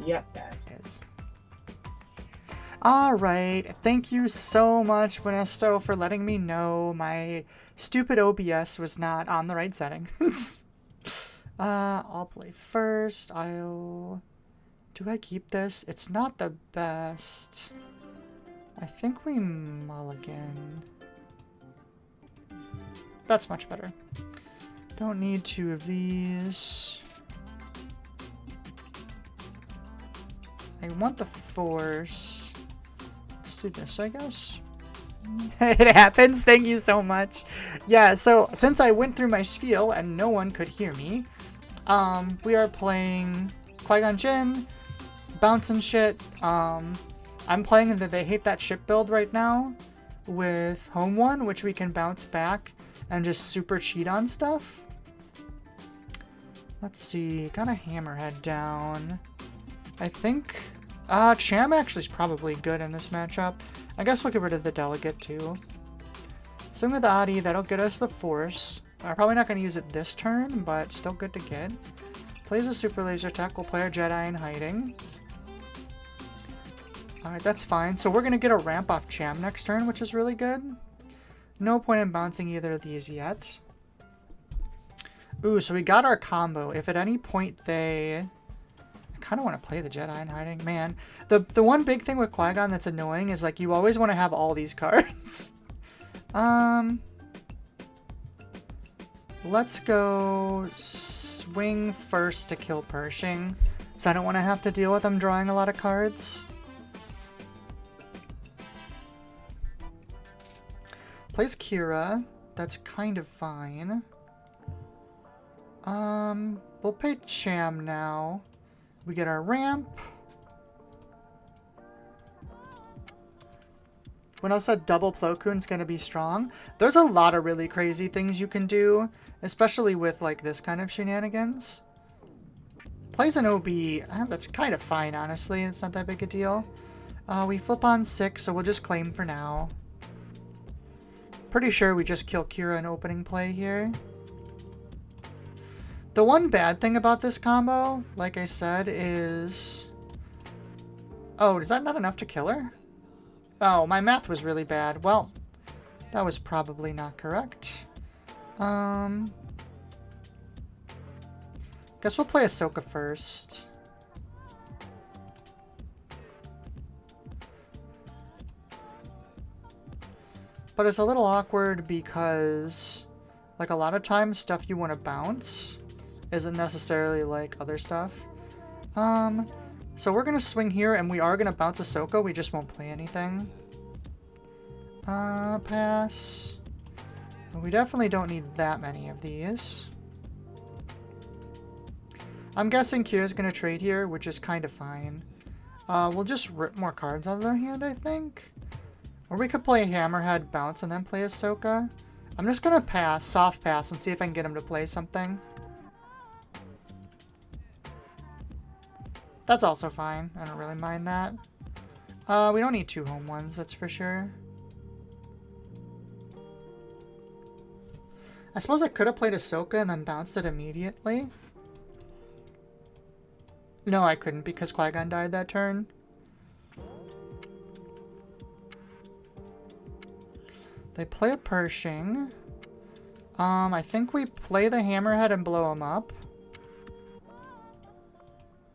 Yep, that is. Alright, thank you so much, Winesto, for letting me know my stupid OBS was not on the right settings. I'll play first. Do I keep this? It's not the best. I think we mulligan. That's much better. Don't need 2 of these. I want the force. Let's do this, I guess. It happens. Thank you so much. Yeah, so since I went through my spiel and no one could hear me, we are playing Qui-Gon Jinn, bouncing shit. I'm playing the They Hate That Ship build right now with Home One, which we can bounce back and just super cheat on stuff. Let's see, got a hammerhead down. I think Cham actually is probably good in this matchup. I guess we'll get rid of the delegate too. Swing with Adi, that'll get us the force. I'm probably not going to use it this turn, but still good to get. Plays a super laser attack, we'll play our Jedi in hiding. Alright, that's fine. So we're going to get a ramp off Cham next turn, which is really good. No point in bouncing either of these yet. Ooh, so we got our combo. If at any point they... I kind of want to play the Jedi in hiding. Man, the one big thing with Qui-Gon that's annoying is like you always want to have all these cards. Let's go swing first to kill Pershing. So I don't want to have to deal with them drawing a lot of cards. Plays Kira. That's kind of fine. We'll play Cham now. We get our ramp. When I said double Plo Koon's gonna be strong, there's a lot of really crazy things you can do, especially with like this kind of shenanigans. Plays an OB. That's kind of fine, honestly. It's not that big a deal. We flip on 6, so we'll just claim for now. Pretty sure we just kill Kira in opening play here. The one bad thing about this combo, like I said, is... Oh, is that not enough to kill her? Oh, my math was really bad. Well, that was probably not correct. Guess we'll play Ahsoka first. But it's a little awkward because, like, a lot of times stuff you want to bounce isn't necessarily like other stuff. So we're gonna swing here and we are gonna bounce Ahsoka, we just won't play anything. Pass. We definitely don't need that many of these. I'm guessing Kira's gonna trade here, which is kind of fine. We'll just rip more cards out of their hand, I think. Or we could play Hammerhead, bounce, and then play Ahsoka. I'm just gonna pass, soft pass, and see if I can get him to play something. That's also fine. I don't really mind that. We don't need 2 home ones, that's for sure. I suppose I could have played Ahsoka and then bounced it immediately. No, I couldn't because Qui-Gon died that turn. They play a Pershing. I think we play the Hammerhead and blow him up.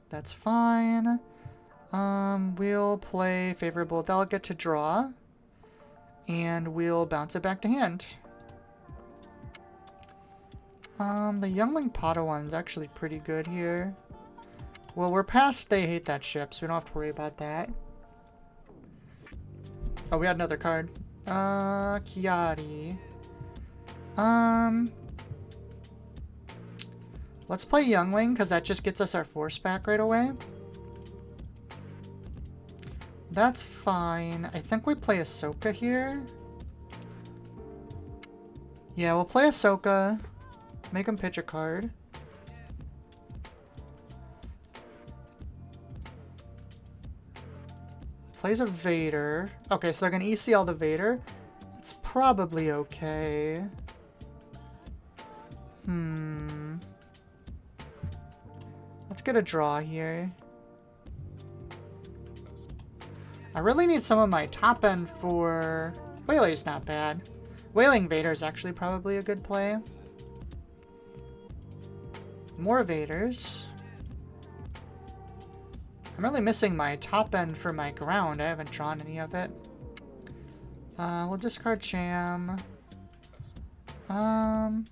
That's fine. We'll play Favorable Delegate to draw. And we'll bounce it back to hand. The Youngling Padawans actually pretty good here. Well, we're past They Hate That Ship, so we don't have to worry about that. Oh, we had another card. Kiari. Let's play Youngling, because that just gets us our force back right away. That's fine. I think we play Ahsoka here. Yeah, we'll play Ahsoka. Make him pitch a card. Plays a Vader. Okay, so they're going to ECL the Vader. It's probably okay. Let's get a draw here. I really need some of my top end for... Waylay's not bad. Wailing Vader is actually probably a good play. More Vaders. I'm really missing my top end for my ground. I haven't drawn any of it. We'll discard Cham. I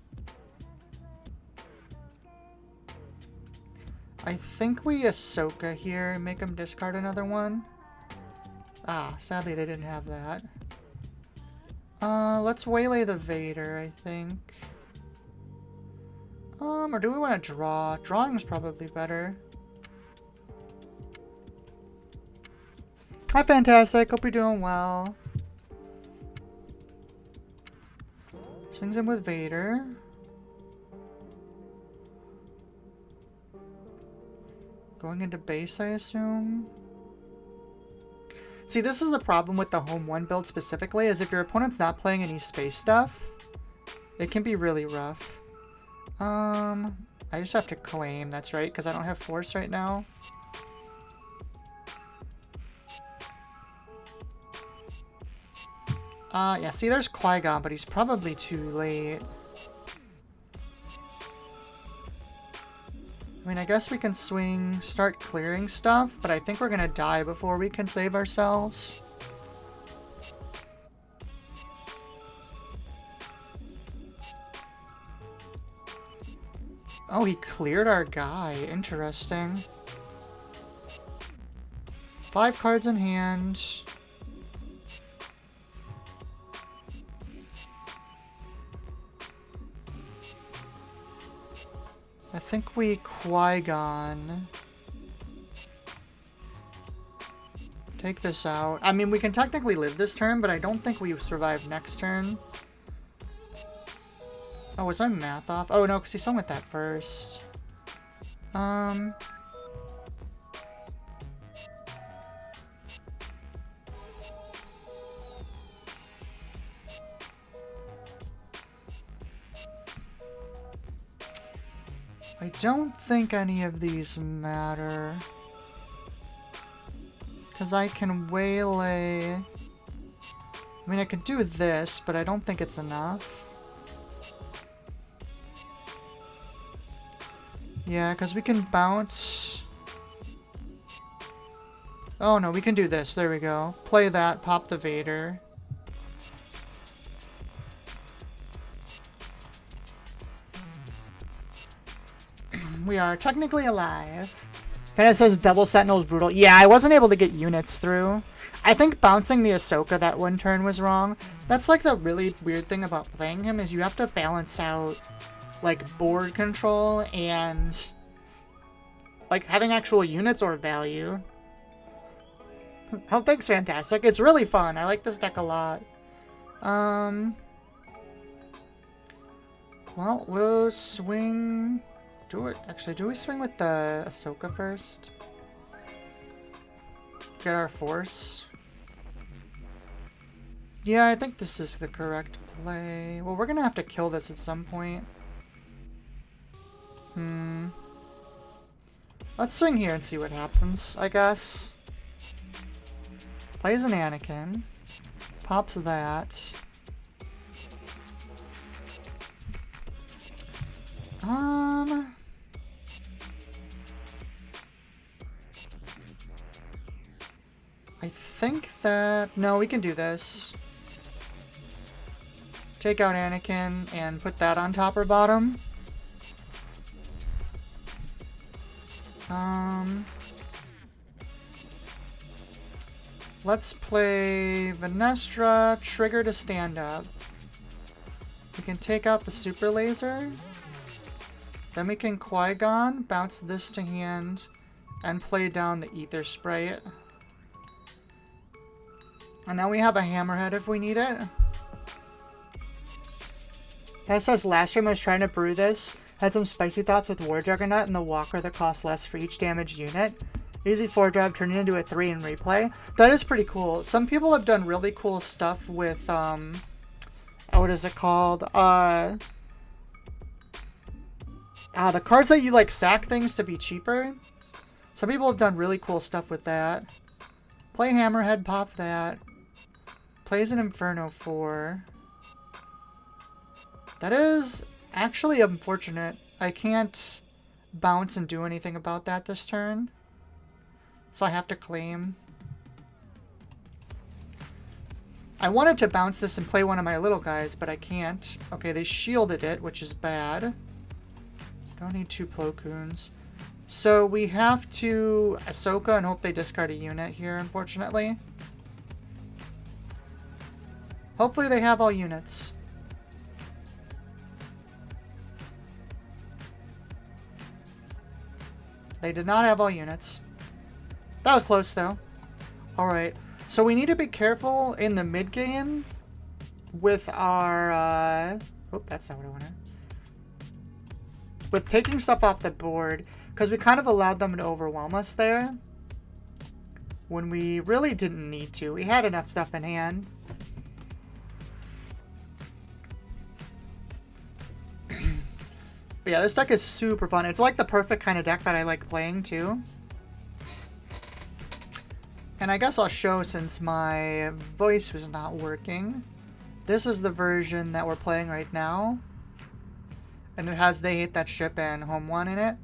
think we Ahsoka here and make him discard another one. Ah, sadly they didn't have that. Let's waylay the Vader, I think. Or do we want to draw? Drawing's probably better. Hi, Fantastic. Hope you're doing well. Swings him with Vader. Going into base, I assume. See, this is the problem with the Home 1 build specifically, is if your opponent's not playing any space stuff, it can be really rough. I just have to claim, that's right, because I don't have Force right now. Yeah, see, there's Qui-Gon, but he's probably too late. I mean, I guess we can swing, start clearing stuff, but I think we're gonna die before we can save ourselves. Oh, he cleared our guy. Interesting. 5 cards in hand. I think we Qui-Gon. Take this out. I mean, we can technically live this turn, but I don't think we survive next turn. Oh, was my math off? Oh, no, because he swung with that first. I don't think any of these matter. Because I can waylay... I mean, I could do this, but I don't think it's enough. Yeah, because we can bounce... Oh no, we can do this. There we go. Play that, pop the Vader. We are technically alive. Fana says double Sentinel is brutal. Yeah, I wasn't able to get units through. I think bouncing the Ahsoka that one turn was wrong. That's like the really weird thing about playing him, is you have to balance out like board control and like having actual units or value. Oh, thanks, Fantastic. It's really fun. I like this deck a lot. Well, we'll swing... Actually, do we swing with the Ahsoka first? Get our Force. Yeah, I think this is the correct play. Well, we're gonna have to kill this at some point. Let's swing here and see what happens, I guess. Plays an Anakin. Pops that. I think that... No, we can do this. Take out Anakin and put that on top or bottom. Let's play Venestra, trigger to stand up. We can take out the super laser. Then we can Qui-Gon, bounce this to hand, and play down the ether sprite. And now we have a hammerhead if we need it. That says last time I was trying to brew this. Had some spicy thoughts with War Juggernaut and the Walker that costs less for each damaged unit. Easy 4-drop, turn it into a 3 in replay. That is pretty cool. Some people have done really cool stuff with, what is it called? The cards that you, like, sack things to be cheaper. Some people have done really cool stuff with that. Play Hammerhead, pop that. Plays an Inferno 4. That is actually unfortunate. I can't bounce and do anything about that this turn. So I have to claim. I wanted to bounce this and play one of my little guys, but I can't. Okay, they shielded it, which is bad. Don't need 2 Plo Koons. So we have to Ahsoka and hope they discard a unit here, unfortunately. Hopefully they have all units. They did not have all units. That was close, though. Alright. So we need to be careful in the mid-game with our... Oh, that's not what I wanted. With taking stuff off the board, because we kind of allowed them to overwhelm us there when we really didn't need to. We had enough stuff in hand. But yeah, this deck is super fun. It's like the perfect kind of deck that I like playing too. And I guess I'll show, since my voice was not working. This is the version that we're playing right now. And it has They Hate That Ship and Home One in it.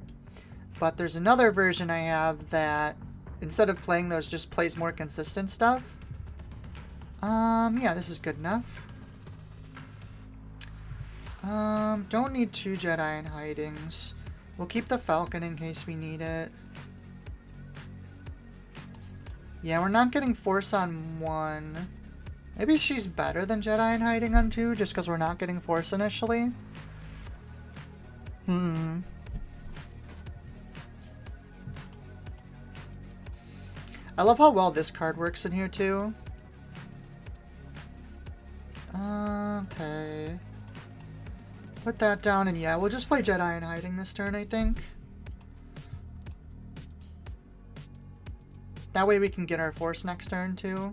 But there's another version I have that, instead of playing those, just plays more consistent stuff. Yeah, this is good enough. Don't need 2 Jedi in hidings. We'll keep the Falcon in case we need it. Yeah, we're not getting Force on 1. Maybe she's better than Jedi in hiding on 2, just because we're not getting Force initially. I love how well this card works in here too. Okay. Put that down, and yeah, we'll just play Jedi in hiding this turn, I think. That way we can get our Force next turn too.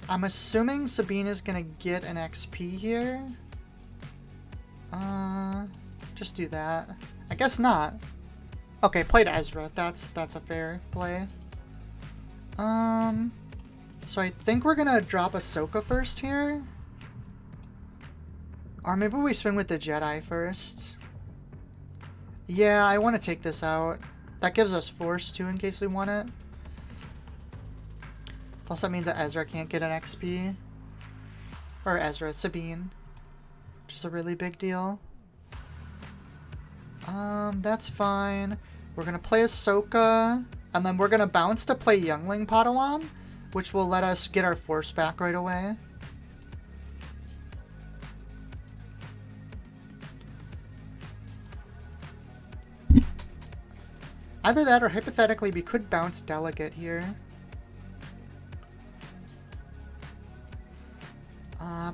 I'm assuming Sabine is gonna get an XP here. Just do that. I guess not. Okay, played Ezra. That's a fair play. So I think we're gonna drop Ahsoka first here. Or maybe we swing with the Jedi first. Yeah, I want to take this out. That gives us Force too in case we want it. Plus that means that Ezra can't get an XP. Or Ezra, Sabine. Which is a really big deal. That's fine. We're gonna play Ahsoka. And then we're gonna bounce to play Youngling Padawan, which will let us get our Force back right away. Either that, or hypothetically we could bounce Delegate here.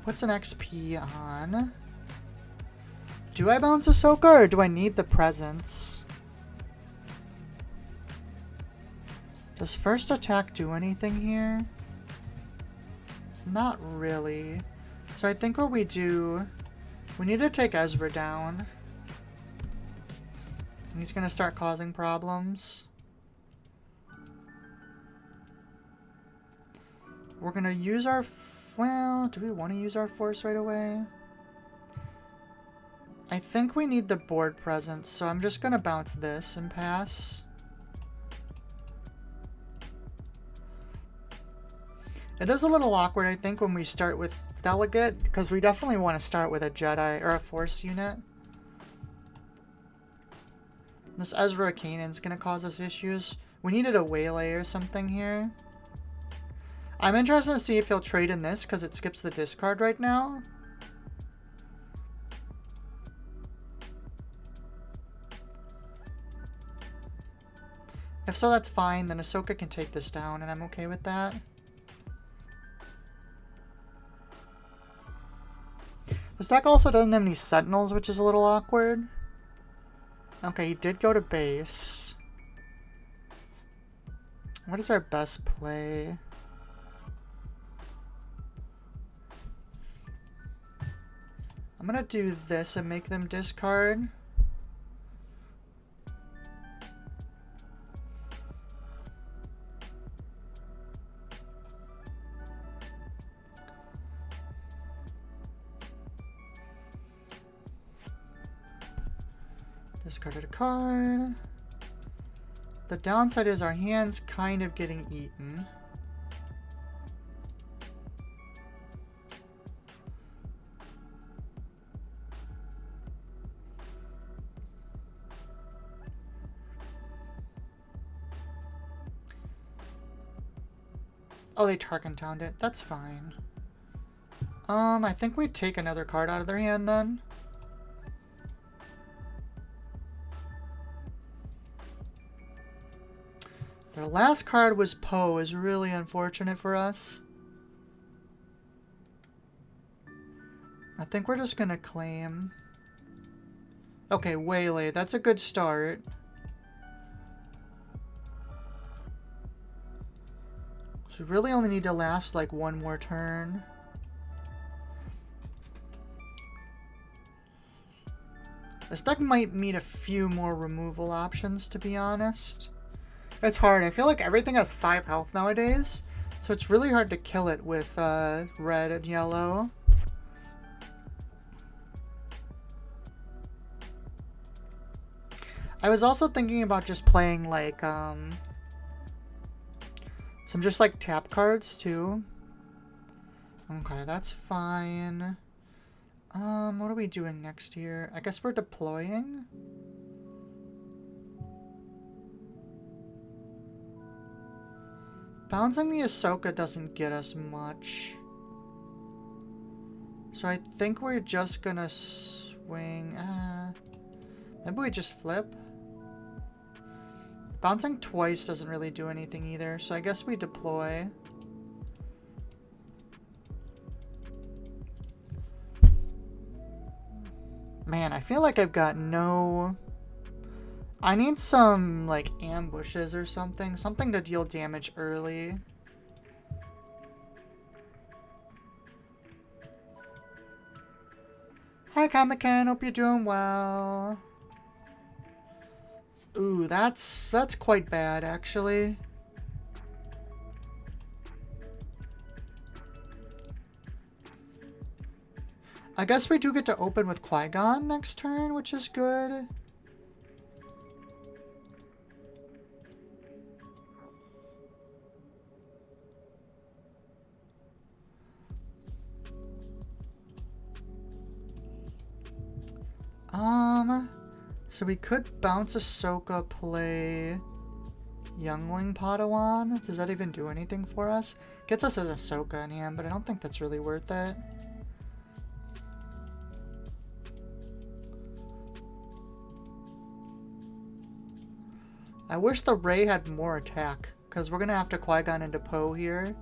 Puts an XP on. Do I bounce Ahsoka, or do I need the presence? Does first attack do anything here? Not really. So I think what we do, we need to take Ezra down. He's gonna start causing problems. We're gonna use our... Well, do we want to use our Force right away? I think we need the board presence, so I'm just gonna bounce this and pass. It is a little awkward, I think, when we start with Delegate, because we definitely want to start with a Jedi or a Force unit. This Ezra Kanan's gonna cause us issues. We needed a Waylay or something here. I'm interested to see if he'll trade in this, because it skips the discard right now. If so, that's fine. Then Ahsoka can take this down, and I'm okay with that. This deck also doesn't have any Sentinels, which is a little awkward. Okay, he did go to base. What is our best play? I'm gonna do this and make them discard. Discarded a card. The downside is our hand's kind of getting eaten. Oh, they Tarkin Towned it. That's fine. I think we take another card out of their hand then. Their last card was Poe, is really unfortunate for us. I think we're just gonna claim. Okay, Waylay, that's a good start. So we really only need to last like one more turn. This deck might need a few more removal options, to be honest. It's hard. I feel like everything has 5 health nowadays, so it's really hard to kill it with red and yellow. I was also thinking about just playing like some just like tap cards too. Okay, that's fine. What are we doing next here? I guess we're deploying. Bouncing the Ahsoka doesn't get us much. So I think we're just gonna swing. Maybe we just flip. Bouncing twice doesn't really do anything either, so I guess we deploy. Man, I feel like I've got no... I need some, like, ambushes or something. Something to deal damage early. Hi, Comic-Con. Hope you're doing well. Ooh, that's quite bad, actually. I guess we do get to open with Qui-Gon next turn, which is good. So we could bounce Ahsoka, play Youngling Padawan. Does that even do anything for us? Gets us an Ahsoka in hand, but I don't think that's really worth it. I wish the Rey had more attack, because we're going to have to Qui-Gon into Poe here.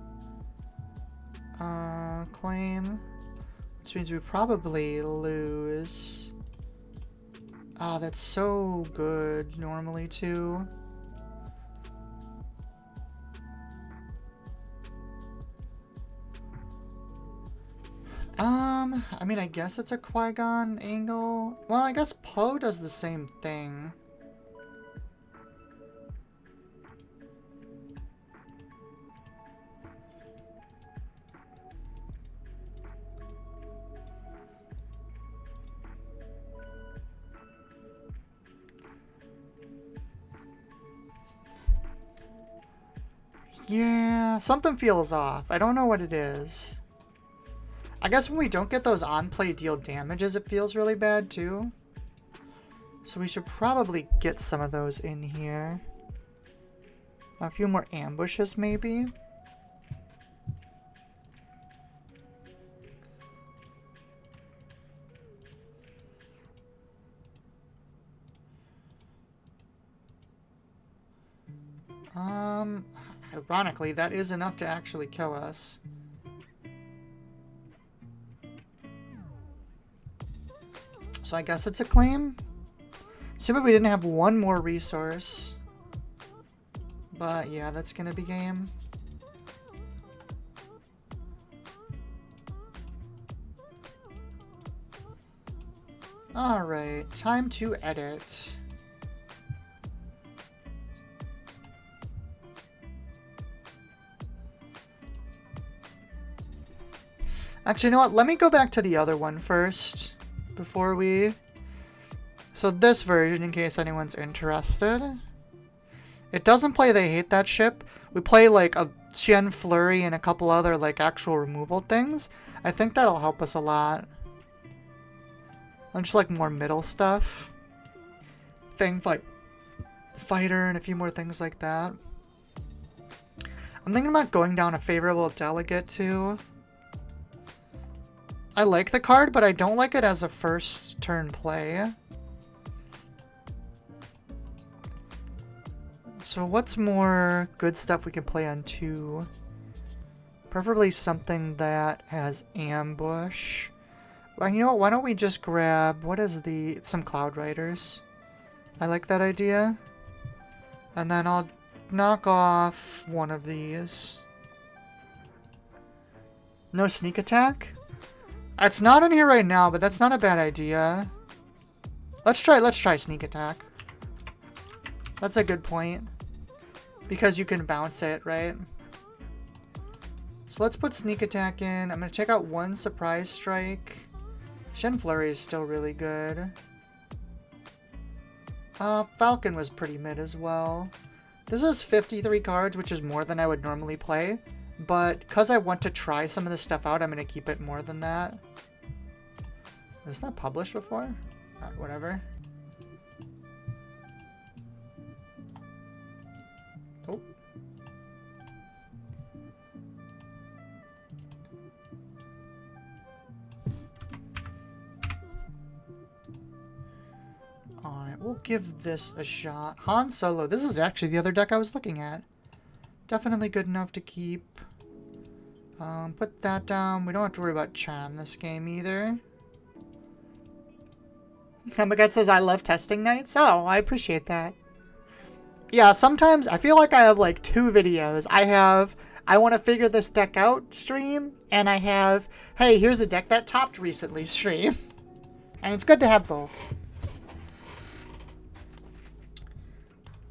Claim. Which means we probably lose. Oh, that's so good normally, too. I mean, I guess it's a Qui-Gon angle. Well, I guess Poe does the same thing. Yeah, something feels off. I don't know what it is. I guess when we don't get those on-play deal damages, it feels really bad too. So we should probably get some of those in here. A few more ambushes, maybe. Ironically, that is enough to actually kill us. So I guess it's a claim. Assuming we didn't have one more resource. But yeah, that's gonna be game. Alright, time to edit. Actually, you know what? Let me go back to the other one first before we... So this version, in case anyone's interested. It doesn't play They Hate That Ship. We play like a Chen Flurry and a couple other like actual removal things. I think that'll help us a lot. And just like more middle stuff. Things like Fighter and a few more things like that. I'm thinking about going down a favorable delegate too. I like the card, but I don't like it as a first turn play. So what's more good stuff we can play on 2? Preferably something that has ambush. Well, you know what? Why don't we just grab... What is the... Some Cloud Riders. I like that idea. And then I'll knock off one of these. No sneak attack? It's not in here right now, but that's not a bad idea. Let's try sneak attack. That's a good point. Because you can bounce it, right? So let's put sneak attack in. I'm going to check out one surprise strike. Shen Flurry is still really good. Falcon was pretty mid as well. This is 53 cards, which is more than I would normally play. But because I want to try some of this stuff out, I'm going to keep it more than that. Was that published before? Whatever. Oh. Alright, we'll give this a shot. Han Solo. This is actually the other deck I was looking at. Definitely good enough to keep. Put that down. We don't have to worry about Cham this game either. Kamagat says, I love testing nights. Oh, I appreciate that. Yeah, sometimes I feel like I have like 2 videos. I have, I want to figure this deck out stream, and I have, hey, here's the deck that topped recently stream. And it's good to have both.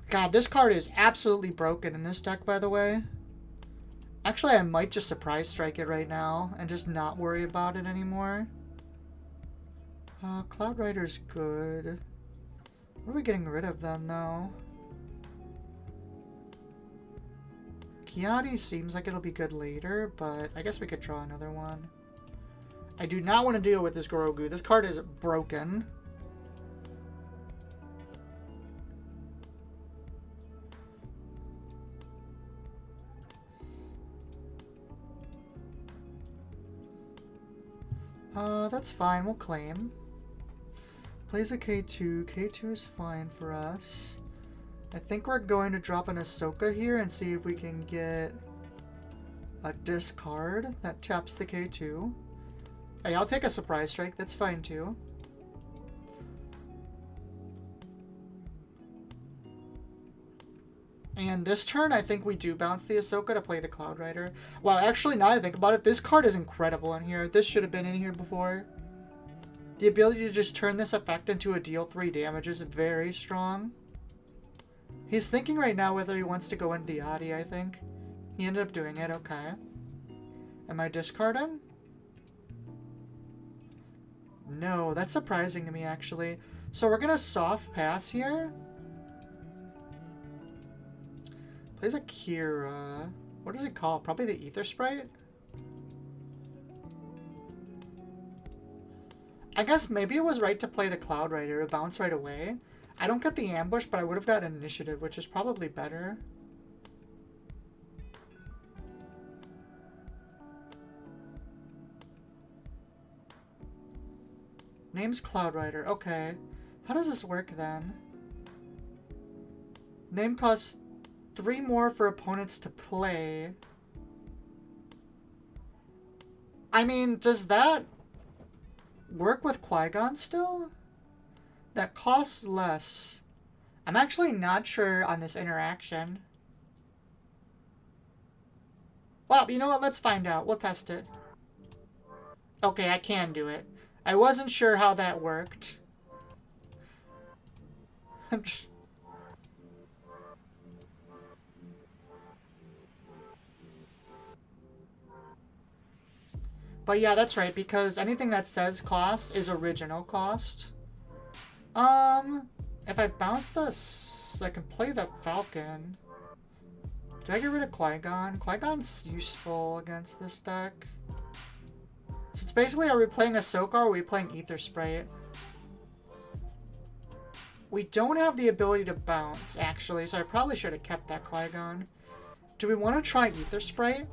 God, this card is absolutely broken in this deck, by the way. Actually, I might just surprise strike it right now and just not worry about it anymore. Cloud Rider's good. What are we getting rid of then, though? Kiadi seems like it'll be good later, but I guess we could draw another one. I do not want to deal with this Grogu. This card is broken. That's fine. We'll claim. Plays a K2. K2 is fine for us. I think we're going to drop an Ahsoka here and see if we can get a discard that taps the K2. Hey, I'll take a surprise strike. That's fine too. And this turn, I think we do bounce the Ahsoka to play the Cloud Rider. Wow, actually, now that I think about it, this card is incredible in here. This should have been in here before. The ability to just turn this effect into a deal 3 damage is very strong. He's thinking right now whether he wants to go into the Adi, I think. He ended up doing it, okay. Am I discarding? No, that's surprising to me, actually. So we're going to soft pass here. Plays a Kira. What does it call? Probably the Ether Sprite? I guess maybe it was right to play the Cloud Rider. It bounced right away. I don't get the ambush, but I would have gotten initiative, which is probably better. Name's Cloud Rider. Okay. How does this work then? Name costs 3 more for opponents to play. I mean, does that work with Qui-Gon still? That costs less. I'm actually not sure on this interaction. Well, you know what? Let's find out. We'll test it. Okay, I can do it. I wasn't sure how that worked. But yeah, that's right, because anything that says cost is original cost. If I bounce this, I can play the Falcon. Do I get rid of Qui-Gon? Qui-Gon's useful against this deck. So it's basically, are we playing Ahsoka or are we playing Ether Sprite? We don't have the ability to bounce, actually, so I probably should have kept that Qui-Gon. Do we want to try Ether Sprite?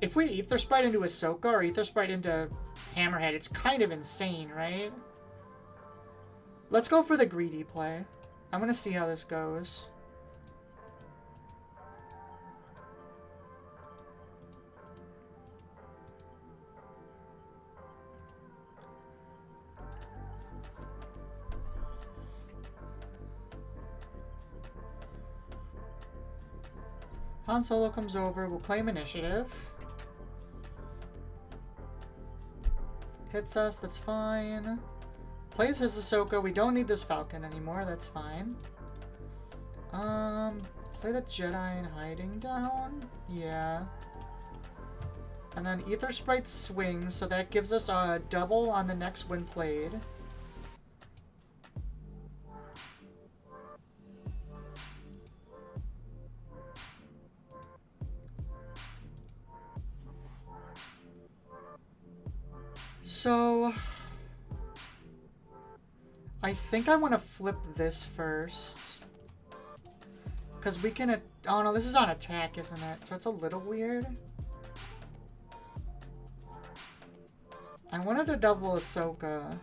If we Ether Sprite into Ahsoka or Ether Sprite into Hammerhead, it's kind of insane, right? Let's go for the greedy play. I'm going to see how this goes. Han Solo comes over. We'll claim initiative. Hits us. That's fine. Plays his Ahsoka. We don't need this Falcon anymore. That's fine. Play the Jedi in hiding down. Yeah. And then Ether Sprite swings, so that gives us a double on the next when played. So I think I want to flip this first. Because we can... Oh no, this is on attack, isn't it? So it's a little weird. I wanted to double Ahsoka.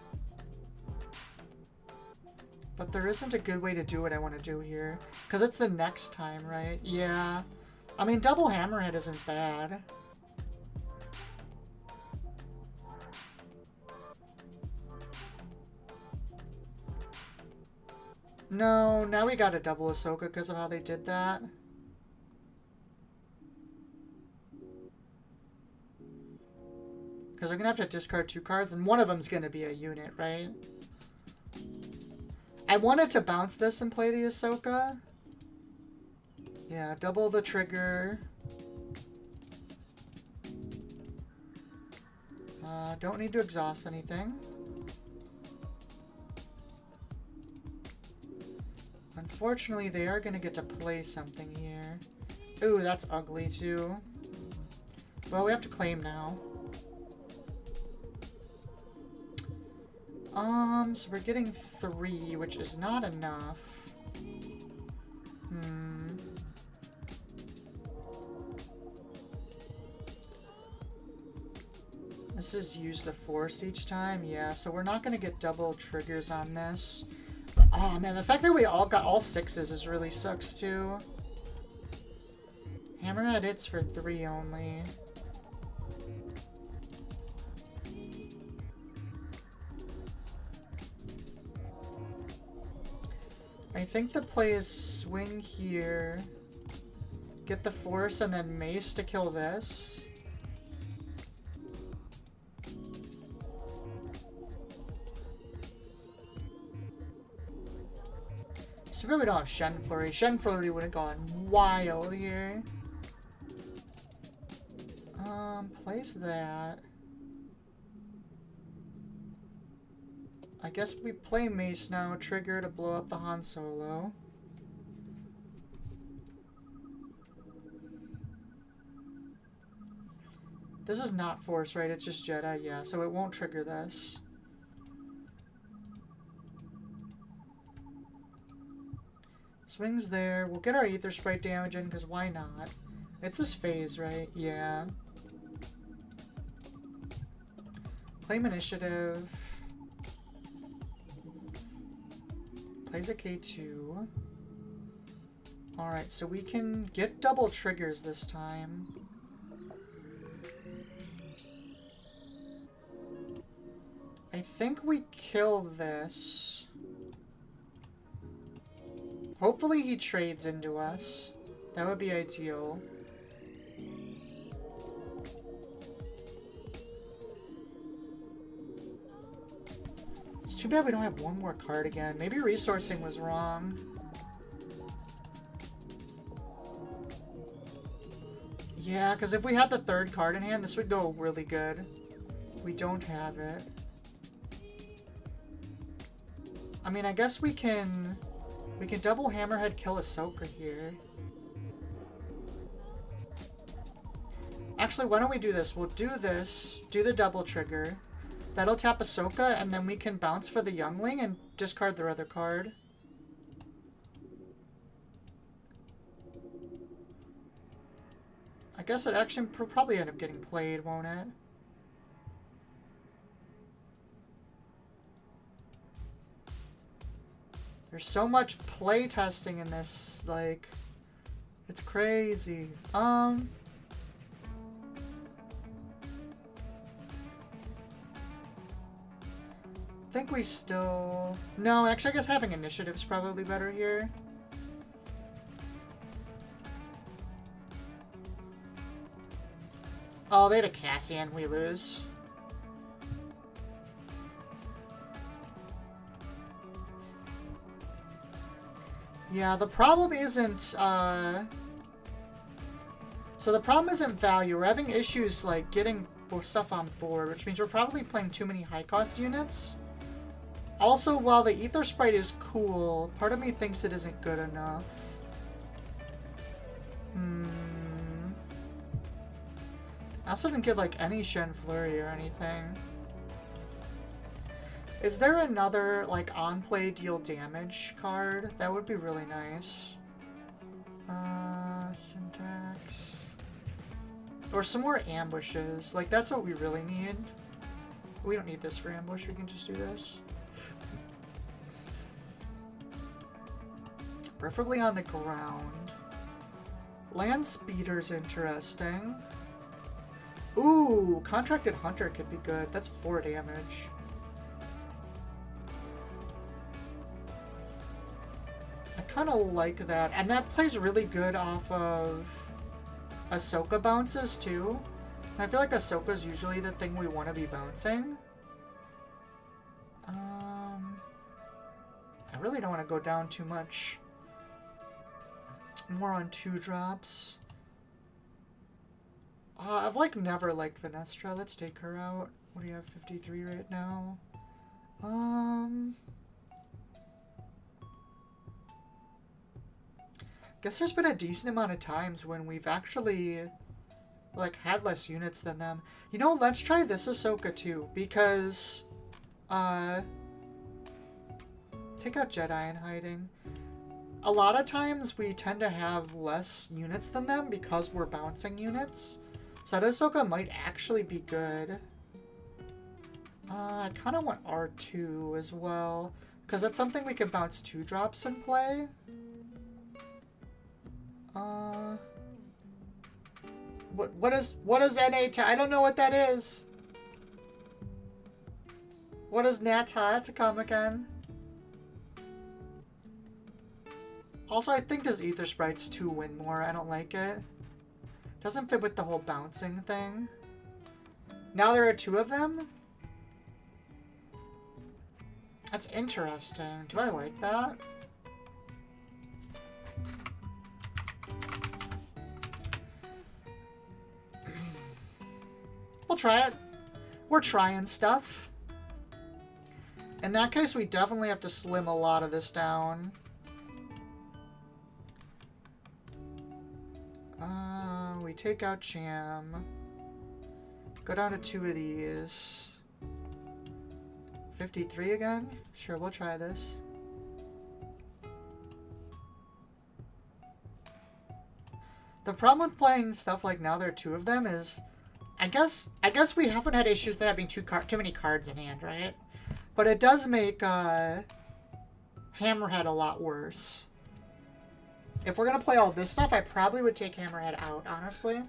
But there isn't a good way to do what I want to do here. Because it's the next time, right? Yeah. I mean, double Hammerhead isn't bad. No, now we got a double Ahsoka because of how they did that. Because we're going to have to discard 2 cards, and one of them's going to be a unit, right? I wanted to bounce this and play the Ahsoka. Yeah, double the trigger. Don't need to exhaust anything. Unfortunately, they are going to get to play something here. Ooh, that's ugly, too. Well, we have to claim now. So we're getting 3, which is not enough. This is use the Force each time? Yeah, so we're not going to get double triggers on this. Oh man, the fact that we all got all 6s is really sucks too. Hammerhead hits for 3 only. I think the play is swing here, get the Force, and then mace to kill this. So we don't have Shen Flurry. Shen Flurry would have gone wild here. Place that. I guess we play Mace now, trigger to blow up the Han Solo. This is not Force, right? It's just Jedi, yeah, so it won't trigger this. Swings there. We'll get our Ether Sprite damage in, because why not? It's this phase, right? Yeah. Claim initiative. Plays a K2. Alright, so we can get double triggers this time. I think we kill this. Hopefully he trades into us. That would be ideal. It's too bad we don't have one more card again. Maybe resourcing was wrong. Yeah, because if we had the third card in hand, this would go really good. We don't have it. I mean, I guess we can double Hammerhead kill Ahsoka here. Actually, why don't we do this? We'll do this, do the double trigger. That'll tap Ahsoka, and then we can bounce for the youngling and discard their other card. I guess it actually probably end up getting played, won't it? There's so much play testing in this, like, it's crazy. I think we still... No, actually, I guess having initiative's probably better here. Oh, they had a Cassian. We lose. Yeah, the problem isn't, So the problem isn't value. We're having issues, like, getting stuff on board, which means we're probably playing too many high-cost units. Also, while the Ether Sprite is cool, part of me thinks it isn't good enough. I also didn't get, like, any Shen Flurry or anything. Is there another, like, on-play deal damage card? That would be really nice. Syntax. Or some more ambushes. Like, that's what we really need. We don't need this for ambush. We can just do this. Preferably on the ground. Land Speeder's interesting. Ooh, Contracted Hunter could be good. That's 4 damage. I kind of like that. And that plays really good off of Ahsoka bounces, too. I feel like Ahsoka's usually the thing we want to be bouncing. I really don't want to go down too much. More on 2 drops. I've, like, never liked Venestra. Let's take her out. What do you have, 53 right now? Guess there's been a decent amount of times when we've actually, like, had less units than them. You know, let's try this Ahsoka, too, because, take out Jedi in hiding. A lot of times we tend to have less units than them because we're bouncing units. So that Ahsoka might actually be good. I kind of want R2 as well, because that's something we could bounce 2 drops and play. What is NA? I don't know what that is. What is Nata to come again? Also, I think this Ether Sprite's 2 win more. I don't like it. Doesn't fit with the whole bouncing thing. Now there are 2 of them? That's interesting. Do I like that? We'll try it. We're trying stuff. In that case, we definitely have to slim a lot of this down. We take out Cham. Go down to 2 of these. 53 again? Sure, we'll try this. The problem with playing stuff like now there are 2 of them is, I guess we haven't had issues with having too many cards in hand, right? But it does make Hammerhead a lot worse. If we're gonna play all this stuff, I probably would take Hammerhead out, honestly.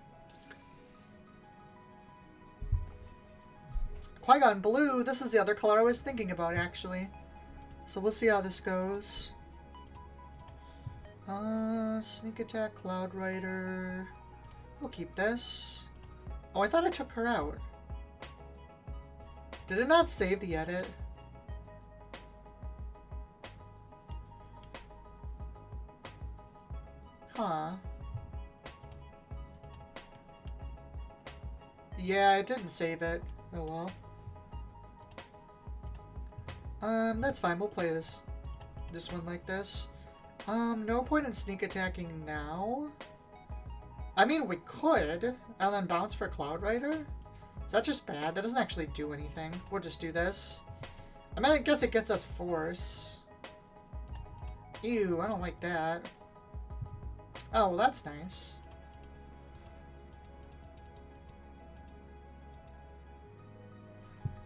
Qui-Gon Blue, this is the other color I was thinking about, actually. So we'll see how this goes. Sneak Attack, Cloud Rider. We'll keep this. Oh, I thought I took her out. Did it not save the edit? Huh. Yeah, it didn't save it. Oh well. That's fine. We'll play this one like this. No point in sneak attacking now. I mean, we could, and then bounce for Cloud Rider. Is that just bad? That doesn't actually do anything. We'll just do this. I mean, I guess it gets us Force. Ew, I don't like that. Oh, well, that's nice.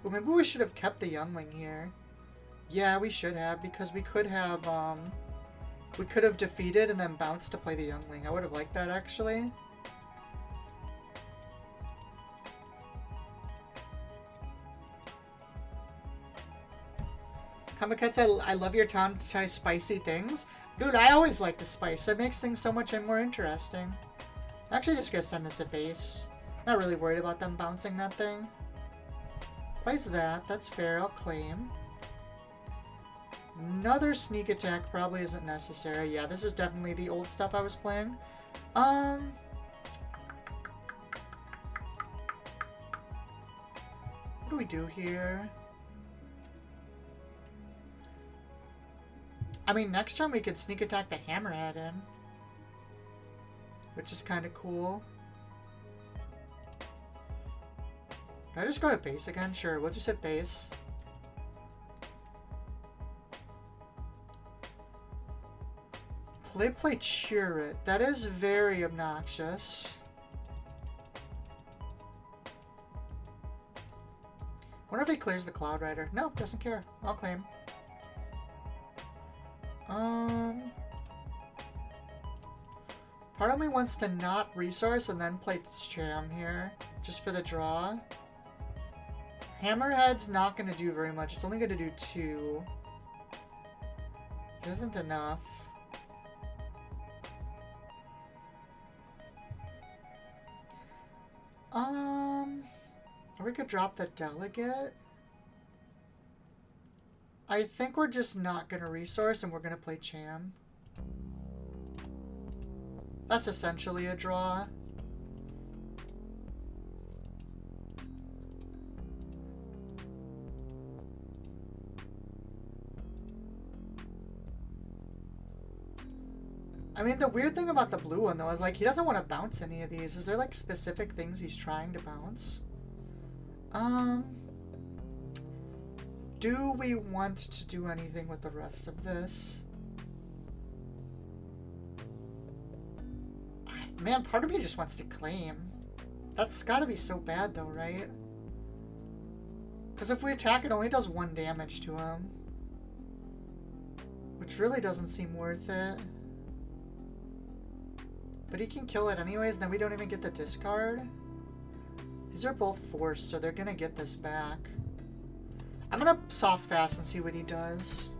Well, maybe we should have kept the Youngling here. Yeah, we should have, because we could have defeated and then bounced to play the Youngling. I would have liked that, actually. Kamikaze, I love your try spicy things. Dude, I always like the spice. It makes things so much more interesting. I'm actually just gonna send this a base. Not really worried about them bouncing that thing. Plays that. That's fair. I'll claim. Another sneak attack probably isn't necessary. Yeah, this is definitely the old stuff I was playing. What do we do here? I mean, next turn we could sneak attack the Hammerhead in. Which is kind of cool. Can I just go to base again? Sure, we'll just hit base. They play Cheer It. That is very obnoxious. Wonder if he clears the Cloud Rider. No, doesn't care. I'll claim. Part of me wants to not resource and then play Cham here, just for the draw. Hammerhead's not going to do very much. It's only going to do 2. It isn't enough. Or we could drop the Delegate. I think we're just not going to resource and we're going to play Cham. That's essentially a draw. I mean, the weird thing about the blue one, though, is, like, he doesn't want to bounce any of these. Is there, like, specific things he's trying to bounce? Do we want to do anything with the rest of this? Man, part of me just wants to claim. That's gotta be so bad, though, right? Because if we attack, it only does 1 damage to him. Which really doesn't seem worth it. But he can kill it anyways, and then we don't even get the discard. These are both forced, so they're gonna get this back. I'm gonna soft fast and see what he does.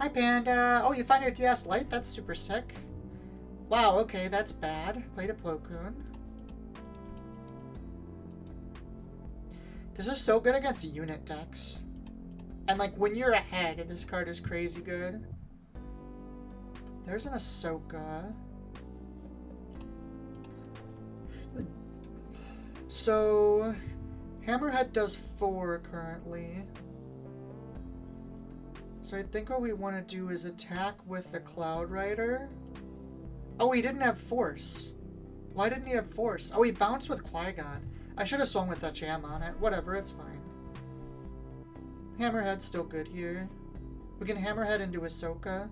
Hi, Panda. Oh, you find your DS Lite? That's super sick. Wow, okay, that's bad. Played a Plo Koon. This is so good against unit decks. And, like, when you're ahead, this card is crazy good. There's an Ahsoka. So, Hammerhead does 4 currently. So I think what we want to do is attack with the Cloud Rider. Oh, he didn't have Force. Why didn't he have Force? Oh, he bounced with Qui-Gon. I should have swung with that Cham on it. Whatever, it's fine. Hammerhead's still good here. We can Hammerhead into Ahsoka.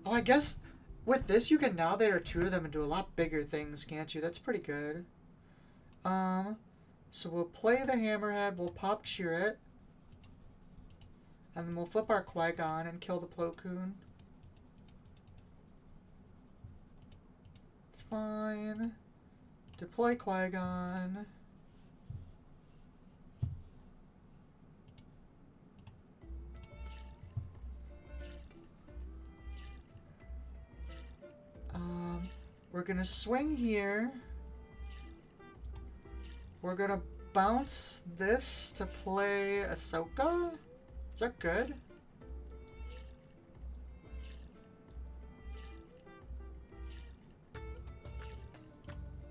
Oh, I guess with this you can, now there are 2 of them, and do a lot bigger things, can't you? That's pretty good. So we'll play the Hammerhead, we'll pop Cheer It, and then we'll flip our Qui-Gon and kill the Plo Koon. It's fine. Deploy Qui-Gon. We're gonna swing here. We're gonna bounce this to play Ahsoka. Is that good?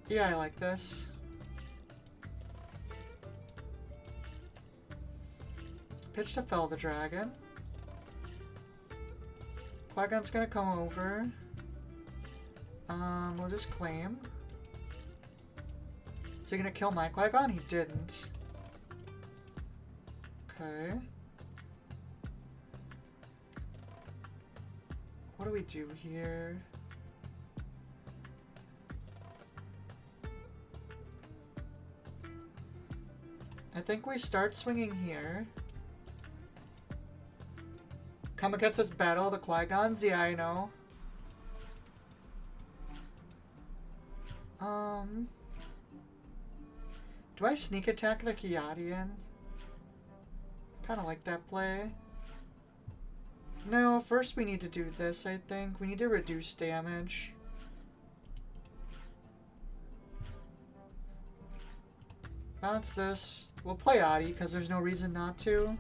Yeah, I like this. Pitch to fell the dragon. Qui-Gon's gonna come over. We'll just claim. Is he gonna kill my Qui-Gon? He didn't. Okay. What do we do here? I think we start swinging here. Come against this battle, the Qui-Gons? Yeah, I know. Do I sneak attack the Qui-Gon? Kinda like that play. No, first we need to do this, I think. We need to reduce damage. Bounce this. We'll play Adi, because there's no reason not to.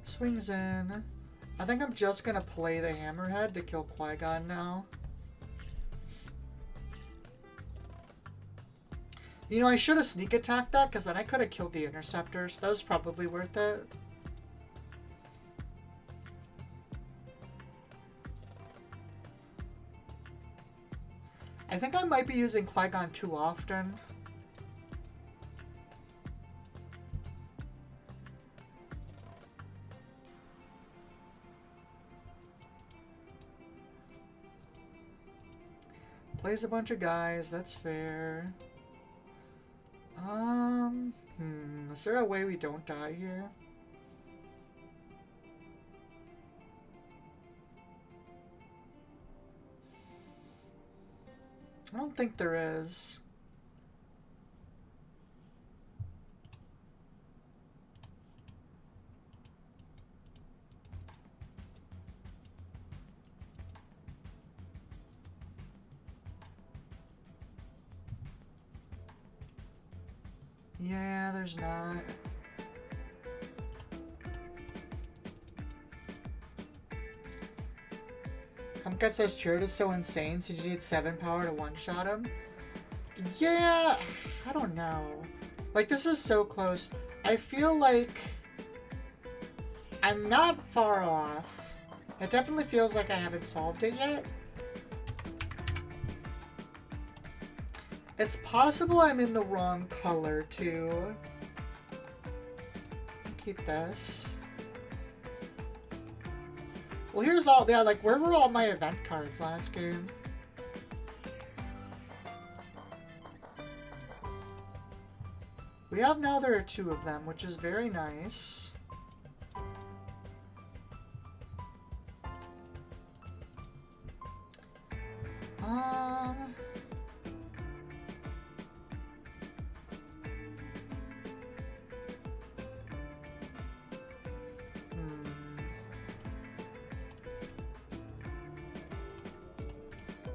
Swings in. I think I'm just gonna play the Hammerhead to kill Qui-Gon now. You know, I should have sneak attacked that, because then I could have killed the Interceptor, so that was probably worth it. I think I might be using Qui-Gon too often. Plays a bunch of guys, that's fair. Is there a way we don't die here? I don't think there is. Yeah, there's not. Pumpkin says Chirrut is so insane, so you need 7 power to one-shot him. Yeah, I don't know. Like, this is so close. I feel like I'm not far off. It definitely feels like I haven't solved it yet. It's possible I'm in the wrong color, too. Keep this. Well, here's all... Yeah, like, where were all my event cards last game? We have now there are 2 of them, which is very nice.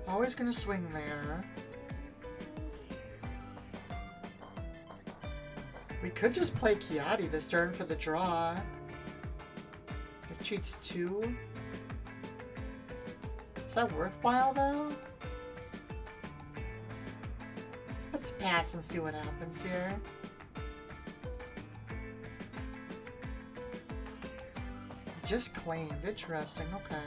Always gonna swing there. We could just play Ki-Adi this turn for the draw. It cheats 2. Is that worthwhile though? Let's pass and see what happens here. Just claimed. Interesting. Okay.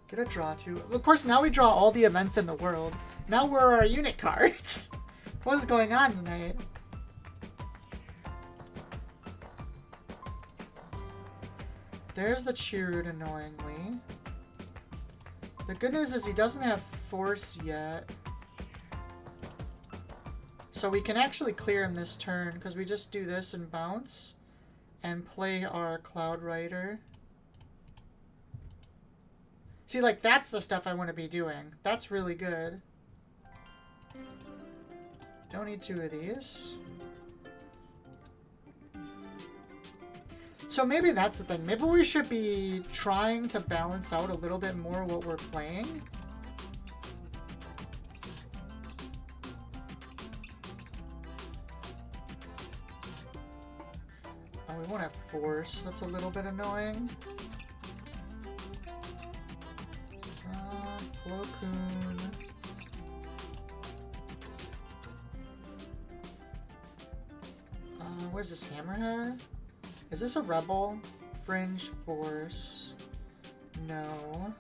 Get a draw to. Of course, now we draw all the events in the world. Now where are our unit cards? What is going on tonight? There's the Chirrut, annoyingly. The good news is he doesn't have force yet. So we can actually clear him this turn, because we just do this and bounce. And play our Cloud Rider. See, like, that's the stuff I want to be doing. That's really good. Don't need 2 of these. So maybe that's the thing. Maybe we should be trying to balance out a little bit more what we're playing. Oh, we won't have force. That's a little bit annoying. Plo Koon. What is this, Hammerhead? Is this a rebel? Fringe force. No.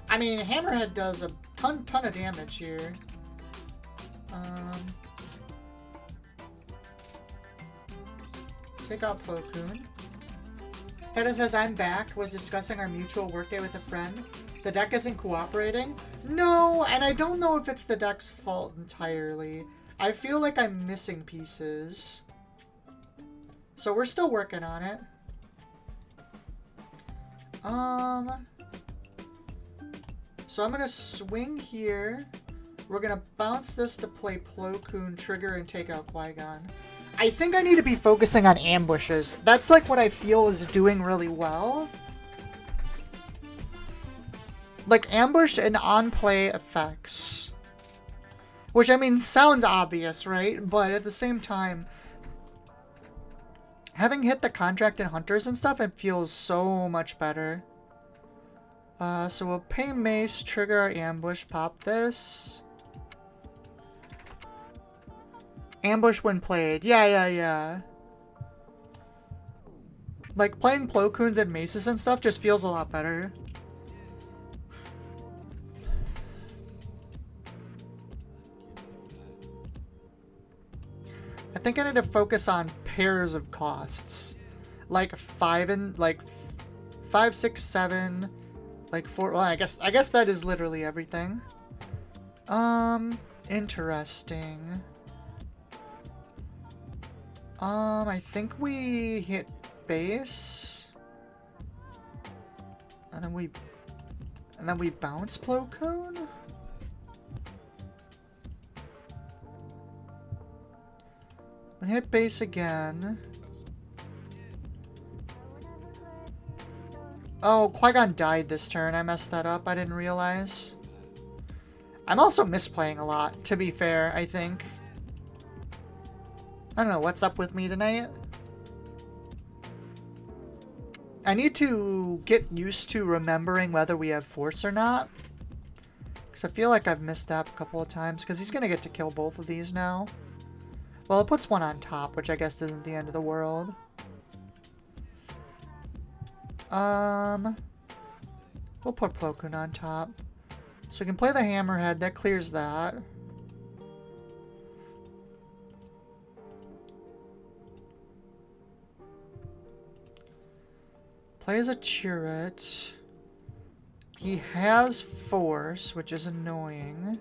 I mean, Hammerhead does a ton of damage here. Take out Plo Koon. Feta says, I'm back. Was discussing our mutual workday with a friend. The deck isn't cooperating. No, and I don't know if it's the deck's fault entirely. I feel like I'm missing pieces. So we're still working on it. So I'm gonna swing here. We're gonna bounce this to play Plo Koon, trigger, and take out Qui-Gon. I think I need to be focusing on ambushes. That's like what I feel is doing really well. Like ambush and on-play effects. Which, I mean, sounds obvious, right? But at the same time, having hit the contract and hunters and stuff, it feels so much better. So we'll pay Mace, trigger our ambush, pop this. Ambush when played. Yeah. Like, playing Plo Koons and Maces and stuff just feels a lot better. I think I need to focus on pairs of costs. Like 5, 6, 7, like 4. Well, I guess that is literally everything. Interesting. I think we hit base. And then we bounce Plo Koon? And hit base again. Oh, Qui-Gon died this turn. I messed that up. I didn't realize. I'm also misplaying a lot, to be fair, I think. I don't know what's up with me tonight. I need to get used to remembering whether we have force or not. Because I feel like I've missed that a couple of times. Because he's going to get to kill both of these now. Well, it puts one on top, which I guess isn't the end of the world. We'll put Plo Koon on top. So we can play the Hammerhead. That clears that. Plays a turret. He has force, which is annoying.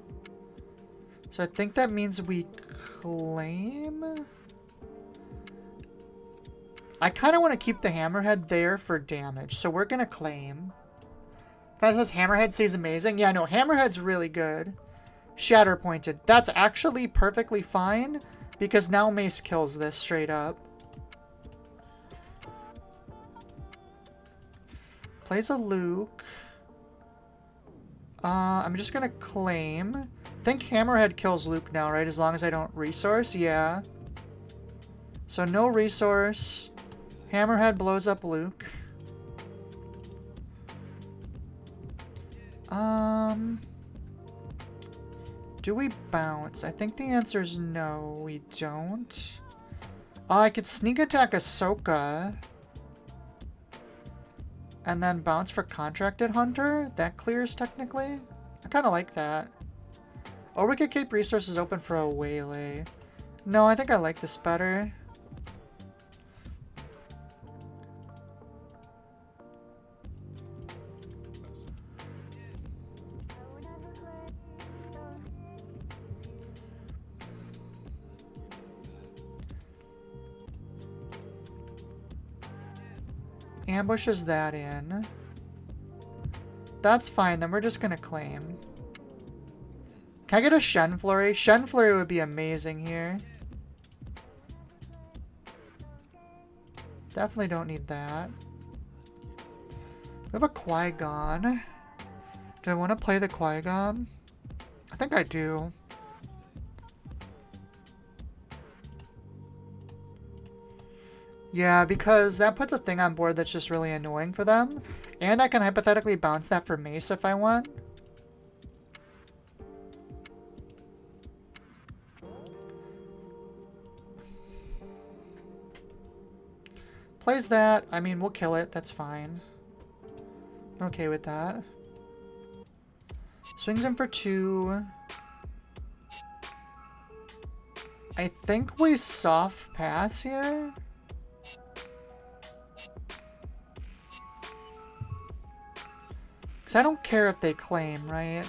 So I think that means we claim. I kind of want to keep the Hammerhead there for damage, so we're going to claim. That says Hammerhead stays amazing. Yeah, no, Hammerhead's really good. Shatter pointed. That's actually perfectly fine, because now Mace kills this straight up. Plays a Luke. I'm just gonna claim. I think Hammerhead kills Luke now, right? As long as I don't resource? Yeah. So no resource. Hammerhead blows up Luke. Do we bounce? I think the answer is no, we don't. I could sneak attack Ahsoka. And then bounce for Contracted Hunter. That clears technically. I kind of like that. Or we could keep resources open for a Waylay. No, I think I like this better. Ambushes that in. That's fine, then we're just gonna claim. Can I get a Shen Flurry? Shen Flurry would be amazing here. Definitely don't need that. We have a Qui-Gon. Do I want to play the Qui-Gon? I think I do. Yeah, because that puts a thing on board that's just really annoying for them. And I can hypothetically bounce that for Mace if I want. Plays that. I mean, we'll kill it. That's fine. I'm okay with that. Swings him for 2. I think we soft pass here. Because I don't care if they claim, right?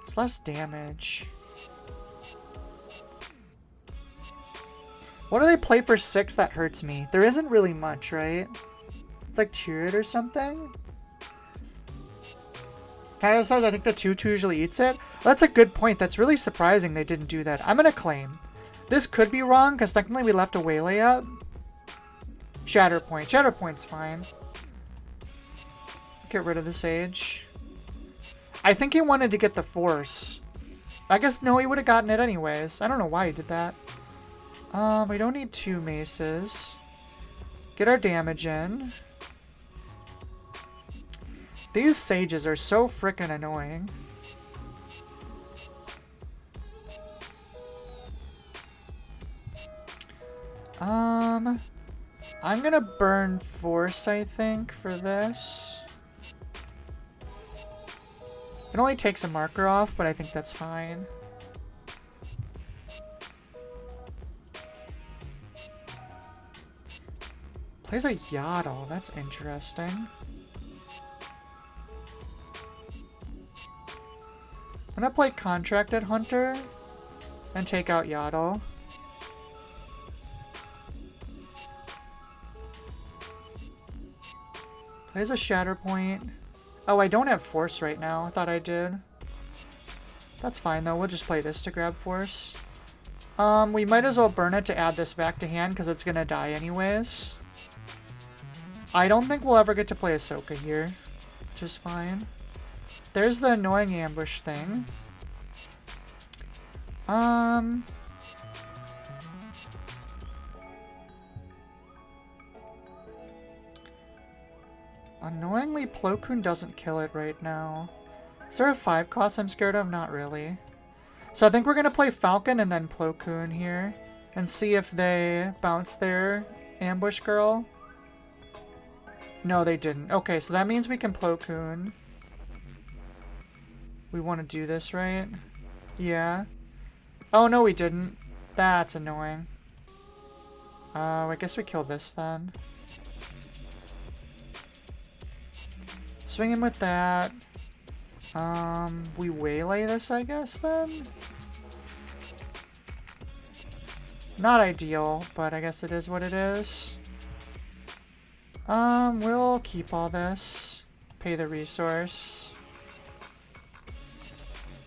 It's less damage. What do they play for 6 that hurts me? There isn't really much, right? It's like cheer it or something? Canada says, I think the 2-2 usually eats it. Well, that's a good point. That's really surprising they didn't do that. I'm going to claim. This could be wrong, because technically we left a waylay up. Shatterpoint. Shatterpoint's fine. Get rid of the Sage. I think he wanted to get the Force. I guess, no, he would have gotten it anyways. I don't know why he did that. We don't need 2 maces. Get our damage in. These Sages are so frickin' annoying. I'm gonna burn Force, I think, for this. It only takes a marker off, but I think that's fine. Plays a Yaddle. That's interesting. I'm gonna play Contracted Hunter and take out Yaddle. Plays a Shatterpoint. Oh, I don't have Force right now. I thought I did. That's fine though. We'll just play this to grab Force. We might as well burn it to add this back to hand because it's gonna die anyways. I don't think we'll ever get to play Ahsoka here, which is fine. There's the annoying ambush thing. Annoyingly, Plo Koon doesn't kill it right now. Is there a 5 cost I'm scared of? Not really. So I think we're going to play Falcon and then Plo Koon here. And see if they bounce their ambush girl. No, they didn't. Okay, so that means we can Plo Koon. We want to do this, right? Yeah. Oh, no, we didn't. That's annoying. I guess we kill this then. Swing him with that. We waylay this, I guess, then? Not ideal, but I guess it is what it is. We'll keep all this. Pay the resource.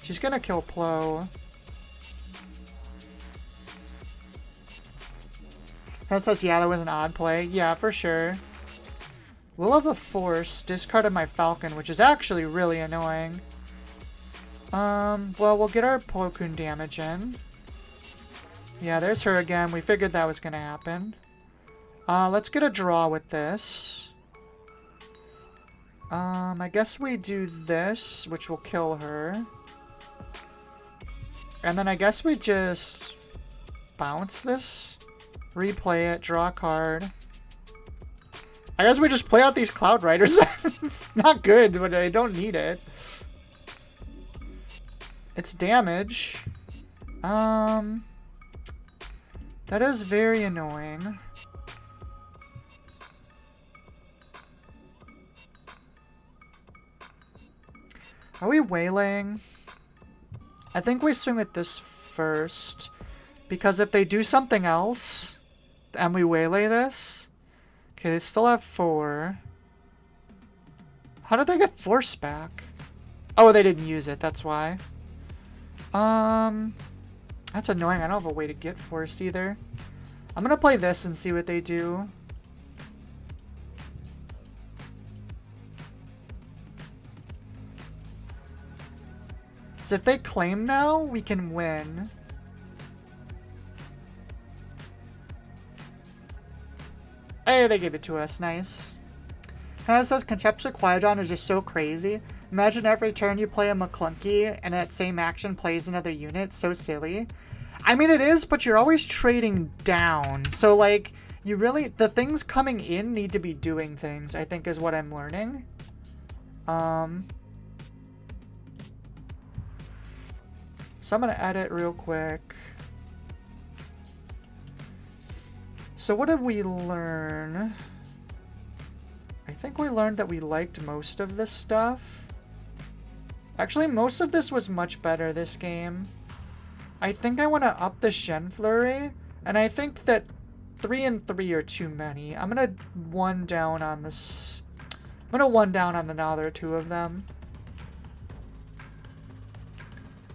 She's gonna kill Plo. That says, yeah, that was an odd play. Yeah, for sure. Will of the Force discarded my Falcon, which is actually really annoying. Well, we'll get our Plo Koon damage in. Yeah, there's her again. We figured that was gonna happen. Let's get a draw with this. I guess we do this, which will kill her. And then I guess we just bounce this, replay it, draw a card. I guess we just play out these Cloud Riders. It's not good, but I don't need it. It's damage. That is very annoying. Are we waylaying? I think we swing with this first. Because if they do something else, and we waylay this... Okay, they still have 4. How did they get Force back? Oh, they didn't use it. That's why. That's annoying. I don't have a way to get force either. I'm gonna play this and see what they do. So if they claim now, we can win. Hey, they gave it to us. Nice. Hannah says, Conception Qui-Gon is just so crazy. Imagine every turn you play a McClunky and that same action plays another unit. So silly. I mean, it is, but you're always trading down. So, like, you really... The things coming in need to be doing things, I think is what I'm learning. So I'm going to edit real quick. So what did we learn? I think we learned that we liked most of this stuff. Actually, most of this was much better this game. I think I want to up the Shen Flurry. And I think that 3 and 3 are too many. I'm going to 1 down on this. I'm going to 1 down on the other 2 of them.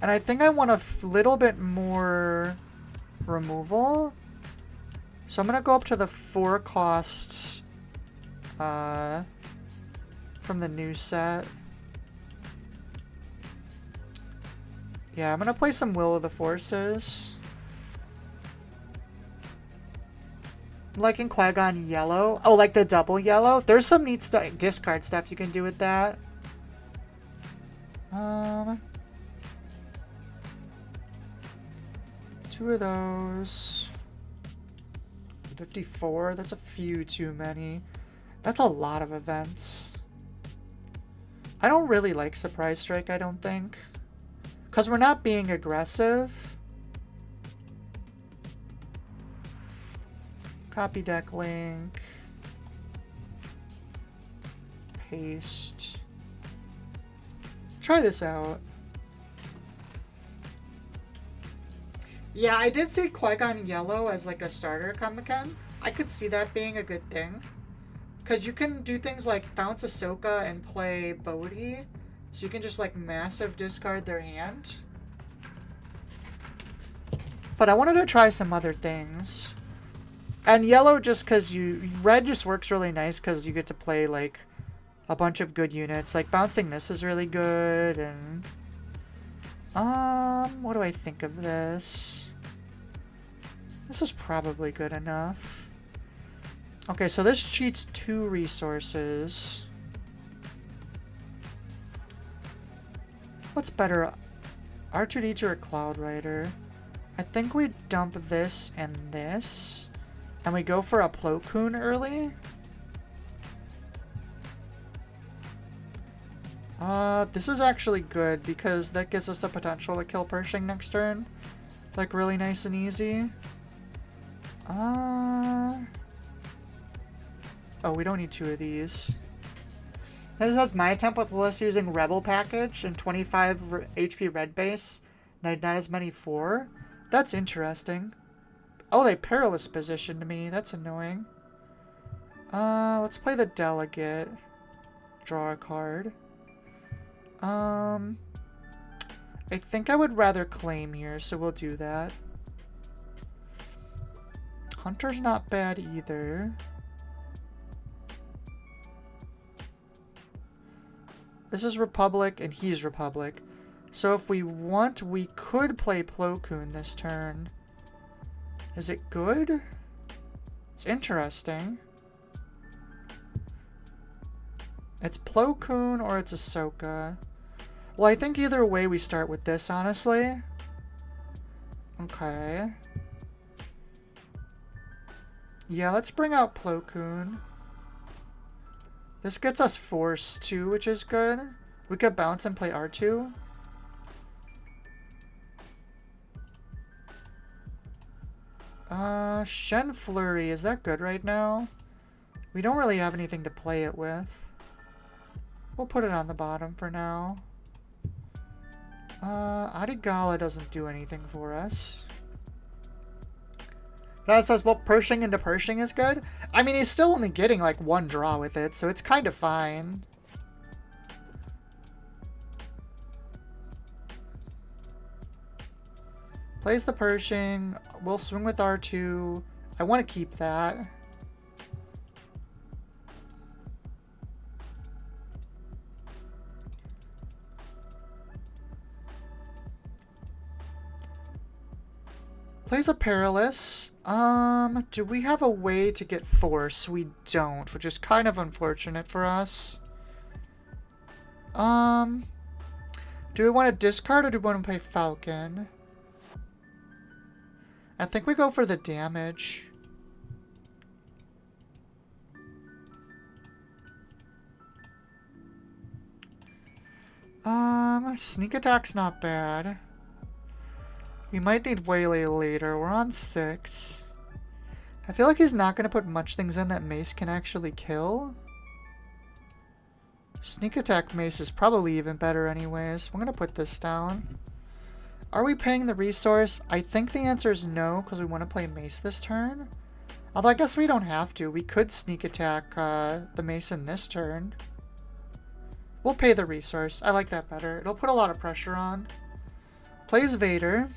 And I think I want a little bit more removal. So I'm going to go up to the 4 cost from the new set. Yeah, I'm going to play some Will of the Forces. I'm liking Qui-Gon yellow. Oh, like the double yellow? There's some neat stuff, discard stuff you can do with that. 2 of those. 54, that's a few too many. That's a lot of events. I don't really like Surprise Strike, I don't think. Because we're not being aggressive. Copy deck link. Paste. Try this out. Yeah, I did see Qui-Gon yellow as like a starter Kamaken. I could see that being a good thing. Because you can do things like bounce Ahsoka and play Bodhi. So you can just like massive discard their hand. But I wanted to try some other things. And yellow just because red just works really nice because you get to play like a bunch of good units. Like bouncing this is really good and... what do I think of this? This is probably good enough. Okay, so this cheats 2 resources. What's better? R2-D2 or Cloud Rider? I think we dump this and this. And we go for a Plo Koon early. This is actually good because that gives us the potential to kill Pershing next turn. Like really nice and easy. Oh, we don't need 2 of these. This has my attempt with Lilith using Rebel Package and 25 HP red base. Not as many 4. That's interesting. Oh, they Perilous positioned me. That's annoying. Let's play the Delegate. Draw a card. I think I would rather claim here, so we'll do that. Hunter's not bad either. This is Republic, and he's Republic. So if we want, we could play Plo Koon this turn. Is it good? It's interesting. It's Plo Koon or it's Ahsoka. Well, I think either way we start with this, honestly. Okay. Yeah, let's bring out Plo Koon. This gets us Force too, which is good. We could bounce and play R2. Shen Flurry, is that good right now? We don't really have anything to play it with. We'll put it on the bottom for now. Adigala doesn't do anything for us. That says, well, Pershing into Pershing is good. I mean, he's still only getting like 1 draw with it, so it's kind of fine. Plays the Pershing. We'll swing with R2. I want to keep that. Plays a Perilous. Do we have a way to get Force? We don't, which is kind of unfortunate for us. Do we want to discard or do we want to play Falcon? I think we go for the damage. Sneak attack's not bad. We might need Waylay later. We're on 6. I feel like he's not going to put much things in that Mace can actually kill. Sneak attack Mace is probably even better anyways. I'm going to put this down. Are we paying the resource? I think the answer is no, because we want to play Mace this turn. Although I guess we don't have to. We could sneak attack the Mace in this turn. We'll pay the resource. I like that better. It'll put a lot of pressure on. Plays Vader.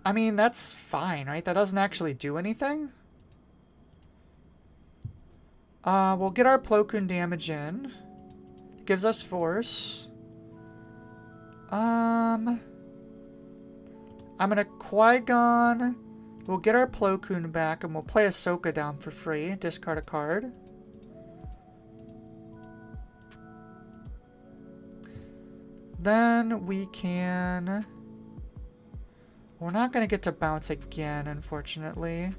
I mean, that's fine, right? That doesn't actually do anything. We'll get our Plo Koon damage in. Gives us Force. I'm gonna Qui-Gon. We'll get our Plo Koon back, and we'll play Ahsoka down for free. Discard a card. Then we can... We're not going to get to bounce again, unfortunately.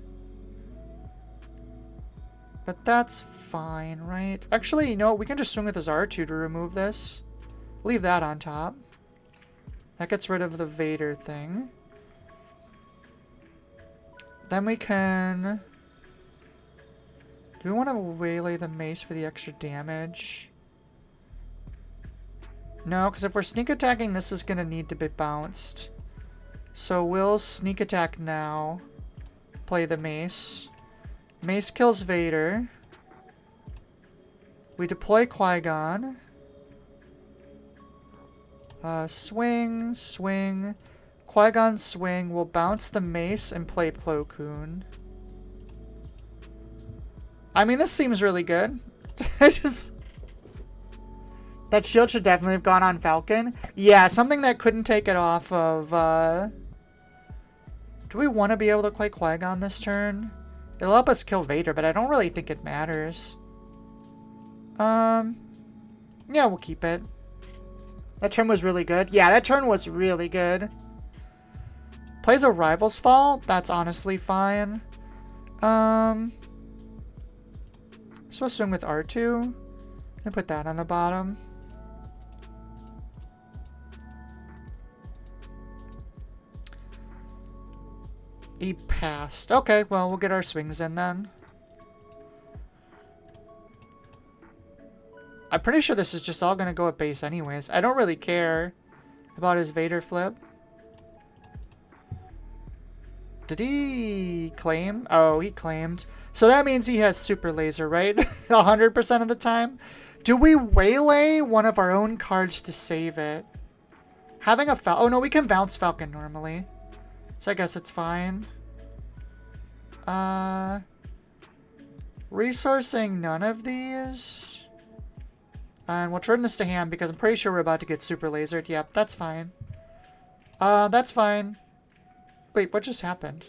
But that's fine, right? Actually, you know what? We can just swing with his R2 to remove this. Leave that on top. That gets rid of the Vader thing. Then we can... Do we want to waylay the Mace for the extra damage? No, because if we're sneak attacking, this is going to need to be bounced. So we'll sneak attack now. Play the Mace. Mace kills Vader. We deploy Qui-Gon. Swing, swing. Qui-Gon swing. We'll bounce the Mace and play Plo Koon. I mean, this seems really good. That shield should definitely have gone on Falcon. Yeah, something that couldn't take it off of... Do we want to be able to play Qui-Gon this turn? It'll help us kill Vader, but I don't really think it matters. Yeah, we'll keep it. That turn was really good. Yeah, that turn was really good. Plays a Rival's Fall. That's honestly fine. So we'll swing with R2. And put that on the bottom. He passed. Okay, well, we'll get our swings in then. I'm pretty sure this is just all going to go at base anyways. I don't really care about his Vader flip. Did he claim? Oh, he claimed. So that means he has super laser, right? 100% of the time. Do we waylay one of our own cards to save it? Having a Falcon... Oh, no, we can bounce Falcon normally. So I guess it's fine. Resourcing none of these. And we'll turn this to hand because I'm pretty sure we're about to get super lasered. Yep, that's fine. That's fine. Wait, what just happened?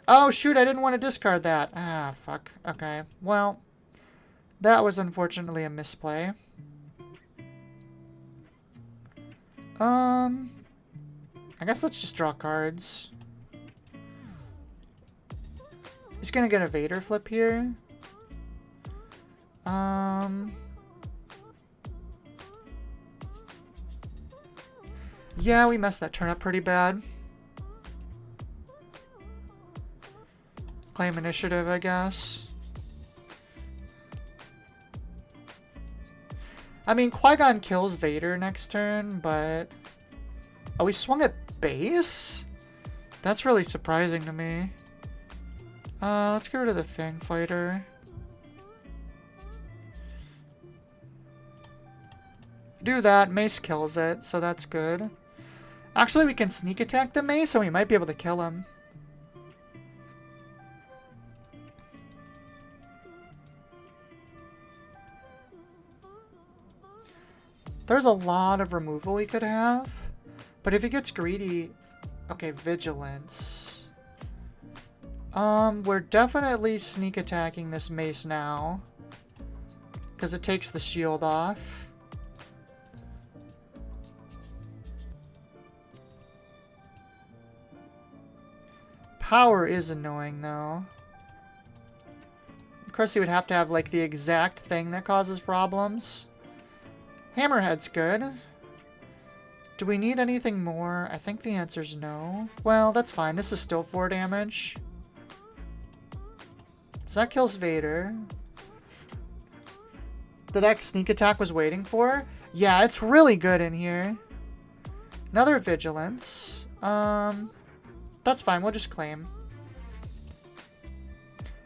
Oh, shoot, I didn't want to discard that. Ah, fuck. Okay, well, that was unfortunately a misplay. I guess let's just draw cards. He's gonna get a Vader flip here. Yeah, we messed that turn up pretty bad. Claim initiative, I guess. I mean, Qui-Gon kills Vader next turn, but... Oh, we swung at base? That's really surprising to me. Let's get rid of the Fang Fighter. Do that. Mace kills it, so that's good. Actually, we can sneak attack the mace, so we might be able to kill him. There's a lot of removal he could have. But if he gets greedy... Okay, vigilance. We're definitely sneak attacking this mace now. Because it takes the shield off. Power is annoying, though. Of course, he would have to have, like, the exact thing that causes problems. Hammerhead's good. Do we need anything more? I think the answer's no. Well, that's fine. This is still 4 damage. So that kills Vader. The next sneak attack was waiting for? Yeah, it's really good in here. Another vigilance. That's fine. We'll just claim.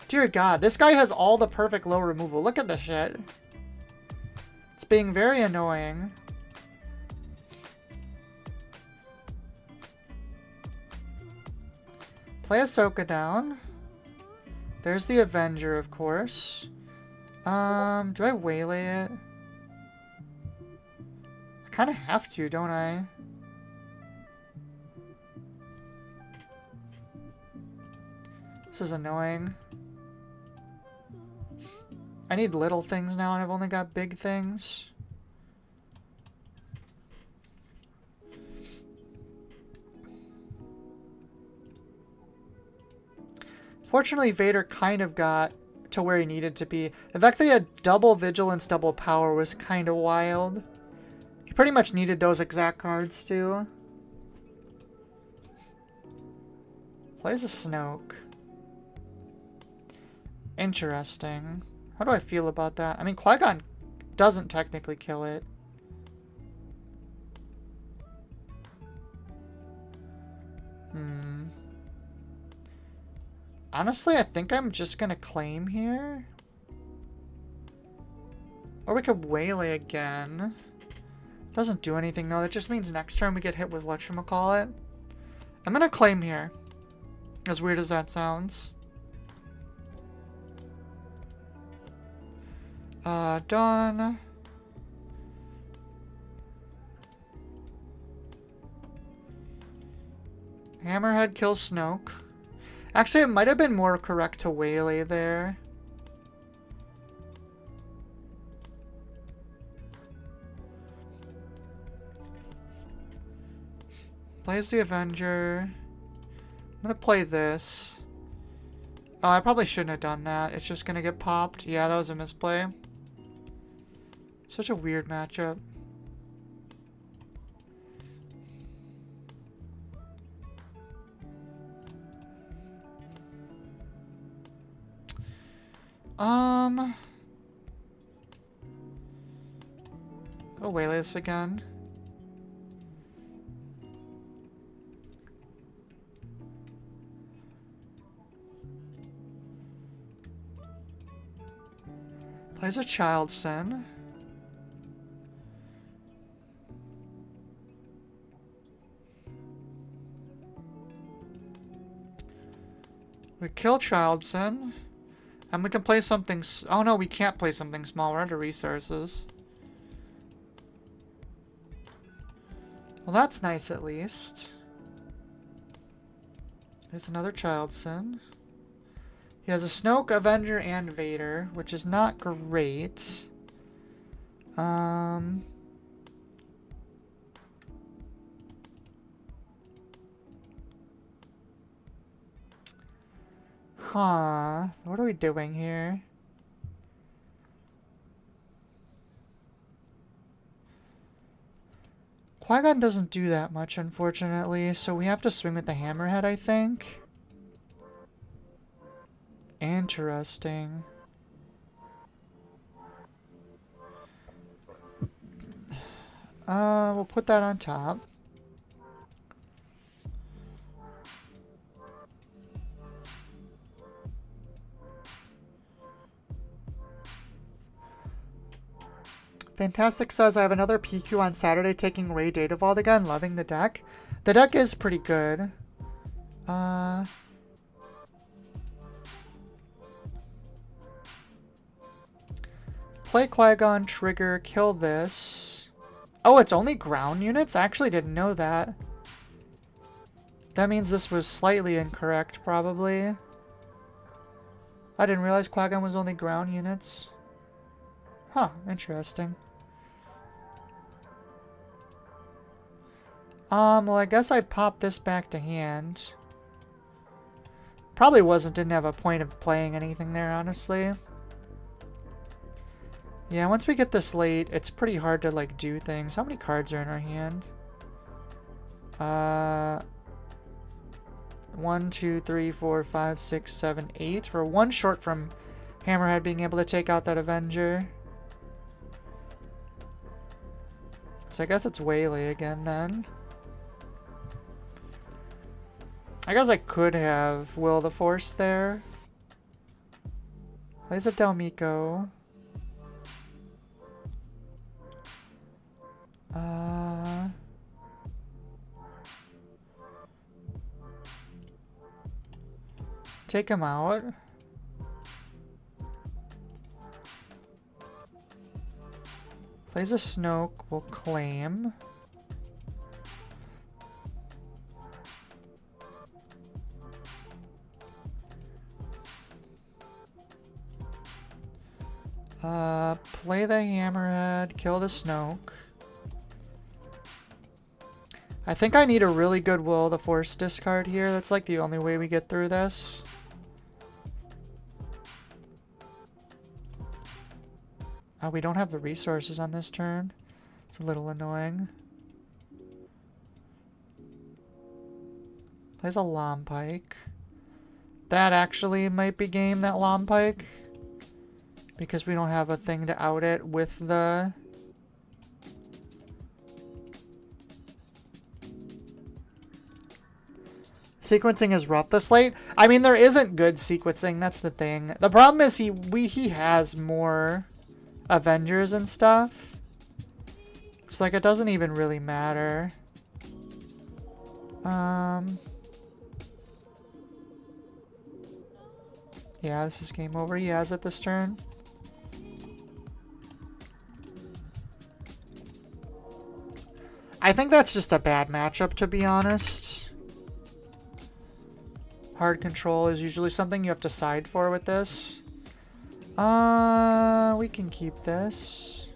Dear God, this guy has all the perfect low removal. Look at this shit. It's being very annoying. Play Ahsoka down. There's the Avenger, of course. Do I waylay it? I kind of have to, don't I? This is annoying. I need little things now, and I've only got big things. Fortunately, Vader kind of got to where he needed to be. The fact that he had double vigilance, double power was kind of wild. He pretty much needed those exact cards, too. Plays a Snoke. Interesting. How do I feel about that? I mean, Qui-Gon doesn't technically kill it. Honestly, I think I'm just gonna claim here. Or we could waylay again. Doesn't do anything though. That just means next turn we get hit with whatchamacallit. I'm gonna claim here. As weird as that sounds. Done. Hammerhead kills Snoke. Actually, it might have been more correct to waylay there. Plays the Avenger. I'm gonna play this. Oh, I probably shouldn't have done that. It's just gonna get popped. Yeah, that was a misplay. Such a weird matchup. I'll waylay this again. Plays a Child Sin. We kill Child Sin. And we can play something... Oh no, we can't play something small. We're under resources. Well, that's nice at least. There's another Child Sin. He has a Snoke, Avenger, and Vader, which is not great. Huh. What are we doing here? Qui-Gon doesn't do that much, unfortunately, so we have to swing with the Hammerhead, I think. Interesting. We'll put that on top. Fantastic says, I have another PQ on Saturday taking Ray Data Vault again. Loving the deck. The deck is pretty good. Play Qui-Gon, trigger, kill this. Oh, it's only ground units? I actually didn't know that. That means this was slightly incorrect, probably. I didn't realize Qui-Gon was only ground units. Huh, interesting. Well, I guess I pop this back to hand. Probably didn't have a point of playing anything there, honestly. Yeah, once we get this late, it's pretty hard to, like, do things. How many cards are in our hand? 1, 2, 3, 4, 5, 6, 7, 8. We're one short from Hammerhead being able to take out that Avenger. So I guess it's Waylay again, then. I guess I could have Will the Force there. Plays a Delmico. Take him out. Plays a Snoke, we'll claim. Play the Hammerhead, kill the Snoke. I think I need a really good Will the Force discard here. That's like the only way we get through this. Oh, we don't have the resources on this turn. It's a little annoying. Plays a Lompike. That actually might be game, that Lompike. Because we don't have a thing to out it with the... Sequencing is rough this late. I mean, there isn't good sequencing. That's the thing. The problem is he has more Avengers and stuff. It's like it doesn't even really matter. Yeah, this is game over. He has it this turn. I think that's just a bad matchup, to be honest. Hard control is usually something you have to side for with this. We can keep this.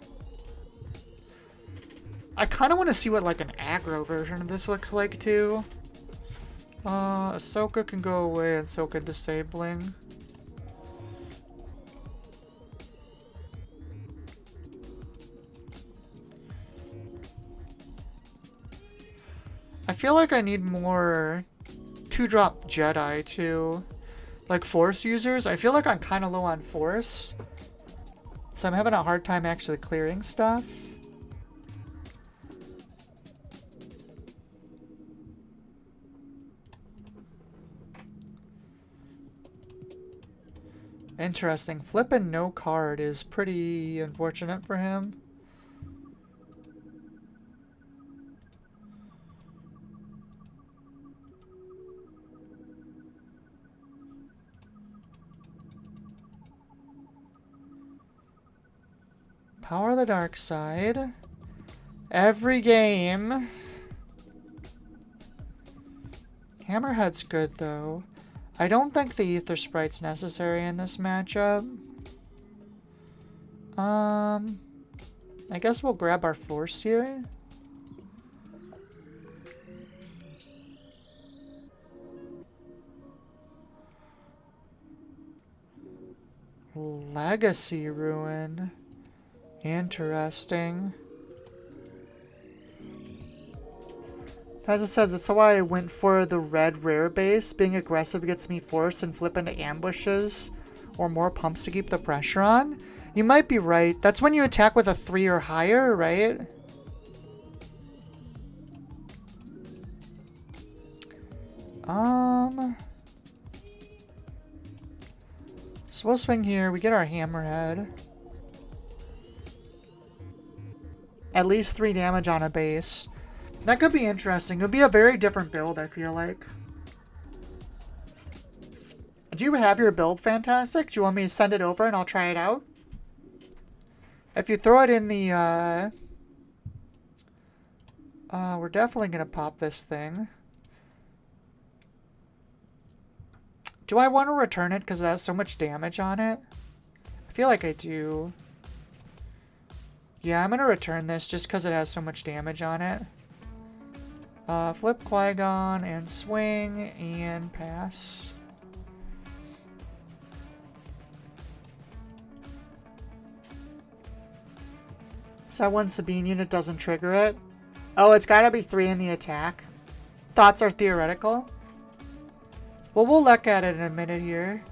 I kind of want to see what like an aggro version of this looks like too. Ahsoka can go away and Ahsoka disabling. I feel like I need more 2-drop Jedi too. Like Force users. I feel like I'm kind of low on Force. So I'm having a hard time actually clearing stuff. Interesting. Flipping no card is pretty unfortunate for him. Power of the dark side. Every game. Hammerhead's good though. I don't think the Ether Sprite's necessary in this matchup. I guess we'll grab our Force here. Legacy Ruin. Interesting. As I said, that's why I went for the red rare base. Being aggressive gets me Force and flip into ambushes or more pumps to keep the pressure on. You might be right. That's when you attack with a 3 or higher, right? So we'll swing here. We get our Hammerhead. at least 3 damage on a base. That could be interesting. It would be a very different build, I feel like. Do you have your build, Fantastic? Do you want me to send it over and I'll try it out? If you throw it in the, we're definitely going to pop this thing. Do I want to return it because it has so much damage on it? I feel like I do. Yeah, I'm going to return this just because it has so much damage on it. Flip Qui-Gon and swing and pass. So that one Sabine unit doesn't trigger it. Oh, it's got to be 3 in the attack. Thoughts are theoretical. Well, we'll look at it in a minute here.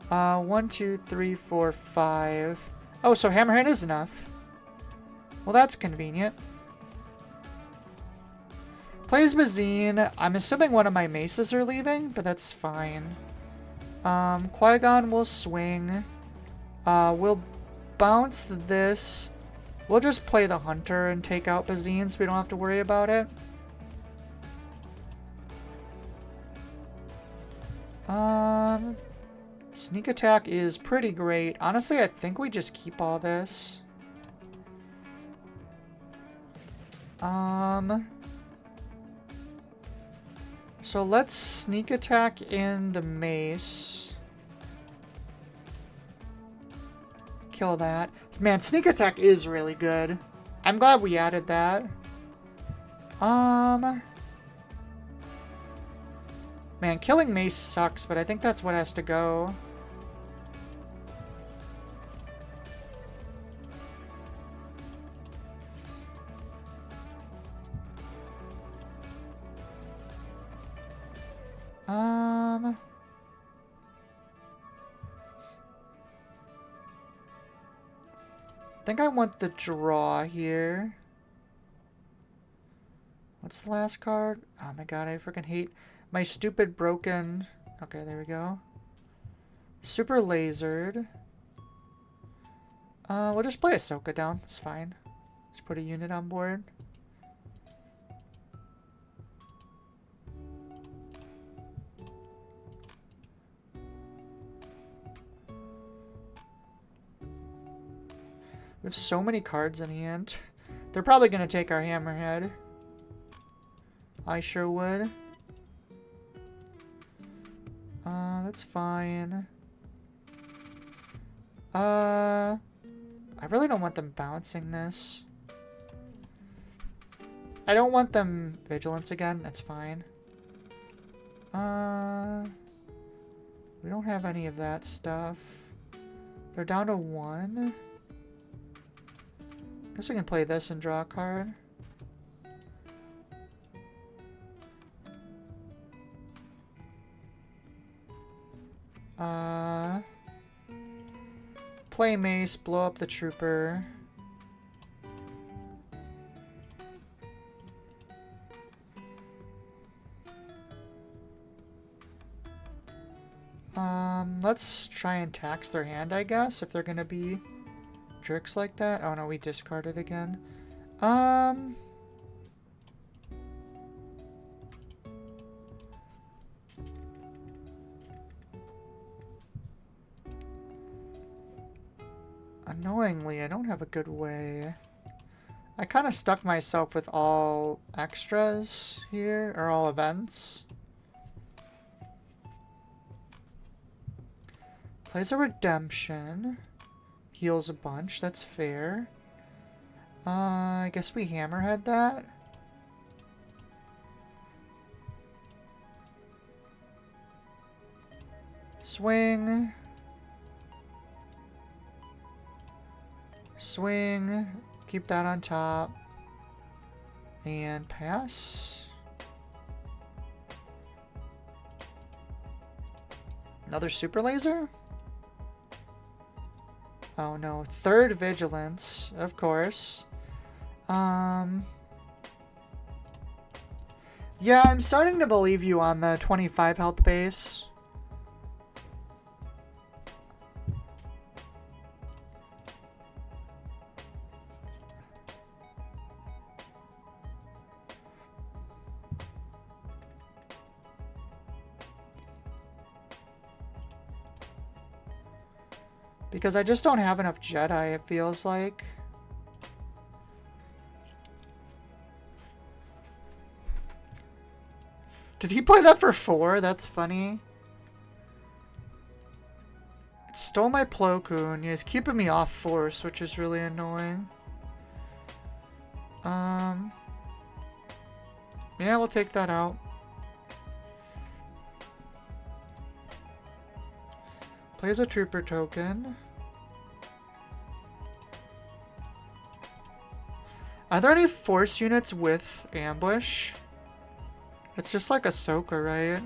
1, 2, 3, 4, 5. Oh, so Hammerhead is enough. Well, that's convenient. Plays Bazine. I'm assuming one of my maces are leaving, but that's fine. Qui-Gon will swing. We'll bounce this. We'll just play the Hunter and take out Bazine so we don't have to worry about it. Sneak attack is pretty great. Honestly, I think we just keep all this. So let's sneak attack in the mace. Kill that. Man, sneak attack is really good. I'm glad we added that. Man, killing mace sucks, but I think that's what has to go. I think I want the draw here. What's the last card? Oh my god, I freaking hate my stupid broken... Okay, there we go. Super lasered. We'll just play Ahsoka down. It's fine. Just put a unit on board. We have so many cards in hand. They're probably going to take our Hammerhead. I sure would. That's fine. I really don't want them bouncing this. I don't want them Vigilance again. That's fine. We don't have any of that stuff. They're down to 1. Guess we can play this and draw a card. Play mace, blow up the trooper. Let's try and tax their hand, I guess, if they're gonna be jerks like that. Oh no, we discarded again. Annoyingly, I don't have a good way. I kind of stuck myself with all extras here, or all events. Plays a redemption. Heals a bunch, that's fair. I guess we Hammerhead that. Swing. Swing. Keep that on top. And pass. Another super laser? Oh no, 3rd vigilance, of course. Yeah, I'm starting to believe you on the 25 health base. Because I just don't have enough Jedi, it feels like. Did he play that for 4? That's funny. Stole my Plo Koon. He's keeping me off Force, which is really annoying. Yeah, we'll take that out. Plays a Trooper token. Are there any Force units with Ambush? It's just like Ahsoka, right?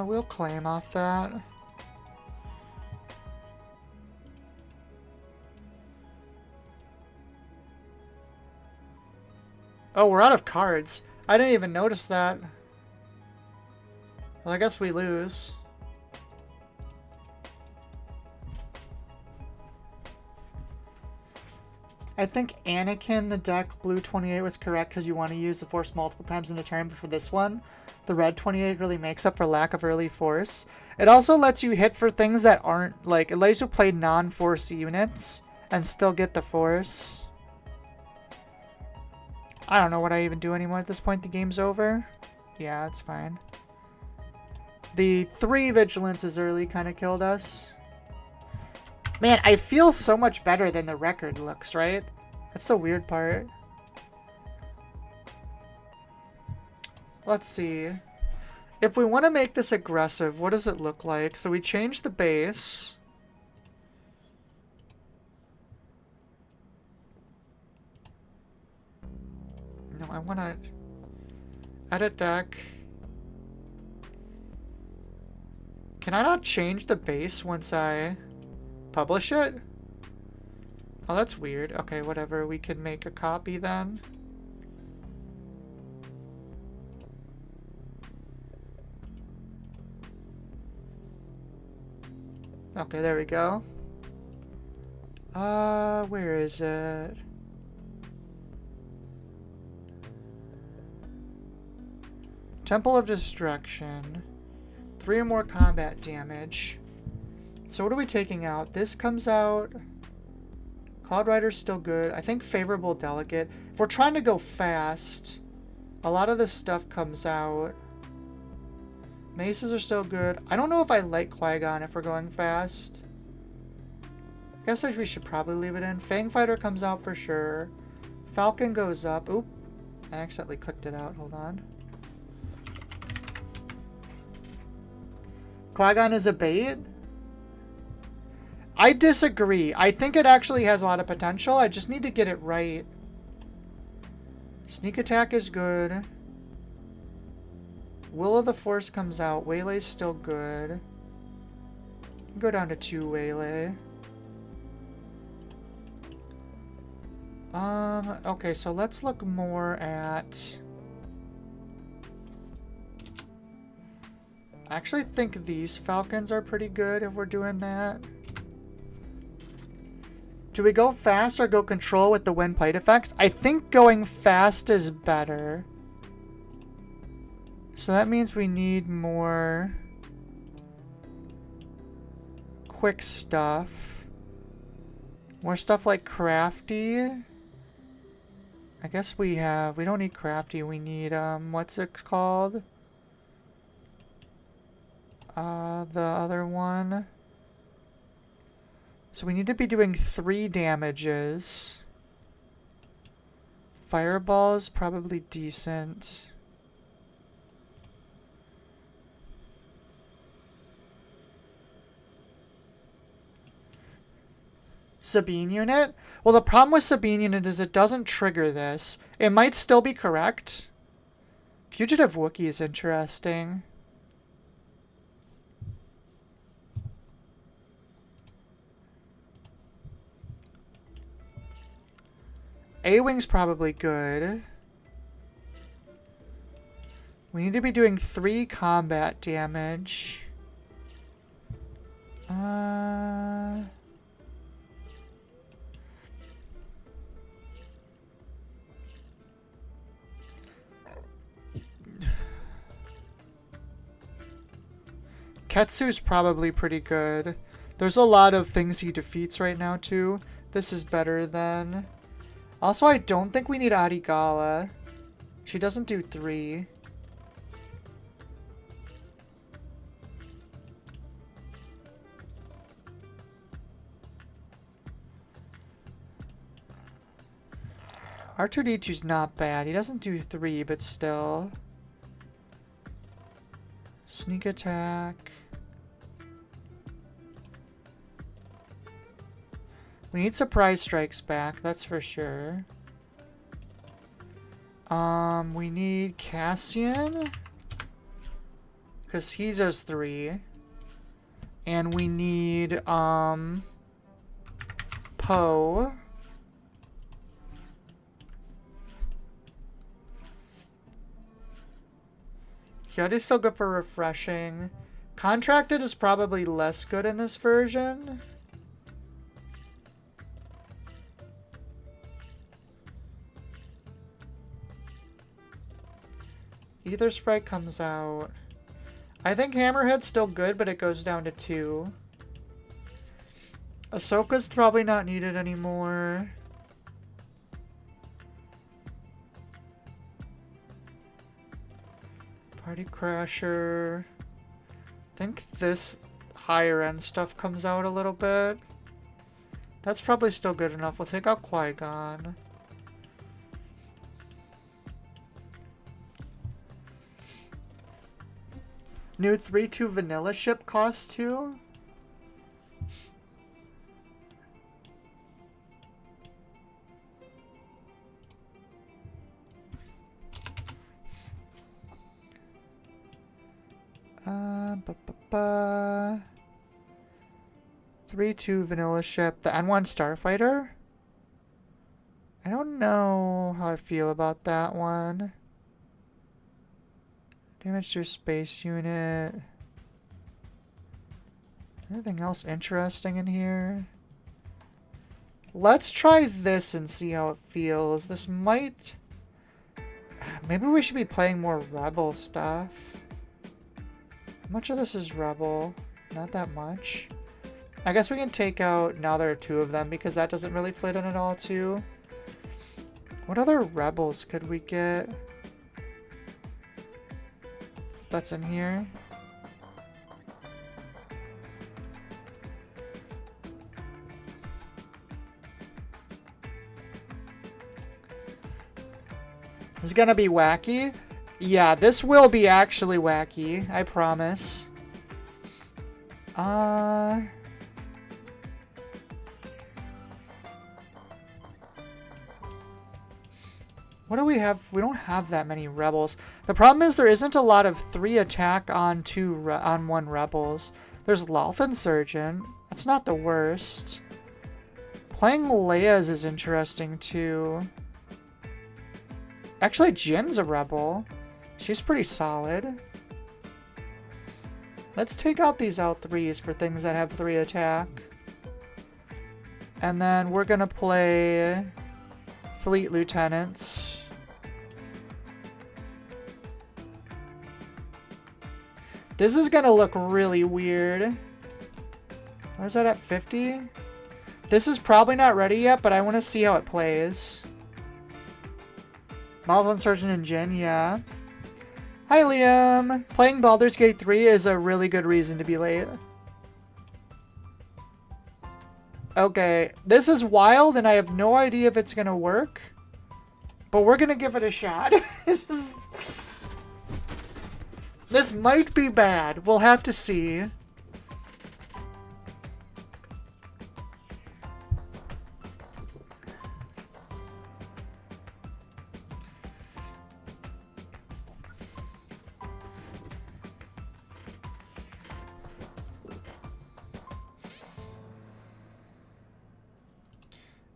We'll claim off that. Oh, we're out of cards. I didn't even notice that. Well, I guess we lose. I think Anakin, the deck blue 28 was correct because you want to use the Force multiple times in a turn, but for this one, the red 28 really makes up for lack of early Force. It also lets you hit for things that aren't, like, it lets you play non-Force units and still get the Force. I don't know what I even do anymore at this point. The game's over. Yeah, it's fine. The 3 Vigilances early kind of killed us. Man, I feel so much better than the record looks, right? That's the weird part. Let's see. If we want to make this aggressive, what does it look like? So we change the base. No, I want to edit deck. Can I not change the base once I publish it? Oh, that's weird. Okay, whatever. We can make a copy then. Okay, there we go. Where is it? Temple of Destruction. 3 or more combat damage. So what are we taking out? This comes out. Cloud Rider's still good. I think Favorable Delegate. If we're trying to go fast, a lot of this stuff comes out. Maces are still good. I don't know if I like Qui-Gon if we're going fast. I guess we should probably leave it in. Fang Fighter comes out for sure. Falcon goes up. Oop. I accidentally clicked it out. Hold on. Qui-Gon is a bait? I disagree. I think it actually has a lot of potential. I just need to get it right. Sneak attack is good. Will of the Force comes out. Waylay's still good. Go down to 2 Waylay. Okay, so let's look more at... I actually think these Falcons are pretty good if we're doing that. Do we go fast or go control with the windpipe effects? I think going fast is better. So that means we need more quick stuff. More stuff like crafty. I guess we don't need crafty, we need, what's it called? The other one. So we need to be doing 3 damages. Fireball is probably decent. Sabine unit? Well, the problem with Sabine unit is it doesn't trigger this. It might still be correct. Fugitive Wookiee is interesting. A-Wing's probably good. We need to be doing 3 combat damage. Ketsu's probably pretty good. There's a lot of things he defeats right now, too. This is better than... Also, I don't think we need Adigala. She doesn't do 3. R2-D2's not bad. He doesn't do 3, but still. Sneak attack. We need surprise strikes back, that's for sure. We need Cassian. Because he does 3. And we need, Poe. Yoda's still good for refreshing. Contracted is probably less good in this version. Either sprite comes out. I think Hammerhead's still good, but it goes down to 2. Ahsoka's probably not needed anymore. Party Crasher. I think this higher end stuff comes out a little bit. That's probably still good enough. We'll take out Qui-Gon. New 3-2 vanilla ship costs 2. Ba, ba, ba. 3-2 vanilla ship. The N1 Starfighter? I don't know how I feel about that one. Damage to a space unit. Anything else interesting in here? Let's try this and see how it feels. This might... Maybe we should be playing more Rebel stuff. How much of this is Rebel? Not that much. I guess we can take out... Now there are 2 of them because that doesn't really fit in at all too. What other Rebels could we get? That's in here. This is gonna be wacky. Yeah, this will be actually wacky. I promise. What do we have? We don't have that many rebels. The problem is there isn't a lot of 3 attack on 1 rebels. There's Lothan Surgeon. That's not the worst. Playing Leia's is interesting too. Actually, Jinn's a rebel. She's pretty solid. Let's take out these L3s for things that have 3 attack. And then we're gonna play Fleet Lieutenants. This is gonna look really weird. What is that at 50? This is probably not ready yet, but I want to see how it plays. Malvin Surgeon and Jinn, yeah. Hi, Liam. Playing Baldur's Gate 3 is a really good reason to be late. Okay, this is wild, and I have no idea if it's gonna work. But we're gonna give it a shot. This might be bad. We'll have to see.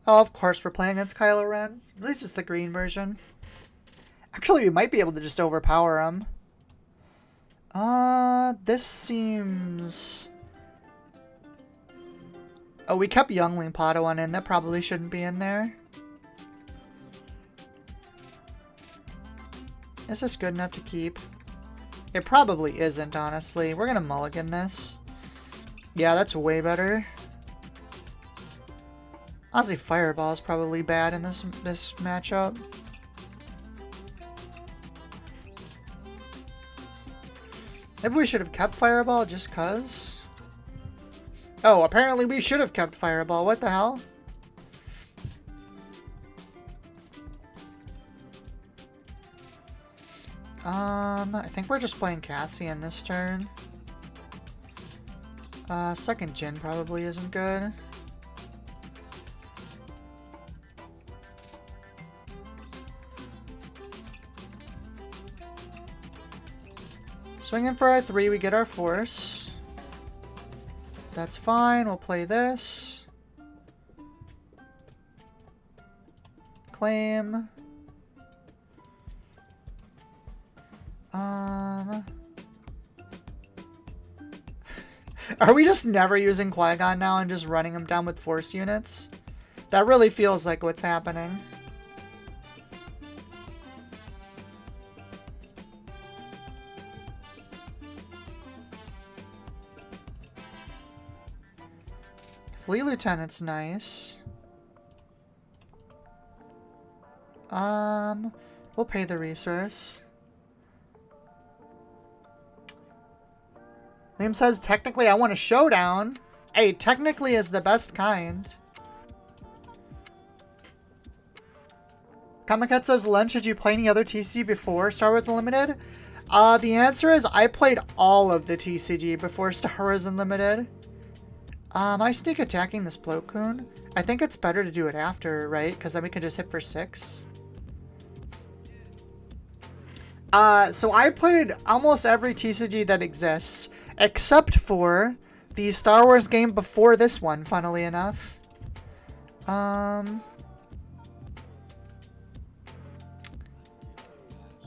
Oh, of course we're playing against Kylo Ren. At least it's the green version. Actually, we might be able to just overpower him. This seems... Oh, we kept Youngling Padawan in. That probably shouldn't be in there. Is this good enough to keep? It probably isn't, honestly. We're gonna mulligan this. Yeah, that's way better. Honestly, Fireball is probably bad in this matchup. Maybe we should have kept Fireball just cuz. Oh, apparently we should have kept Fireball. What the hell? I think we're just playing Cassian this turn. Second Jinn probably isn't good. Swinging for our 3, we get our Force. That's fine, we'll play this. Claim. Are we just never using Qui-Gon now and just running him down with Force units? That really feels like what's happening. Fleet Lieutenant's nice. We'll pay the resource. Liam says, technically I want a showdown. Hey, technically is the best kind. Kamaket says, Lunch, did you play any other TCG before Star Wars Unlimited? The answer is I played all of the TCG before Star Wars Unlimited. I sneak attacking this Plo Koon. I think it's better to do it after, right? Because then we can just hit for 6. So I played almost every TCG that exists, except for the Star Wars game before this one, funnily enough.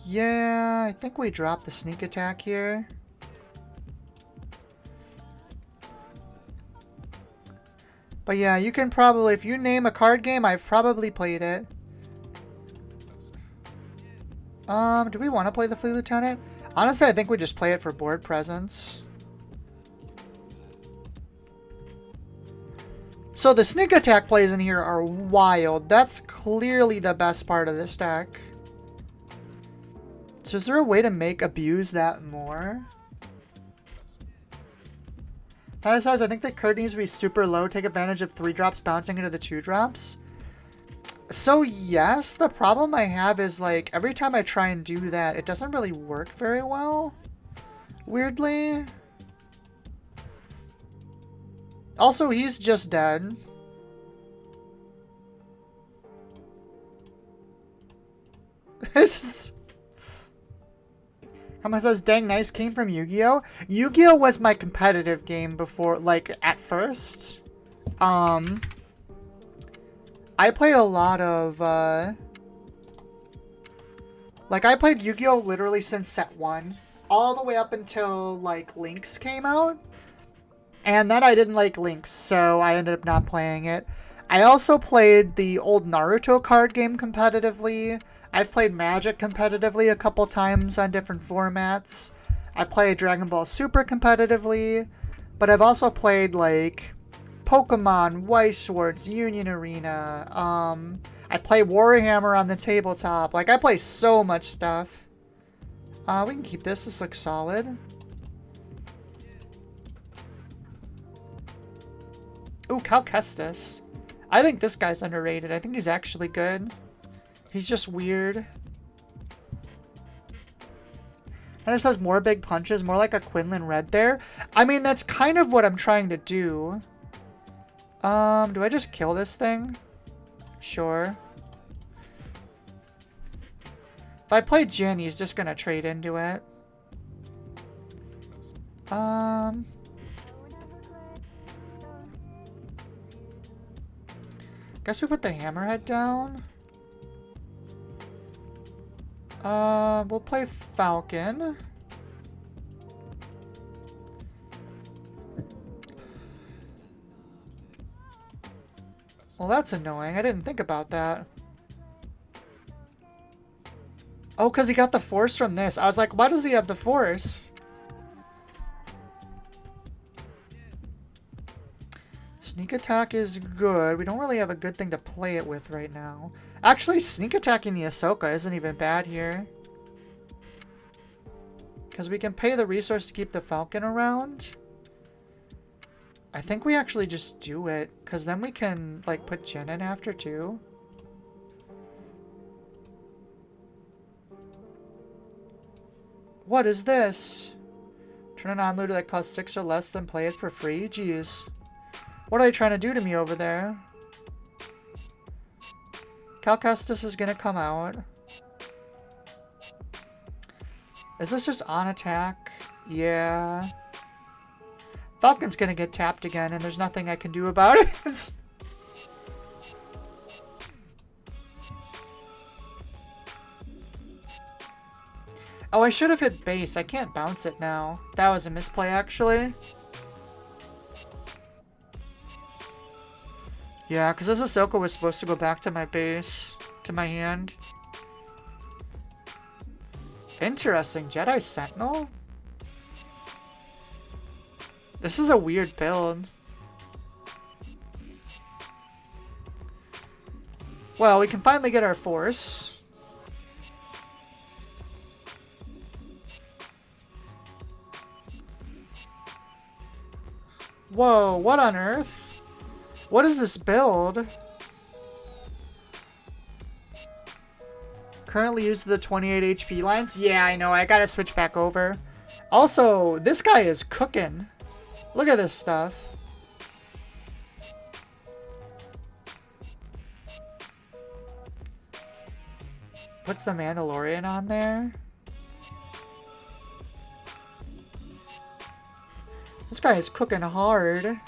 Yeah, I think we dropped the sneak attack here. But yeah, you can probably, if you name a card game, I've probably played it. Do we want to play the Fleet Lieutenant? Honestly, I think we just play it for board presence. So the sneak attack plays in here are wild. That's clearly the best part of this deck. So is there a way to make abuse that more? That says, I think the card needs to be super low, take advantage of 3 drops bouncing into the 2 drops. So yes, the problem I have is like every time I try and do that, it doesn't really work very well. Weirdly. Also, he's just dead. Someone says, dang, nice came from Yu-Gi-Oh! Yu-Gi-Oh! Was my competitive game before, like, at first. I played a lot of, like, I played Yu-Gi-Oh! Literally since set 1. All the way up until, like, Lynx came out. And then I didn't like Lynx, so I ended up not playing it. I also played the old Naruto card game competitively. I've played Magic competitively a couple times on different formats. I played Dragon Ball Super competitively. But I've also played, like, Pokemon, White Swords, Union Arena. I play Warhammer on the tabletop. Like, I play so much stuff. We can keep this. This looks solid. Ooh, Cal Kestis. I think this guy's underrated. I think he's actually good. He's just weird. And it says more big punches, more like a Quinlan Red there. I mean, that's kind of what I'm trying to do. Do I just kill this thing? Sure. If I play Jinn, he's just gonna trade into it. Guess we put the Hammerhead down. We'll play Falcon. Well, that's annoying. I didn't think about that. Oh, because he got the force from this. I was like, why does he have the force? Sneak attack is good. We don't really have a good thing to play it with right now. Actually, sneak attacking the Ahsoka isn't even bad here. Because we can pay the resource to keep the Falcon around. I think we actually just do it. Because then we can, like, put Jinn in after, too. What is this? Turn an on-looter that costs 6 or less, then play it for free? Jeez. What are they trying to do to me over there? Cal Kestis is going to come out. Is this just on attack? Yeah. Falcon's going to get tapped again, and there's nothing I can do about it. Oh, I should have hit base. I can't bounce it now. That was a misplay, actually. Yeah, because this Ahsoka was supposed to go back to my base. To my hand. Interesting. Jedi Sentinel? This is a weird build. Well, we can finally get our force. Whoa, what on earth? What is this build? Currently used the 28 HP lines? Yeah, I know. I gotta switch back over. Also, this guy is cooking. Look at this stuff. Puts the Mandalorian on there. This guy is cooking hard.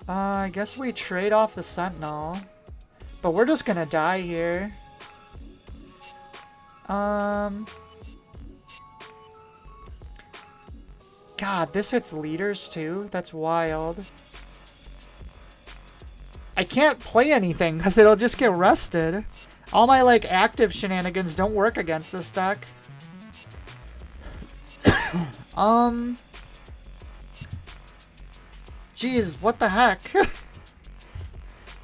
I guess we trade off the Sentinel. But we're just gonna die here. God, this hits leaders too? That's wild. I can't play anything because it'll just get rusted. All my, like, active shenanigans don't work against this deck. Jeez, what the heck?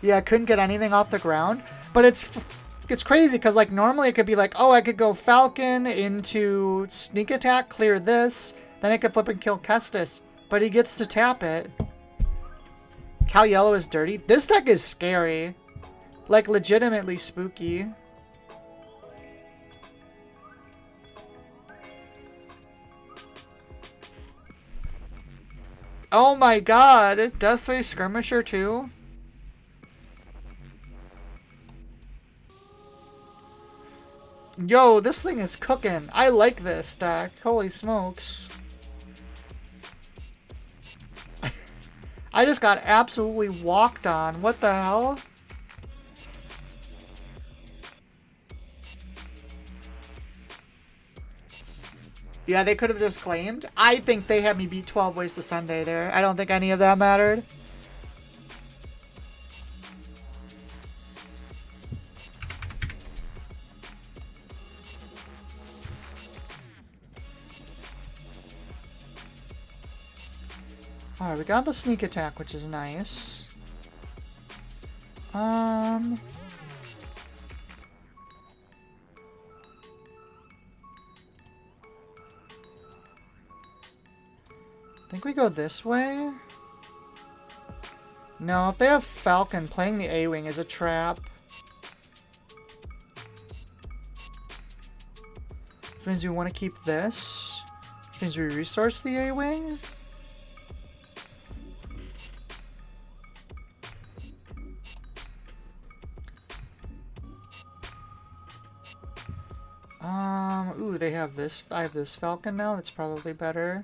Yeah, I couldn't get anything off the ground. But it's crazy because, like, normally it could be like, oh, I could go Falcon into sneak attack, clear this, then I could flip and kill Kestis. But he gets to tap it. Cal Yellow is dirty. This deck is scary. Like, legitimately spooky. Oh my god, Death Wave Skirmisher too? Yo, this thing is cooking. I like this deck. Holy smokes. I just got absolutely walked on. What the hell? Yeah, they could have just claimed. I think they had me beat 12 ways to Sunday there. I don't think any of that mattered. Alright, we got the sneak attack, which is nice. I think we go this way? No, if they have Falcon, playing the A-Wing is a trap. Which means we want to keep this. Which means we resource the A-Wing. Ooh, they have this. I have this Falcon now. That's probably better.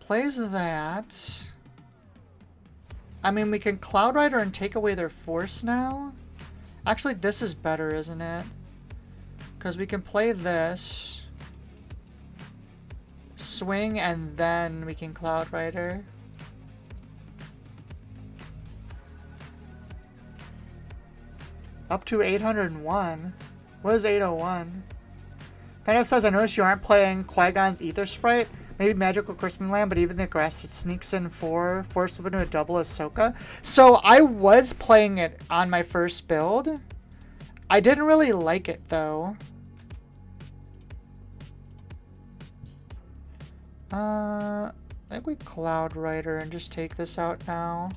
Plays that. I mean, we can Cloud Rider and take away their force now. Actually, this is better, isn't it? Because we can play this. swing and then we can Cloud Rider. Up to 801. What is 801? Panda says, I noticed you aren't playing Qui-Gon's Ether Sprite. Maybe Magical Crispin Land, but even the grass, it sneaks in 4. Force weapon to a double Ahsoka. So I was playing it on my first build. I didn't really like it, though. I think we Cloud Rider and just take this out now.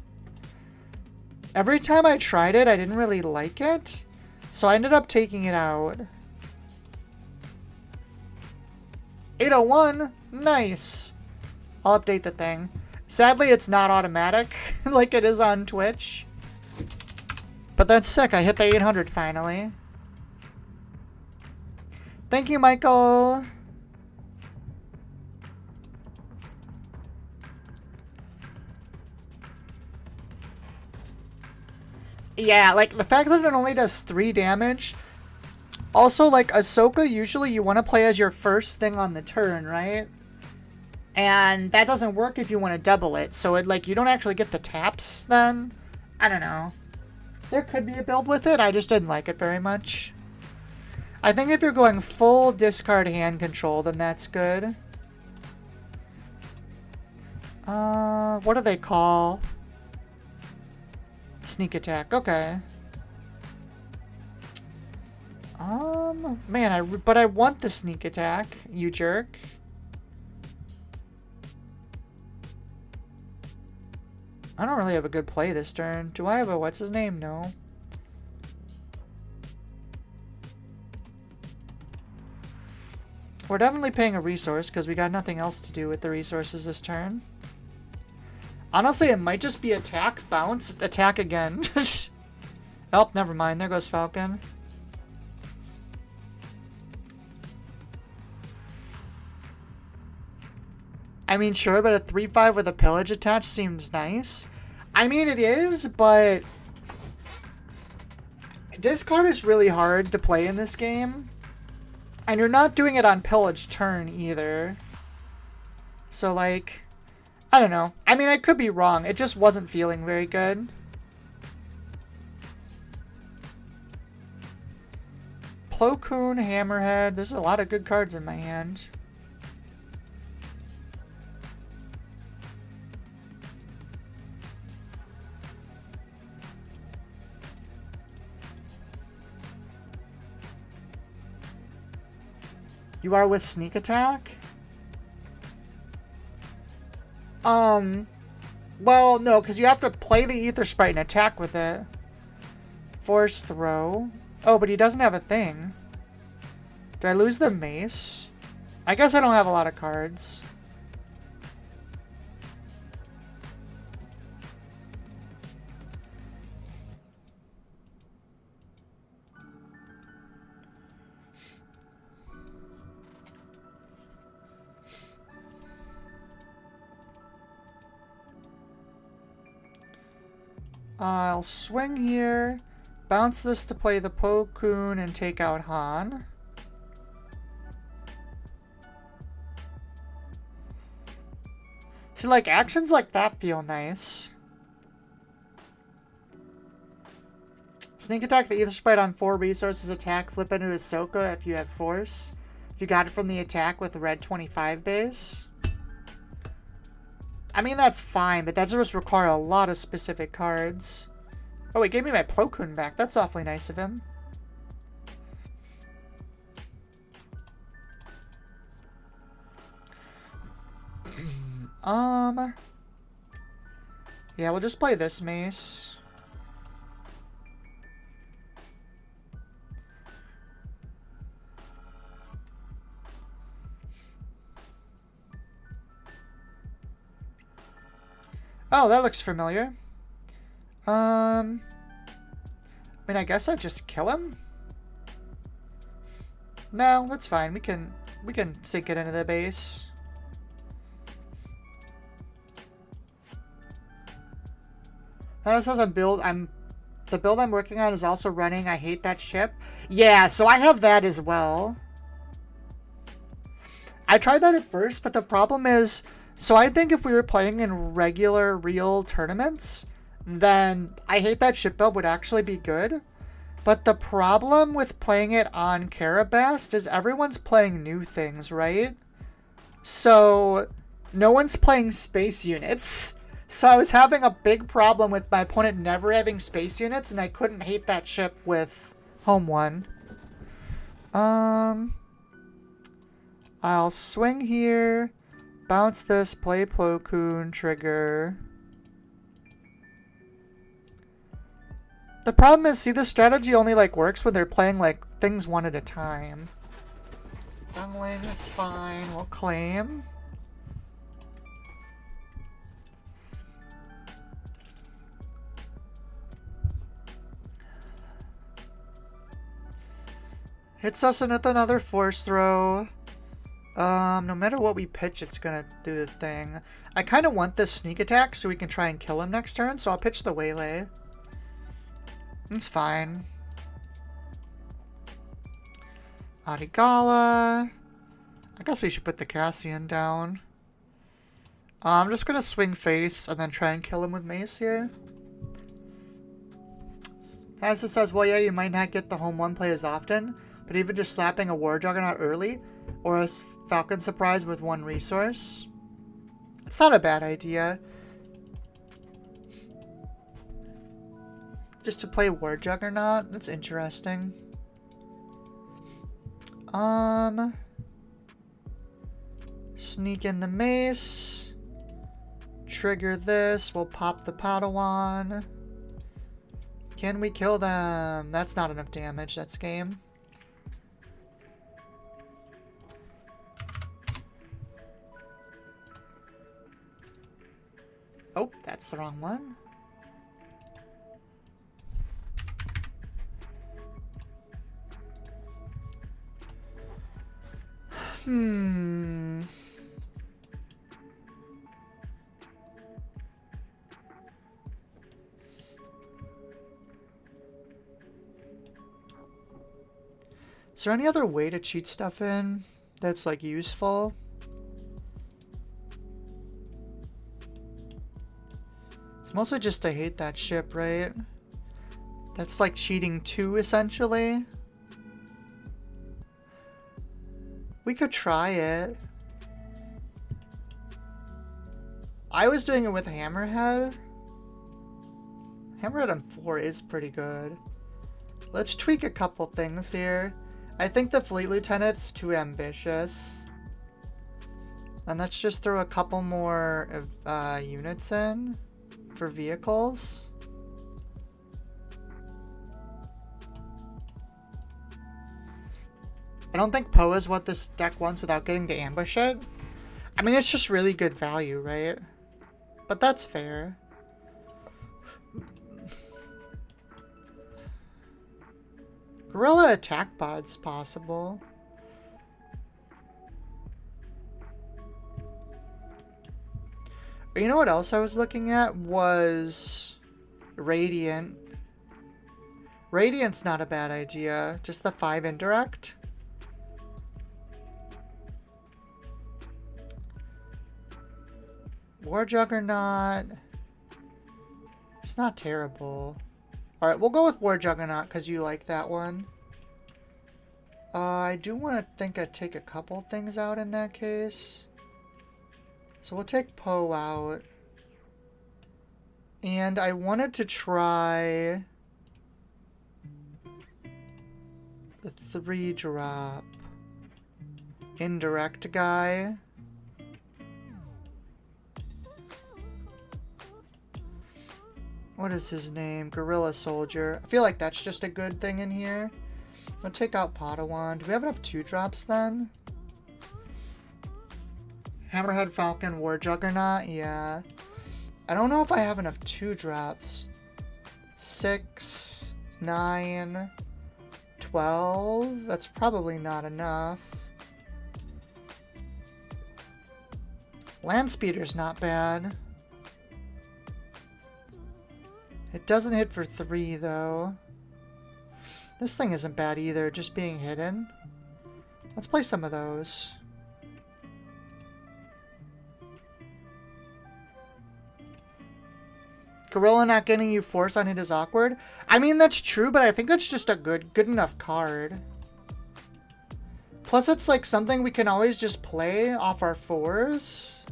Every time I tried it, I didn't really like it. So I ended up taking it out. 801, nice. I'll update the thing. Sadly, it's not automatic like it is on Twitch. But that's sick. I hit the 800 finally. Thank you, Michael. Yeah, like the fact that it only does 3 damage. Also, like, Ahsoka, usually you want to play as your first thing on the turn, right? And that doesn't work if you want to double it. So, it like, you don't actually get the taps then. I don't know. There could be a build with it. I just didn't like it very much. I think if you're going full discard hand control, then that's good. What do they call? Sneak attack. Okay. Man, but I want the sneak attack, you jerk. I don't really have a good play this turn. Do I have a what's his name? No. We're definitely paying a resource because we got nothing else to do with the resources this turn. Honestly, it might just be attack, bounce, attack again. Oh, never mind. There goes Falcon. I mean, sure, but a 3/5 with a pillage attached seems nice. I mean, it is, but discard is really hard to play in this game. And you're not doing it on pillage turn either. So, like, I don't know. I mean, I could be wrong. It just wasn't feeling very good. Plo Koon, Hammerhead. There's a lot of good cards in my hand. You are with sneak attack? Well, no, because you have to play the Ether Sprite and attack with it. Force throw. Oh, but he doesn't have a thing. Do I lose the mace? I guess I don't have a lot of cards. I'll swing here, bounce this to play the Plo Koon and take out Han. See, like, actions like that feel nice. Sneak attack the Ether Sprite on 4 resources attack, flip into Ahsoka if you have force. If you got it from the attack with the red 25 base. I mean, that's fine, but that just require a lot of specific cards. Oh, he gave me my Plo Koon back. That's awfully nice of him. Yeah, we'll just play this mace. Oh, that looks familiar. I mean, I guess I'd just kill him. No, that's fine. We can sink it into the base. That says the build I'm working on is also running I Hate That Ship. Yeah, so I have that as well. I tried that at first, but the problem is, so I think if we were playing in regular, real tournaments, then I hate that ship build would actually be good. But the problem with playing it on Carabast is everyone's playing new things, right? So no one's playing space units. So I was having a big problem with my opponent never having space units, and I couldn't hate that ship with home one. I'll swing here, bounce this, play Plo Koon, trigger. The problem is, see, this strategy only like works when they're playing like things one at a time. Youngling is fine, we'll claim. Hits us with another force throw. No matter what we pitch, it's gonna do the thing. I kind of want this sneak attack so we can try and kill him next turn, so I'll pitch the waylay. It's fine. Adigala. I guess we should put the Cassian down. I'm just gonna swing face and then try and kill him with mace here. As it says, well, yeah, you might not get the home one play as often, but even just slapping a War Juggernaut early, or a Falcon Surprise with one resource, it's not a bad idea. Just to play War Juggernaut, that's interesting. Sneak in the mace. Trigger this, we'll pop the Padawan. Can we kill them? That's not enough damage, that's game. Oh, that's the wrong one. Is there any other way to cheat stuff in that's like useful? It's mostly just to hate that ship, right? That's like cheating too, essentially. We could try it. I was doing it with Hammerhead. Hammerhead on 4 is pretty good. Let's tweak a couple things here. I think the Fleet Lieutenant's too ambitious. And let's just throw a couple more units in for vehicles. I don't think Poe is what this deck wants without getting to ambush it. I mean, it's just really good value, right? But that's fair. Gorilla attack pod's possible. You know what else I was looking at was Radiant. Radiant's not a bad idea. Just the 5 indirect. War Juggernaut. It's not terrible. Alright, we'll go with War Juggernaut because you like that one. I do want to think I'd take a couple things out in that case. So we'll take Poe out. And I wanted to try the 3-drop indirect guy. What is his name? Gorilla Soldier. I feel like that's just a good thing in here. I'll take out Padawan. Do we have enough 2-drops then? Hammerhead, Falcon, War Juggernaut? Yeah. I don't know if I have enough 2-drops. 6, 9, 12. That's probably not enough. Landspeeder's not bad. It doesn't hit for 3, though. This thing isn't bad either, just being hidden. Let's play some of those. Gorilla not getting you force on hit is awkward. I mean, that's true, but I think it's just a good enough card. Plus, it's like something we can always just play off our 4s.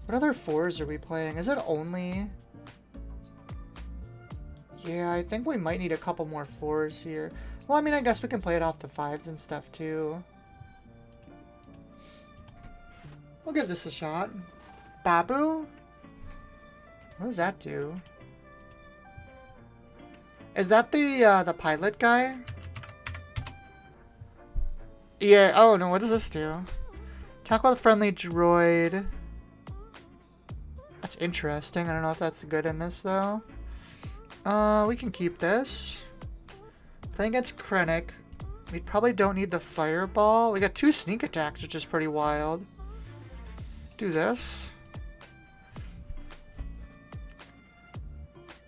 What other 4s are we playing? Is it only... Yeah, I think we might need a couple more 4s here. Well, I mean, I guess we can play it off the 5s and stuff, too. We'll give this a shot. Babu? What does that do? Is that the pilot guy? Yeah, oh no, what does this do? Attack with a friendly droid. That's interesting. I don't know if that's good in this, though. We can keep this. I think it's Krennic. We probably don't need the fireball. We got 2 sneak attacks, which is pretty wild. Do this.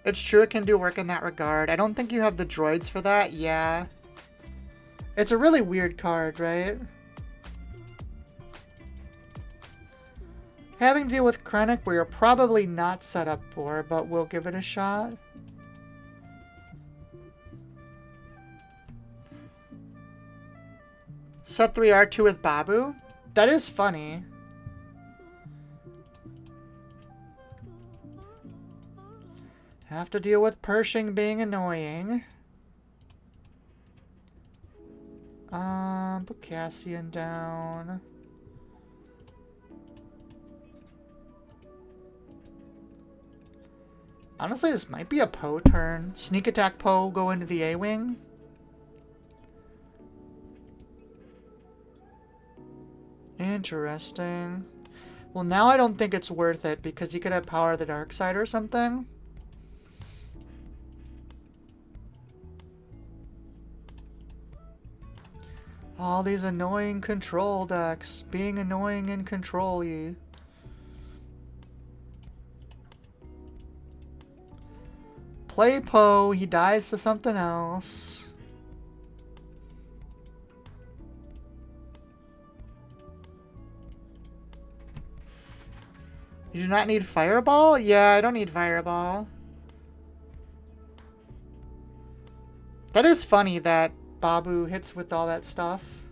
It's true it can do work in that regard. I don't think you have the droids for that. Yeah. It's a really weird card, right? Having to deal with Krennic, we are probably not set up for, but we'll give it a shot. Set 3 R2 with Babu? That is funny. Have to deal with Pershing being annoying. Put Cassian down. Honestly, this might be a Poe turn. Sneak attack Poe, go into the A-Wing. Interesting. Well, now I don't think it's worth it because he could have Power of the Dark Side or something. All these annoying control decks. Being annoying and control-y. Play Poe, he dies to something else. You do not need Fireball? Yeah, I don't need Fireball. That is funny that Babu hits with all that stuff.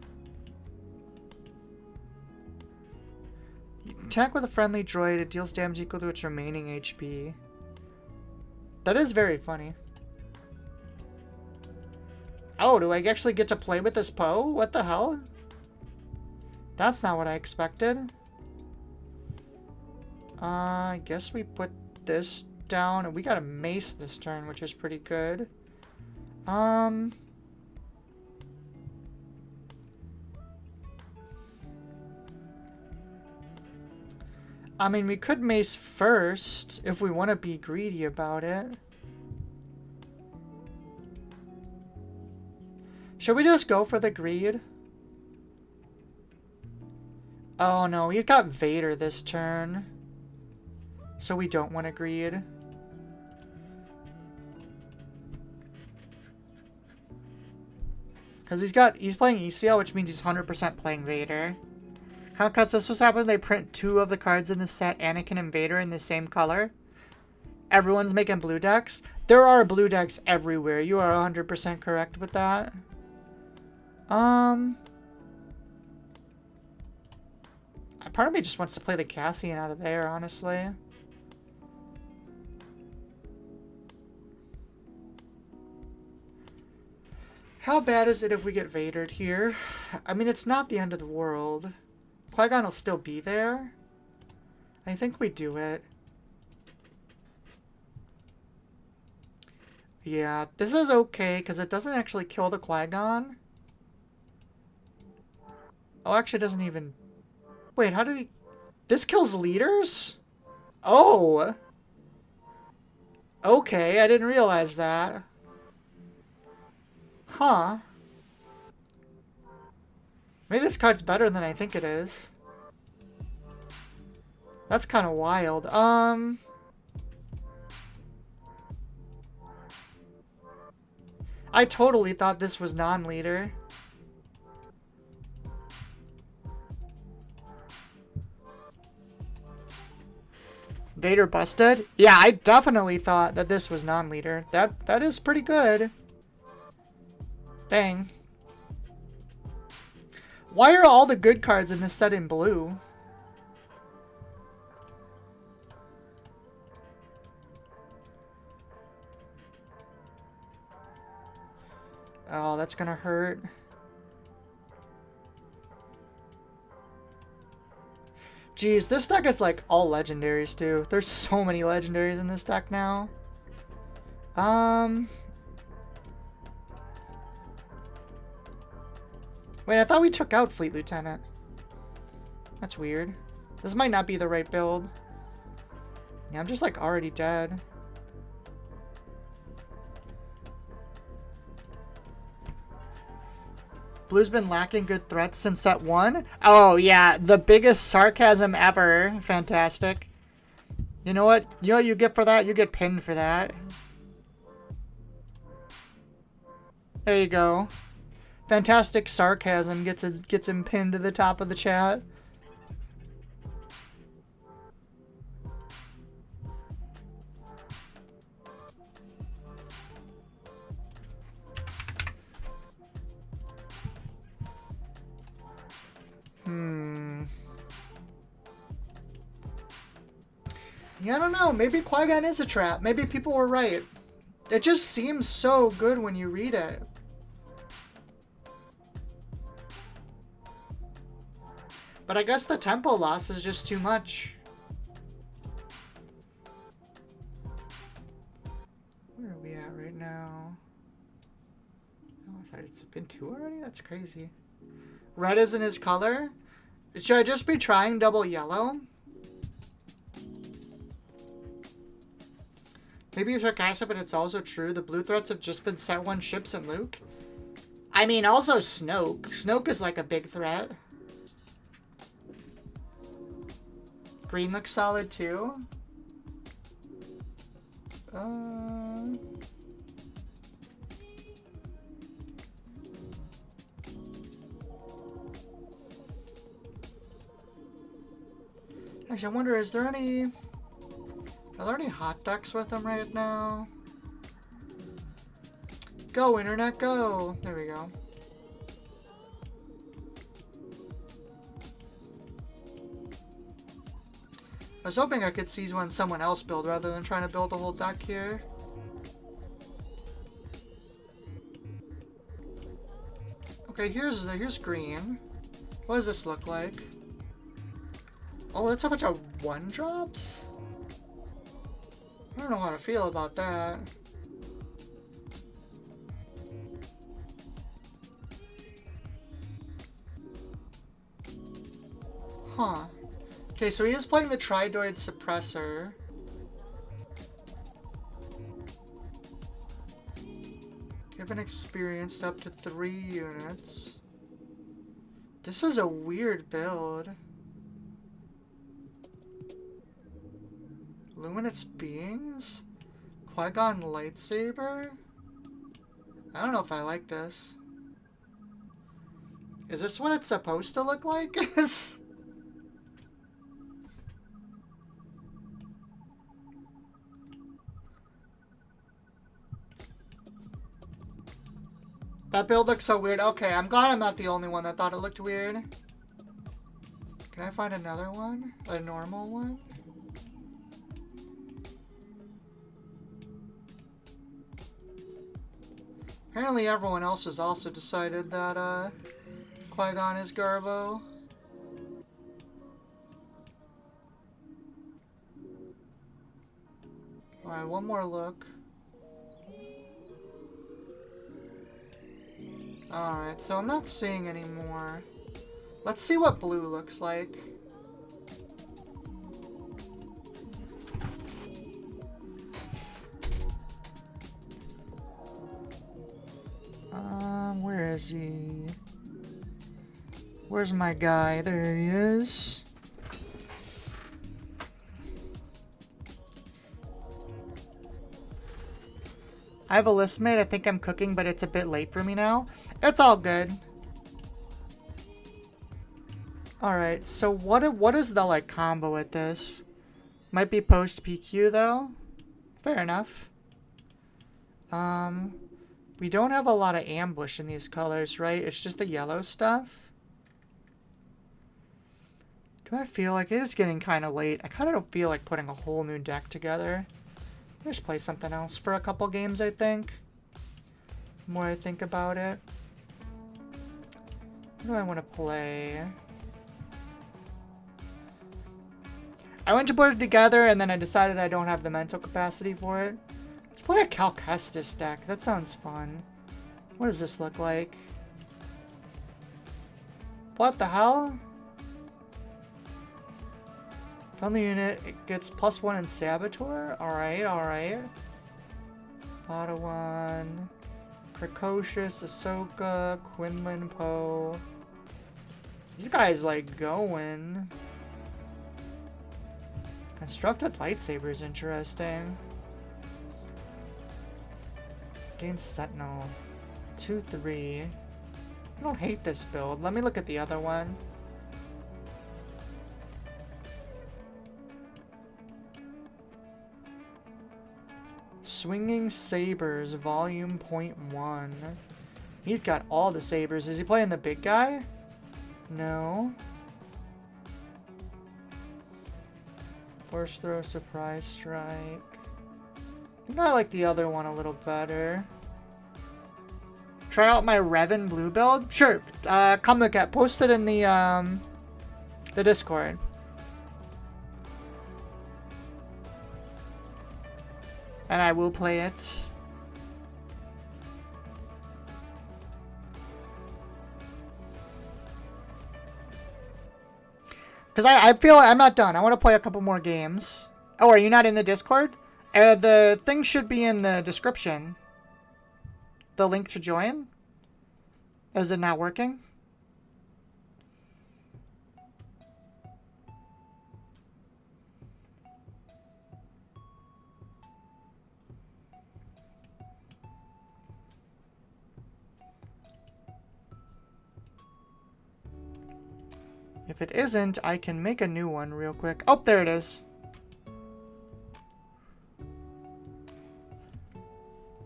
You attack with a friendly droid, it deals damage equal to its remaining HP. That is very funny. Oh, do I actually get to play with this Poe? What the hell? That's not what I expected. I guess we put this down, and we got a mace this turn, which is pretty good. I mean, we could mace first if we want to be greedy about it. Should we just go for the greed? Oh no, he's got Vader this turn. So we don't want to greed. Because he's playing ECL, which means he's 100% playing Vader. How cuts this was happening? They print 2 of the cards in the set, Anakin and Vader, in the same color. Everyone's making blue decks. There are blue decks everywhere. You are 100% correct with that. Part of me just wants to play the Cassian out of there, honestly. How bad is it if we get Vadered here? I mean, it's not the end of the world. Qui-Gon will still be there. I think we do it. Yeah, this is okay, because it doesn't actually kill the Qui-Gon. Oh, actually, it doesn't even... Wait, how did he... This kills leaders? Oh! Okay, I didn't realize that. Huh. Maybe this card's better than I think it is. That's kind of wild. I totally thought this was non-leader. Vader busted? Yeah, I definitely thought that this was non-leader. That is pretty good. Dang. Why are all the good cards in this set in blue? Oh, that's gonna hurt. Jeez, this deck is like all legendaries too. There's so many legendaries in this deck now. Wait, I thought we took out Fleet Lieutenant. That's weird. This might not be the right build. Yeah, I'm just like already dead. Blue's been lacking good threats since set 1. Oh yeah, the biggest sarcasm ever. Fantastic. You know what? You know what you get for that? You get pinned for that. There you go. Fantastic sarcasm gets him pinned to the top of the chat. Yeah, I don't know. Maybe Qui-Gon is a trap. Maybe people were right. It just seems so good when you read it. But I guess the tempo loss is just too much. Where are we at right now? Oh, sorry, it's been 2 already? That's crazy. Red isn't his color? Should I just be trying double yellow? Maybe you're sarcastic, but it's also true. The blue threats have just been set 1 ships and Luke. I mean, also Snoke. Snoke is like a big threat. Green looks solid too. Actually, I wonder, is there any... Are there any hot decks with them right now? Go, internet, go! There we go. I was hoping I could see one someone else build rather than trying to build a whole deck here. Okay, here's green. What does this look like? Oh, that's a bunch of 1-drops? I don't know how to feel about that. Huh. Okay, so he is playing the Tridoid Suppressor. Given experienced up to 3 units. This is a weird build. Luminous Beings? Qui-Gon Lightsaber? I don't know if I like this. Is this what it's supposed to look like? That build looks so weird. Okay, I'm glad I'm not the only one that thought it looked weird. Can I find another one? A normal one? Apparently everyone else has also decided that Qui-Gon is Garbo. Alright, one more look. Alright, so I'm not seeing any more. Let's see what blue looks like. Where is he? Where's my guy? There he is. I have a list made. I think I'm cooking, but it's a bit late for me now. It's all good. Alright, so what is the like combo with this? Might be post PQ though. Fair enough. We don't have a lot of ambush in these colors, right? It's just the yellow stuff. Do I feel like it is getting kind of late? I kind of don't feel like putting a whole new deck together. Let's play something else for a couple games, I think. The more I think about it. What do I want to play? I went to put it together and then I decided I don't have the mental capacity for it. Let's play a Cal Kestis deck. That sounds fun. What does this look like? What the hell? Friendly unit, it gets +1 in Saboteur? Alright, alright. Padawan. Precocious, Ahsoka, Quinlan Poe. These guys like going. Constructed lightsaber is interesting. Against Sentinel. 2-3. I don't hate this build. Let me look at the other one. Swinging Sabers, Volume .1. He's got all the sabers. Is he playing the big guy? No. Force Throw, Surprise Strike. I think I like the other one a little better. Try out my Revan blue build? Sure. Come look at. Post it in the Discord. And I will play it. Because I feel I'm not done. I want to play a couple more games. Oh, are you not in the Discord? The thing should be in the description. The link to join. Is it not working? If it isn't, I can make a new one real quick. Oh, there it is.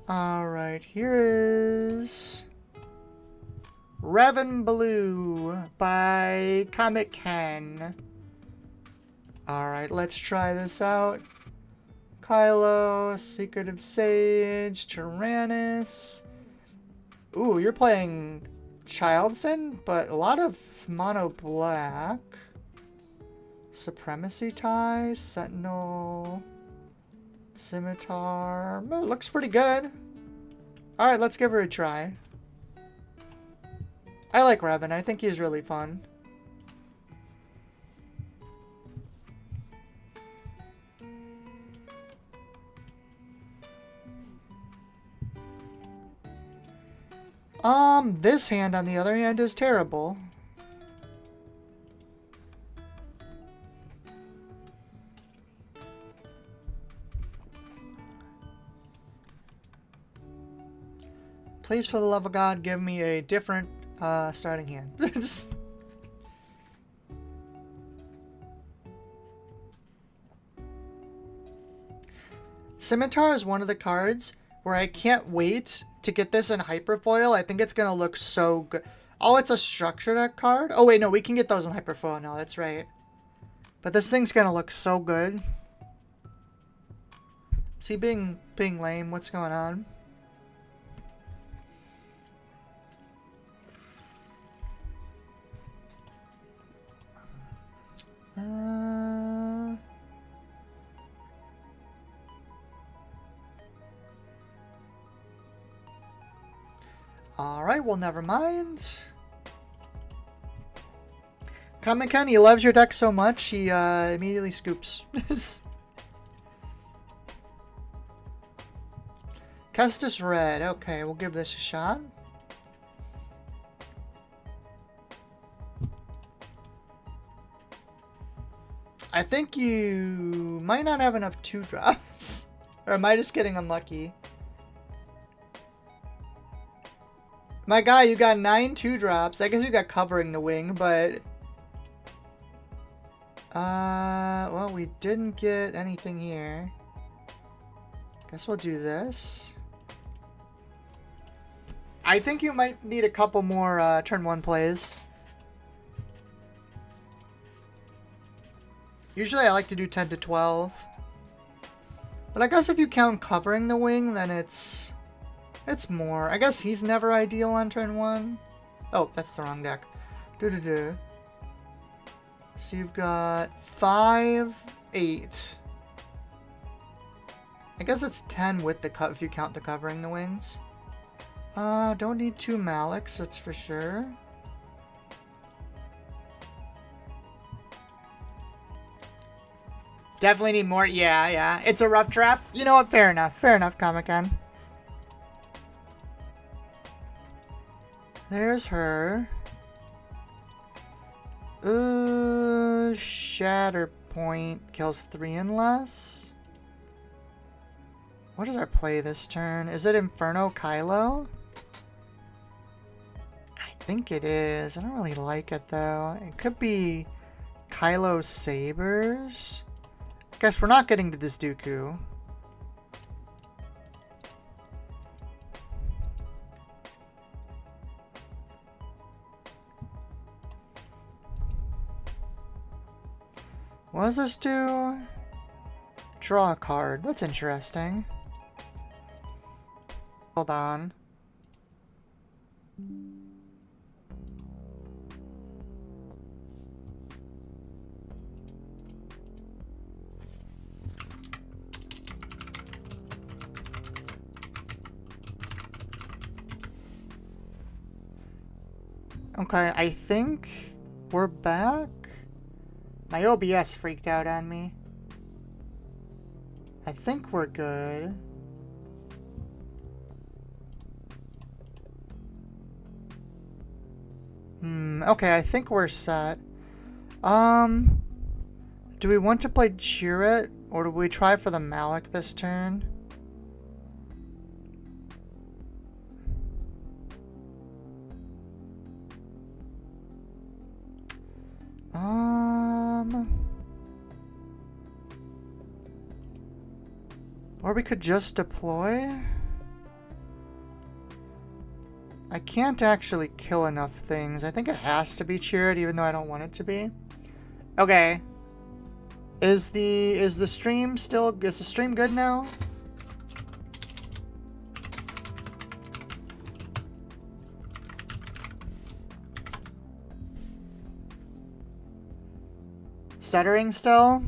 Alright, here is Revan Blue by Comic Ken. Alright, let's try this out. Kylo, Secretive Sage, Tyrannus. Ooh, you're playing Childson, but a lot of mono black. Supremacy Tie, Sentinel, Scimitar. Well, it looks pretty good. Alright, let's give her a try. I like Revan. I think he's really fun. This hand, on the other hand, is terrible. Please, for the love of God, give me a different starting hand. Scimitar is one of the cards where I can't wait to get this in Hyperfoil. I think it's going to look so good. Oh, it's a structure deck card? Oh, wait, no, we can get those in Hyperfoil now. That's right. But this thing's going to look so good. Is he being lame? What's going on? Alright, well, never mind. Comic-Con, he loves your deck so much, he immediately scoops. Kestis Red. Okay, we'll give this a shot. I think you might not have enough 2-drops. Or am I just getting unlucky? My guy, you got 9 2-drops. I guess you got Covering the Wing, but... Well, we didn't get anything here. Guess we'll do this. I think you might need a couple more turn 1 plays. Usually I like to do 10 to 12. But I guess if you count covering the wing, then it's more. I guess he's never ideal on turn 1. Oh, that's the wrong deck. So you've got 5, 8. I guess it's 10 with the cut if you count the covering the wings. Don't need 2 Maliks, that's for sure. Definitely need more. Yeah. It's a rough draft. You know what? Fair enough. Fair enough, Comic-Con. There's her. Shatterpoint kills 3 and less. What is our play this turn? Is it Inferno Kylo? I think it is. I don't really like it though. It could be Kylo Sabers. Guess we're not getting to this Dooku. What does this do? Draw a card. That's interesting. Hold on. Okay, I think we're back. My OBS freaked out on me. I think we're good. Okay, I think we're set. Do we want to play Chirrut, or do we try for the Malik this turn? Or we could just deploy? I can't actually kill enough things. I think it has to be Chirrut, even though I don't want it to be. Okay. Is the stream still... Is the stream good now? Stuttering still?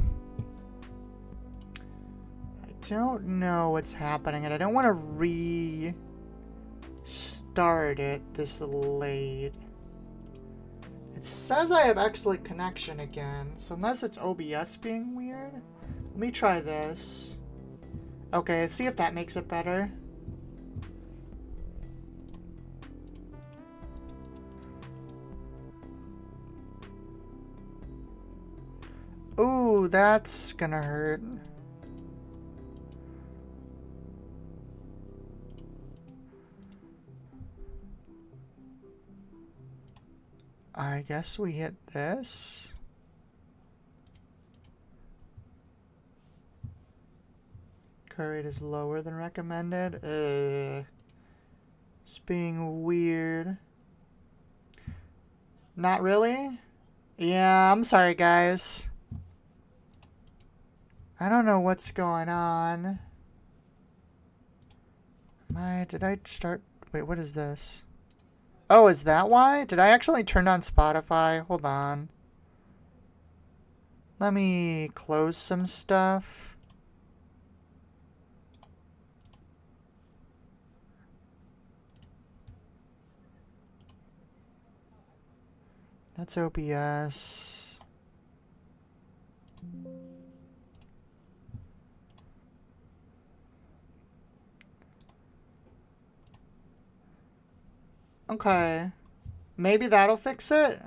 I don't know what's happening, and I don't want to restart it this late. It says I have excellent connection again, so unless it's OBS being weird. Let me try this. Okay, let's see if that makes it better. Ooh, that's gonna hurt. I guess we hit this. Curve rate is lower than recommended. It's being weird. Not really? Yeah, I'm sorry, guys. I don't know what's going on. Did I start? Wait, what is this? Oh, is that why? Did I actually turn on Spotify? Hold on. Let me close some stuff. That's OBS. Okay. Maybe that'll fix it.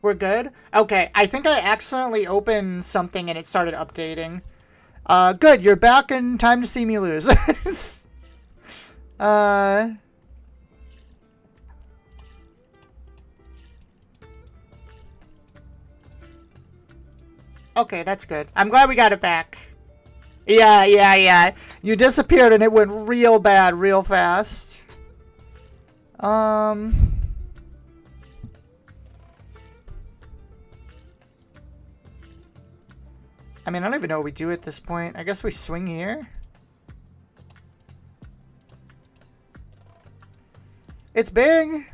We're good? Okay, I think I accidentally opened something and it started updating. Good, you're back in time to see me lose. Okay, that's good. I'm glad we got it back. Yeah. You disappeared and it went real bad real fast. I mean, I don't even know what we do at this point. I guess we swing here. It's big.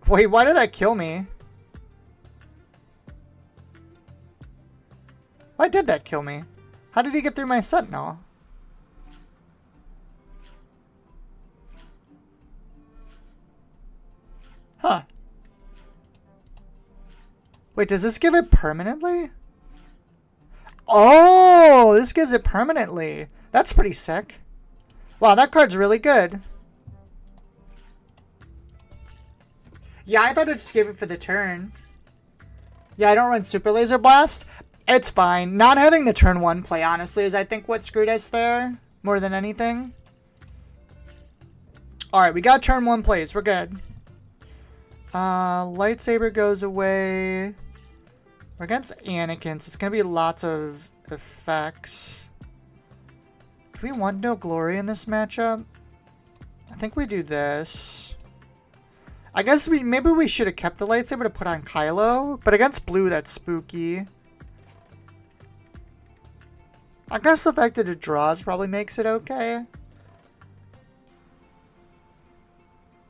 Wait, why did that kill me? Why did that kill me? How did he get through my sentinel? Huh. Wait, does this give it permanently? Oh, this gives it permanently. That's pretty sick. Wow, that card's really good. Yeah, I thought it just gave it for the turn. Yeah, I don't run Super Laser Blast. It's fine. Not having the turn 1 play, honestly, is I think what screwed us there more than anything. Alright, we got turn 1 plays. We're good. Lightsaber goes away. We're against Anakin, so it's going to be lots of effects. Do we want no glory in this matchup? I think we do this. I guess maybe we should have kept the lightsaber to put on Kylo, but against blue, that's spooky. I guess the fact that it draws probably makes it okay.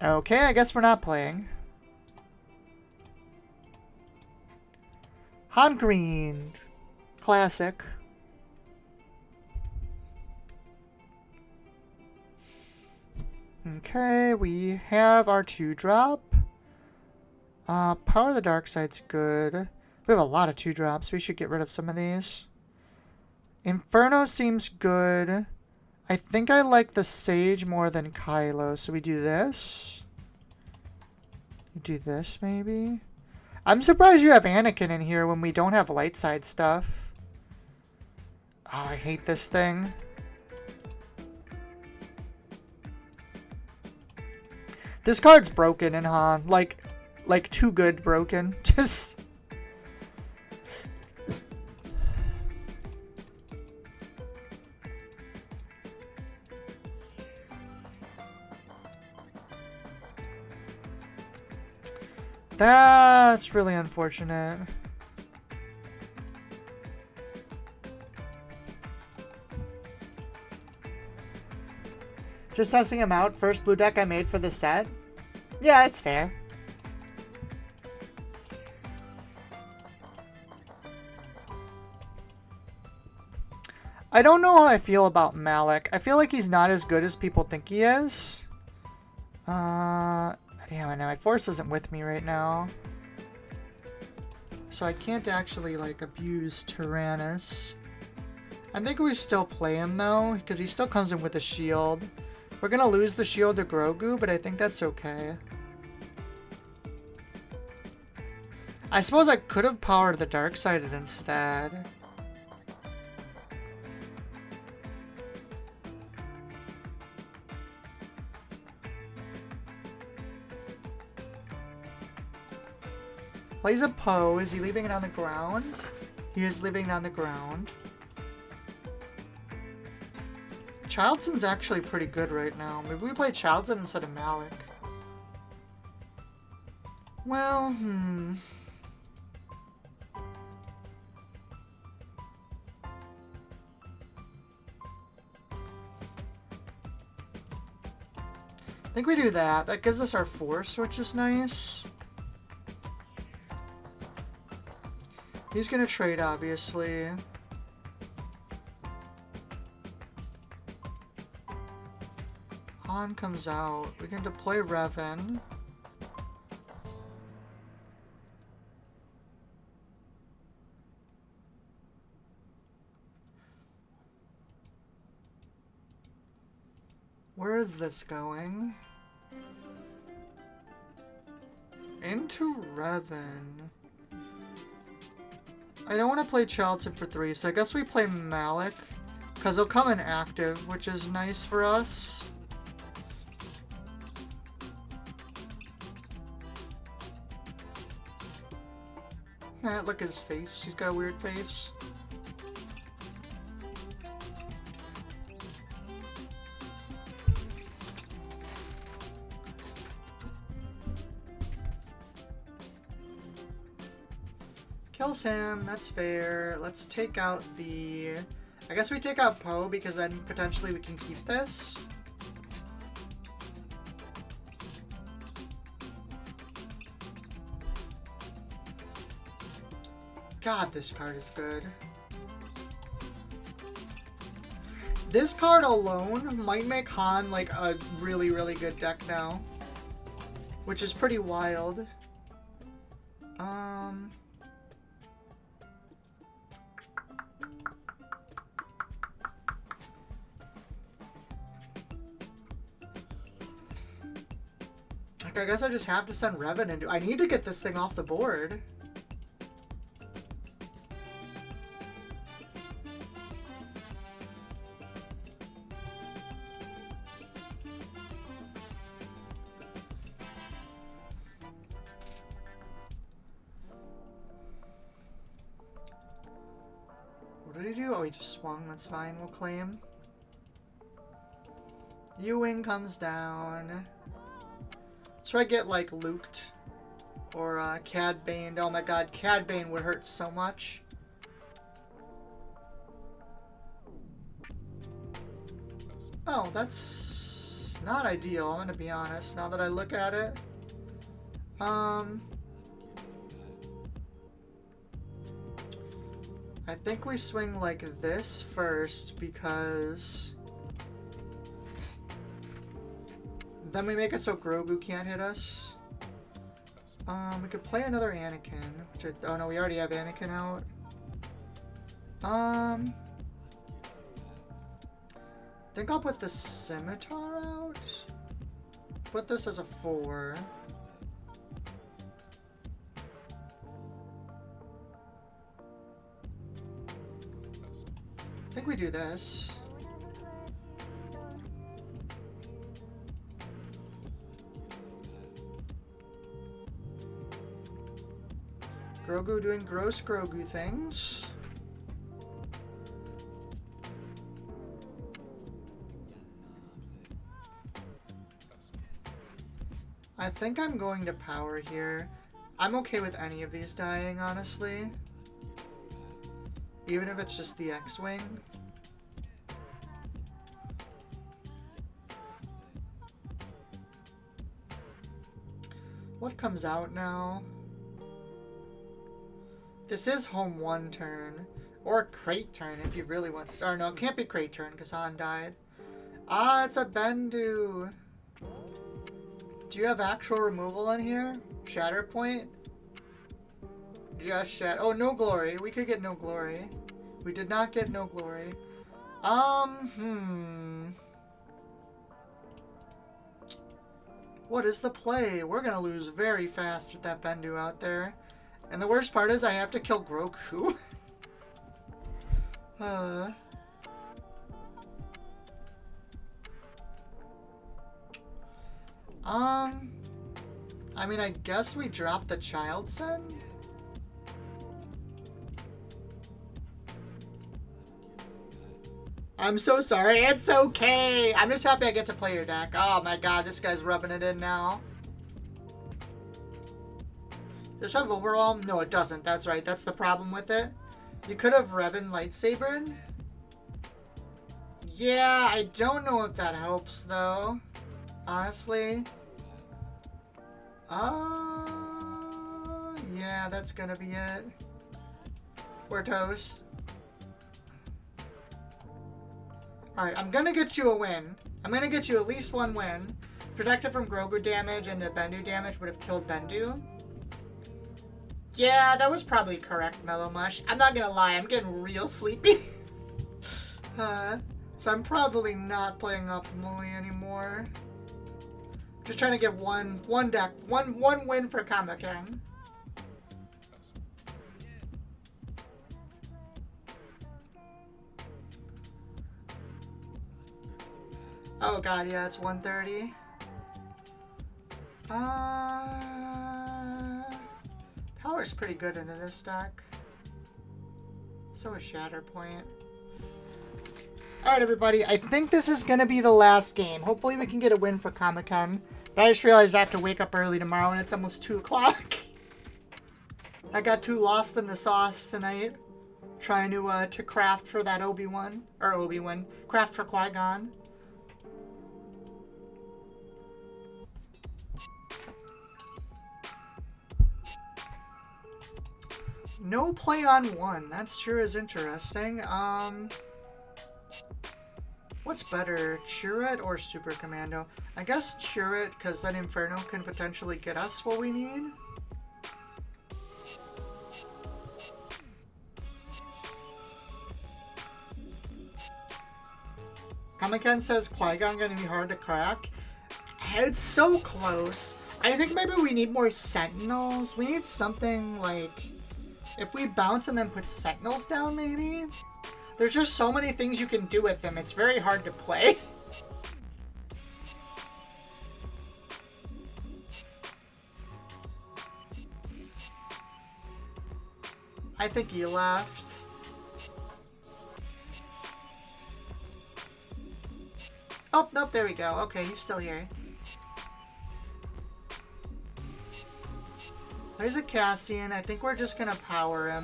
Okay, I guess we're not playing. Han green. Classic. Okay, we have our 2-drop. Power of the Dark Side's good. We have a lot of 2-drops. We should get rid of some of these. Inferno seems good. I think I like the Sage more than Kylo, so we do this. We do this, maybe? I'm surprised you have Anakin in here when we don't have light side stuff. Oh, I hate this thing. This card's broken in Han. Like too good broken. Just... That's really unfortunate. Just testing him out. First blue deck I made for the set. Yeah, it's fair. I don't know how I feel about Malik. I feel like he's not as good as people think he is. Damn, I know my force isn't with me right now. So I can't actually, like, abuse Tyrannus. I think we still play him, though, because he still comes in with a shield. We're gonna lose the shield to Grogu, but I think that's okay. I suppose I could have powered the dark sided instead. Plays a Poe. Is he leaving it on the ground? He is leaving it on the ground. Childson's actually pretty good right now. Maybe we play Childson instead of Malik. Well, I think we do that. That gives us our force, which is nice. He's gonna trade, obviously. Han comes out. We can deploy Revan. Where is this going? Into Revan. I don't want to play Charlton for 3, so I guess we play Malik. Because he'll come in active, which is nice for us. Look at his face. He's got a weird face. Kills him, that's fair. Let's take out the... I guess we take out Poe because then potentially we can keep this. God, this card is good. This card alone might make Han like a really, really good deck now. Which is pretty wild. I guess I just have to send Revan into... I need to get this thing off the board. What did he do? Oh, he just swung. That's fine. We'll claim. U-Wing comes down. So I get like Luked or Cad Bane. Oh my god, Cad Bane would hurt so much. Oh, that's not ideal, I'm gonna be honest, now that I look at it. I think we swing like this first because... Then we make it so Grogu can't hit us. We could play another Anakin. Which oh no, we already have Anakin out. I think I'll put the Scimitar out. Put this as a 4. I think we do this. Grogu doing gross Grogu things. I think I'm going to power here. I'm okay with any of these dying, honestly. Even if it's just the X-Wing. What comes out now? This is home 1 turn. Or crate turn if you really want to. Or no, it can't be crate turn because Han died. Ah, it's a Bendu. Do you have actual removal in here? Shatter Point? Just Shatter. Oh, no glory. We could get no glory. We did not get no glory. What is the play? We're gonna lose very fast with that Bendu out there. And the worst part is I have to kill Grogu. I mean, I guess we drop the child send? I'm so sorry. It's okay. I'm just happy I get to play your deck. Oh my god, this guy's rubbing it in now. Does it have overall? No, it doesn't. That's right. That's the problem with it. You could have Revan lightsabered. Yeah, I don't know if that helps, though. Honestly. Yeah, that's gonna be it. We're toast. Alright, I'm gonna get you a win. I'm gonna get you at least 1 win. Protected from Grogu damage and the Bendu damage would have killed Bendu. Yeah, that was probably correct, Mellow Mush. I'm not gonna lie, I'm getting real sleepy. So I'm probably not playing optimally anymore. Just trying to get one win for Kamaken. Oh god, yeah, it's 1:30. Power works pretty good into this deck. So is Shatterpoint. Alright, everybody. I think this is going to be the last game. Hopefully we can get a win for Comic-Con. But I just realized I have to wake up early tomorrow, and it's almost 2 o'clock. I got too lost in the sauce tonight. Trying to craft for that Obi-Wan. Or Obi-Wan. Craft for Qui-Gon. No play on 1. That sure is interesting. What's better, Chirrut or Super Commando? I guess Chirrut, because then Inferno can potentially get us what we need. Comic-Con says Qui-Gon gonna be hard to crack. It's so close. I think maybe we need more Sentinels. We need something like... If we bounce and then put Sentinels down, maybe? There's just so many things you can do with them. It's very hard to play. I think he left. Oh, nope, there we go. Okay, he's still here. There's a Cassian. I think we're just gonna power him.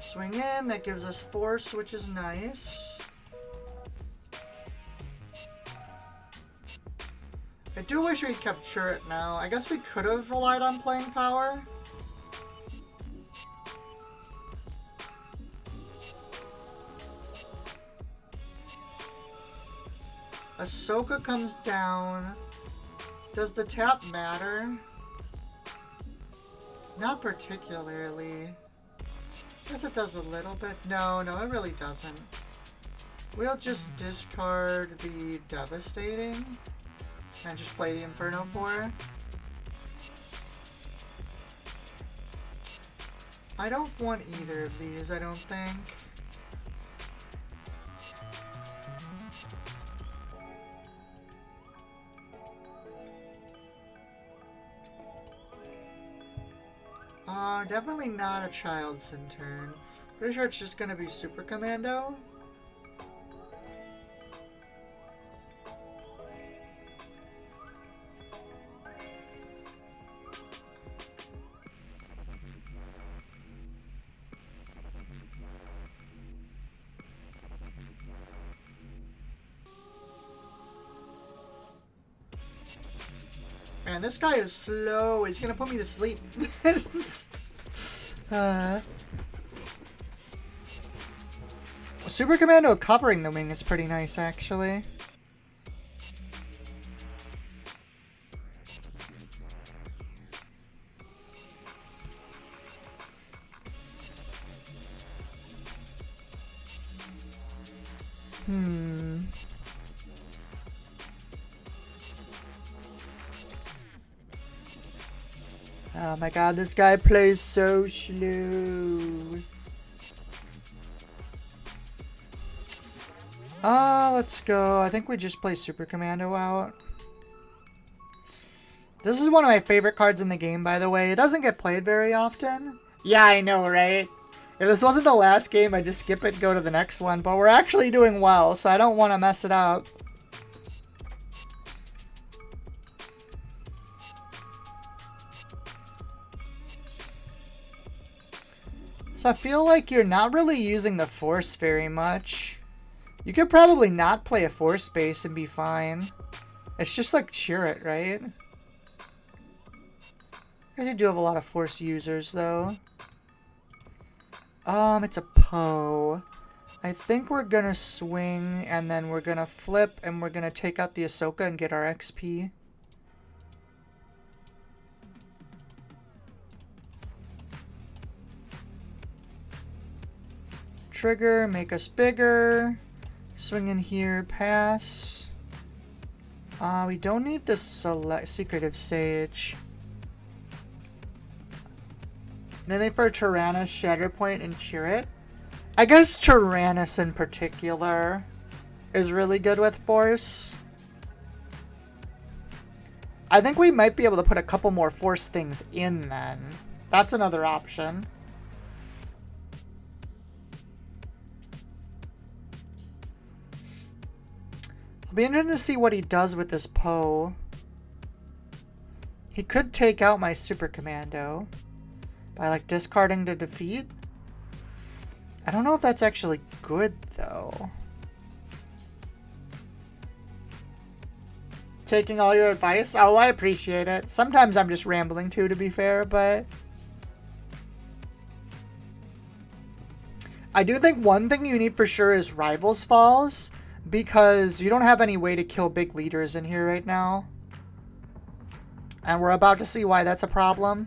Swing in. That gives us force, which is nice. I do wish we'd kept Chirrut now. I guess we could have relied on playing power. Ahsoka comes down. Does the tap matter? Not particularly. Guess it does a little bit. No, it really doesn't. We'll just discard the Devastating and just play the Inferno for her. I don't want either of these, I don't think. Definitely not a Child Centurion. Pretty sure it's just gonna be Super Commando. Man, this guy is slow. He's gonna put me to sleep. Super Commando covering the wing is pretty nice, actually. Oh my god, this guy plays so slow. Let's go. I think we just play Super Commando out. This is one of my favorite cards in the game, by the way. It doesn't get played very often. Yeah, I know, right? If this wasn't the last game, I'd just skip it and go to the next one. But we're actually doing well, so I don't want to mess it up. So I feel like you're not really using the Force very much. You could probably not play a Force base and be fine. It's just like Chirrut, right? I guess you do have a lot of Force users, though. It's a Poe. I think we're gonna swing, and then we're gonna flip, and we're gonna take out the Ahsoka and get our XP. Trigger, make us bigger. Swing in here, pass. We don't need the Secretive Sage. Then they for Tyrannus, Shatterpoint, and Chirrut. I guess Tyrannus in particular is really good with Force. I think we might be able to put a couple more Force things in then. That's another option. I'll be interested to see what he does with this Poe. He could take out my Super Commando by like discarding to defeat. I don't know if that's actually good though. Taking all your advice? Oh, I appreciate it. Sometimes I'm just rambling too, to be fair, but I do think one thing you need for sure is Rivals Falls, because you don't have any way to kill big leaders in here right now. And we're about to see why that's a problem.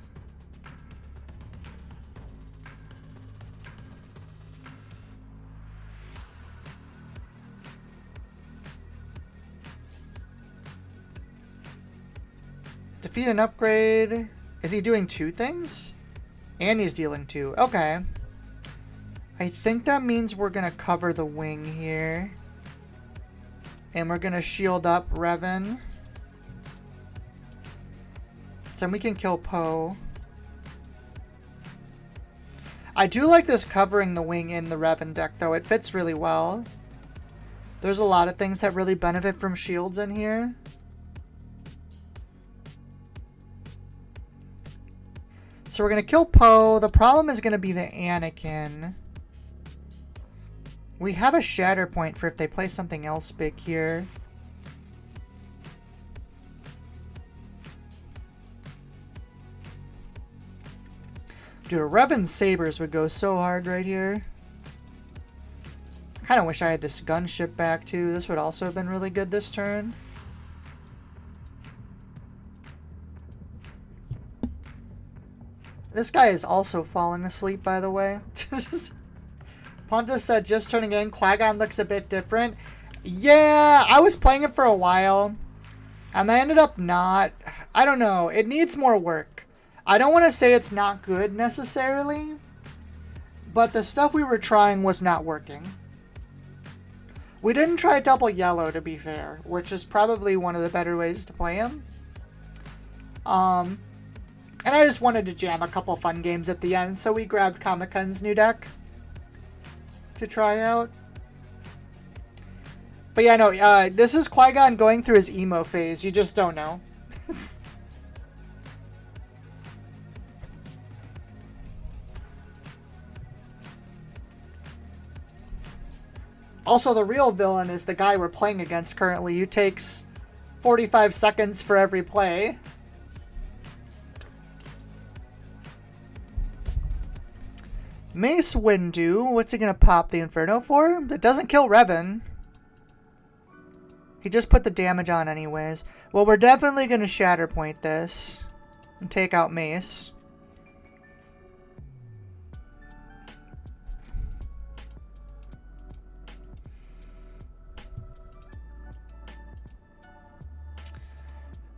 Defeat an upgrade. Is he doing two things? And he's dealing two. Okay. I think that means we're going to cover the wing here. And we're going to shield up Revan. So we can kill Poe. I do like this covering the wing in the Revan deck, though. It fits really well. There's a lot of things that really benefit from shields in here. So we're going to kill Poe. The problem is going to be the Anakin. We have a shatter point for if they play something else big here. Dude, Revan Sabers would go so hard right here. I kind of wish I had this gunship back too. This would also have been really good this turn. This guy is also falling asleep, by the way. Pontus said, just turning in, Qui-Gon looks a bit different. Yeah, I was playing it for a while, and I ended up not. I don't know. It needs more work. I don't want to say it's not good necessarily, but the stuff we were trying was not working. We didn't try double yellow, to be fair, which is probably one of the better ways to play him. And I just wanted to jam a couple fun games at the end, so we grabbed Comic-Con's new deck to try out. But yeah, no, this is Qui-Gon going through his emo phase. You just don't know. Also, the real villain is the guy we're playing against currently, who takes 45 seconds for every play. Mace Windu, what's he gonna pop the Inferno for? It doesn't kill Revan. He just put the damage on anyways. Well, we're definitely gonna Shatter Point this and take out Mace.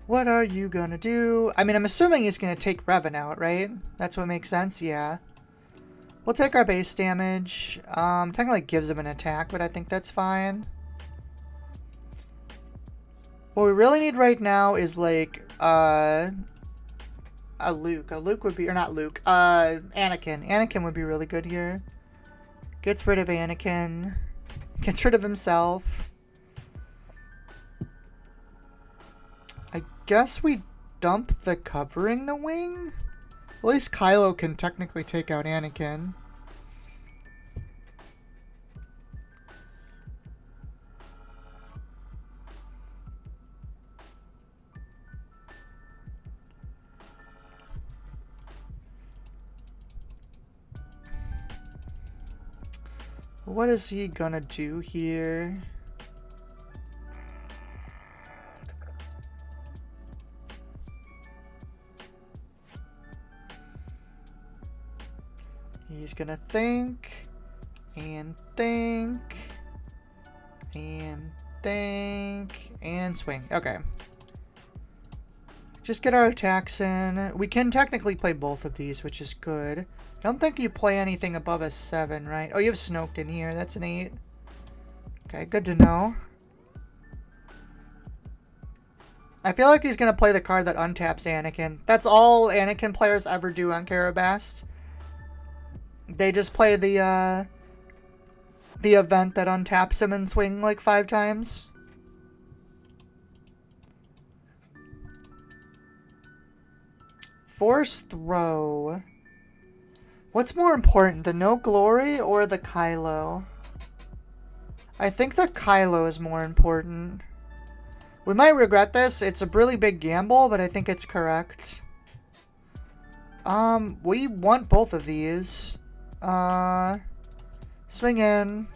What are you gonna do? I mean, I'm assuming he's gonna take Revan out, right? That's what makes sense, yeah. We'll take our base damage. Technically gives him an attack, but I think that's fine. What we really need right now is like a Luke. A Luke would be, or not Luke, Anakin. Anakin would be really good here. Gets rid of Anakin. Gets rid of himself. I guess we dump the covering the wing? At least Kylo can technically take out Anakin. What is he gonna do here? He's gonna think, and think, and think, and swing. Okay. Just get our attacks in. We can technically play both of these, which is good. I don't think you play anything above a 7, right? Oh, you have Snoke in here. That's an 8. Okay, good to know. I feel like he's going to play the card that untaps Anakin. That's all Anakin players ever do on Karabast. They just play the event that untaps him and swing like 5 times. Force throw. What's more important, the no glory or the Kylo? I think the Kylo is more important. We might regret this. It's a really big gamble, but I think it's correct. We want both of these. Swing in.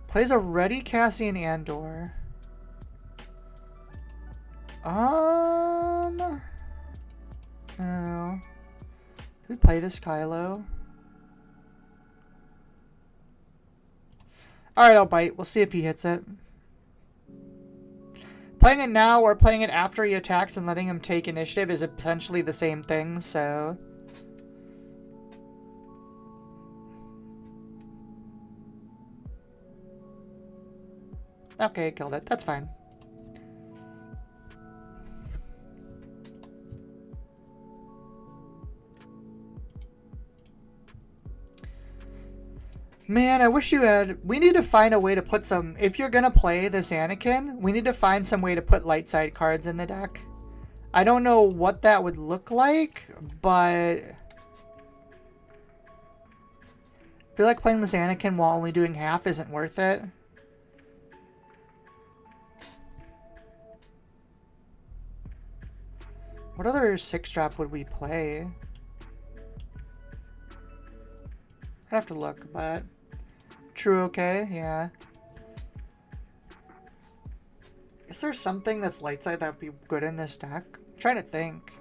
Plays a ready Cassian Andor. No. Do we play this Kylo? Alright, I'll bite. We'll see if he hits it. Playing it now or playing it after he attacks and letting him take initiative is essentially the same thing, so... Okay, killed it. That's fine. Man, I wish you had... We need to find a way to put some... If you're gonna play this Anakin, we need to find some way to put light side cards in the deck. I don't know what that would look like, but... I feel like playing this Anakin while only doing half isn't worth it. What other 6-drop would we play? I'd have to look, but... True, okay, yeah. Is there something that's light side that would be good in this deck? I'm trying to think.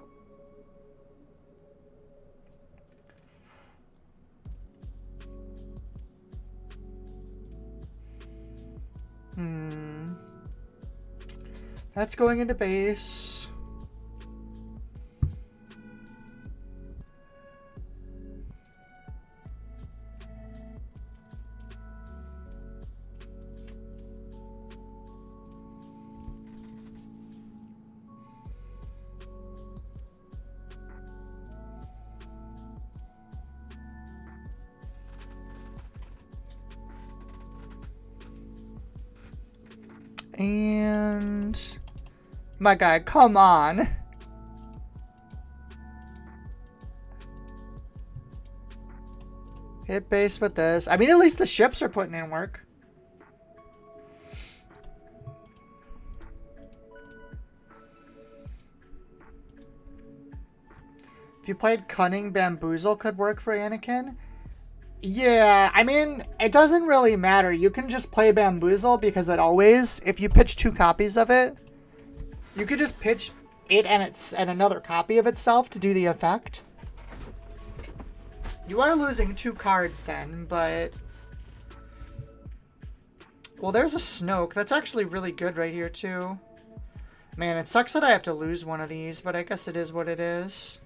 That's going into base. And my guy, come on. Hit base with this. I mean, at least the ships are putting in work. If you played Cunning, Bamboozle could work for Anakin. Yeah, I mean, it doesn't really matter. You can just play Bamboozle because it always, if you pitch 2 copies of it, you could just pitch it and another copy of itself to do the effect. You are losing 2 cards then, but... Well, there's a Snoke. That's actually really good right here, too. Man, it sucks that I have to lose one of these, but I guess it is what it is.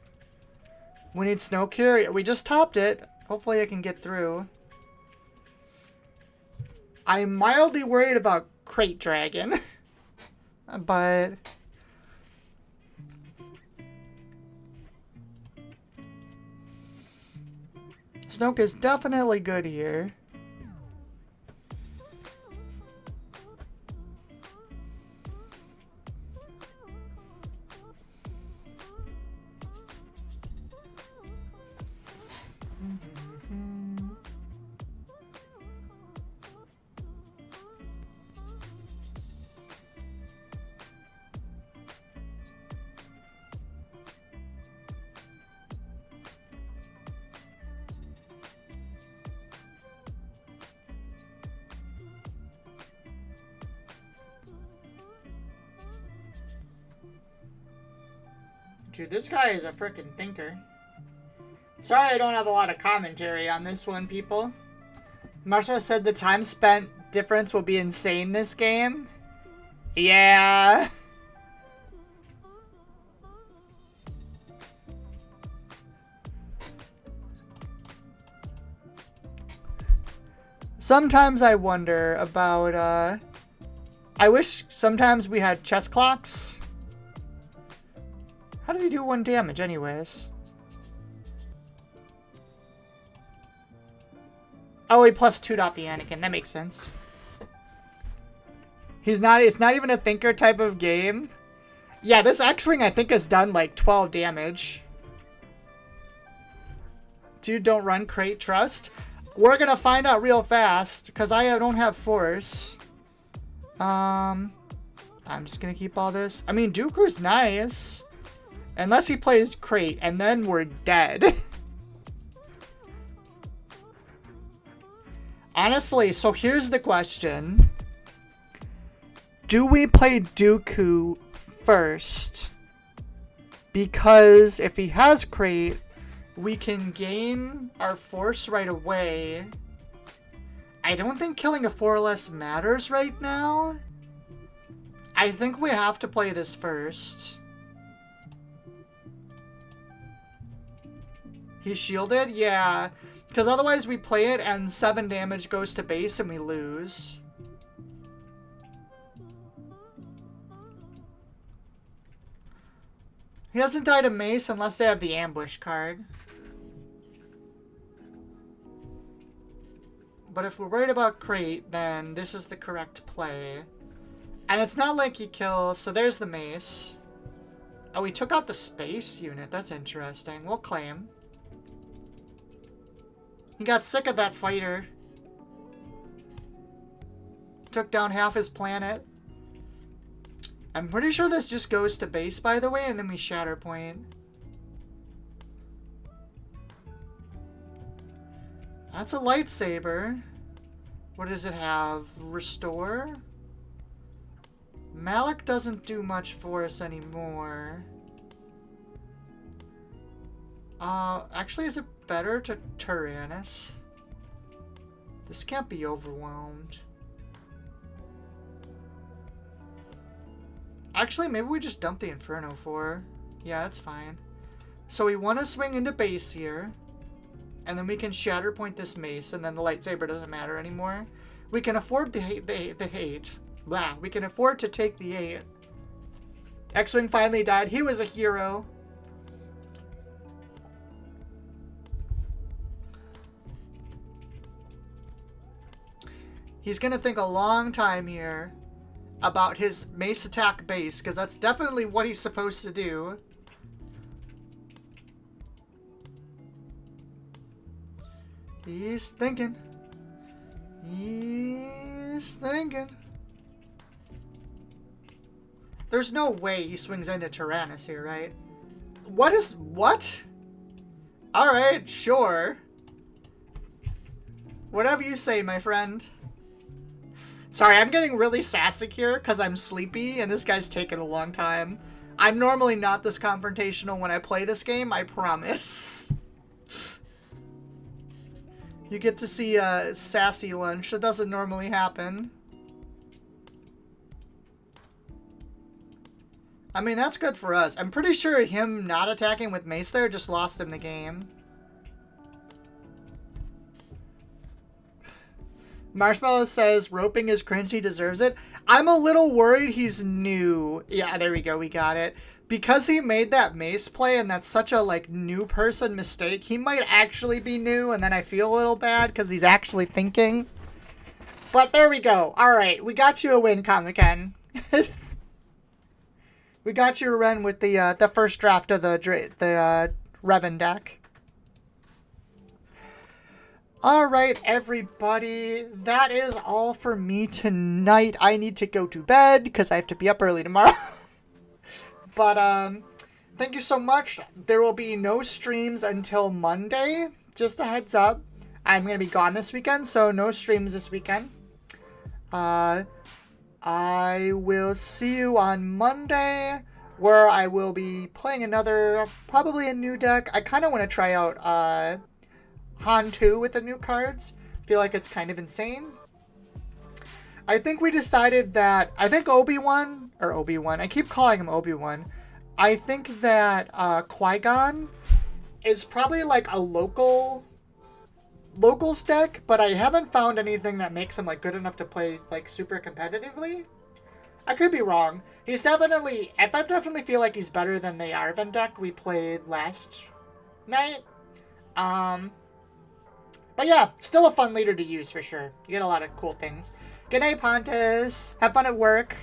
We need Snoke here. We just topped it. Hopefully I can get through. I'm mildly worried about Crate Dragon. But... Snoke is definitely good here. Dude, this guy is a frickin' thinker. Sorry I don't have a lot of commentary on this one, people. Marshall said the time spent difference will be insane this game. Yeah. Sometimes I wonder about, I wish sometimes we had chess clocks. How did he do 1 damage anyways? Oh, he +2'd off the Anakin. That makes sense. It's not even a thinker type of game. Yeah, this X-Wing I think has done like 12 damage. Dude, don't run crate trust. We're gonna find out real fast, because I don't have force. I'm just gonna keep all this. I mean, Dooku's nice. Unless he plays crate, and then we're dead. Honestly, so here's the question. Do we play Dooku first? Because if he has crate, we can gain our force right away. I don't think killing a 4-less matters right now. I think we have to play this first. He's shielded? Yeah. Because otherwise we play it and 7 damage goes to base and we lose. He hasn't died of mace unless they have the ambush card. But if we're worried about crate, then this is the correct play. And it's not like he kills, so there's the mace. Oh, he took out the space unit. That's interesting. We'll claim. He got sick of that fighter. Took down half his planet. I'm pretty sure this just goes to base, by the way, and then we shatter point. That's a lightsaber. What does it have? Restore? Malik doesn't do much for us anymore. Actually, is it better to Tyrannus? This can't be overwhelmed. Actually, maybe we just dump the Inferno for. Yeah, that's fine. So we want to swing into base here. And then we can shatter point this mace, and then the lightsaber doesn't matter anymore. We can afford the hate. Blah. We can afford to take the 8. X-Wing finally died. He was a hero. He's going to think a long time here about his mace attack base, because that's definitely what he's supposed to do. He's thinking. He's thinking. There's no way he swings into Tyrannus here, right? What? Alright, sure. Whatever you say, my friend. Sorry, I'm getting really sassy here because I'm sleepy and this guy's taking a long time. I'm normally not this confrontational when I play this game, I promise. You get to see a sassy lunch. That doesn't normally happen. I mean, that's good for us. I'm pretty sure him not attacking with mace there just lost him the game. Marshmallow says, roping is cringe, he deserves it. I'm a little worried he's new. Yeah, there we go, we got it. Because he made that mace play and that's such a, like, new person mistake, he might actually be new, and then I feel a little bad because he's actually thinking. But there we go. Alright, we got you a win, Comic-Con. We got you a run with the first draft of the Revan deck. Alright, everybody. That is all for me tonight. I need to go to bed because I have to be up early tomorrow. But, thank you so much. There will be no streams until Monday. Just a heads up. I'm going to be gone this weekend, so no streams this weekend. I will see you on Monday, where I will be playing another, probably a new deck. I kind of want to try out, Han 2 with the new cards. feel like it's kind of insane. I think we decided that, I think Obi-Wan, I keep calling him Obi-Wan. I think that Qui-Gon is probably like a locals deck, but I haven't found anything that makes him like good enough to play like super competitively. I could be wrong. I definitely feel like he's better than the Revan deck we played last night. But yeah, still a fun leader to use for sure. You get a lot of cool things. Good night, Pontus. Have fun at work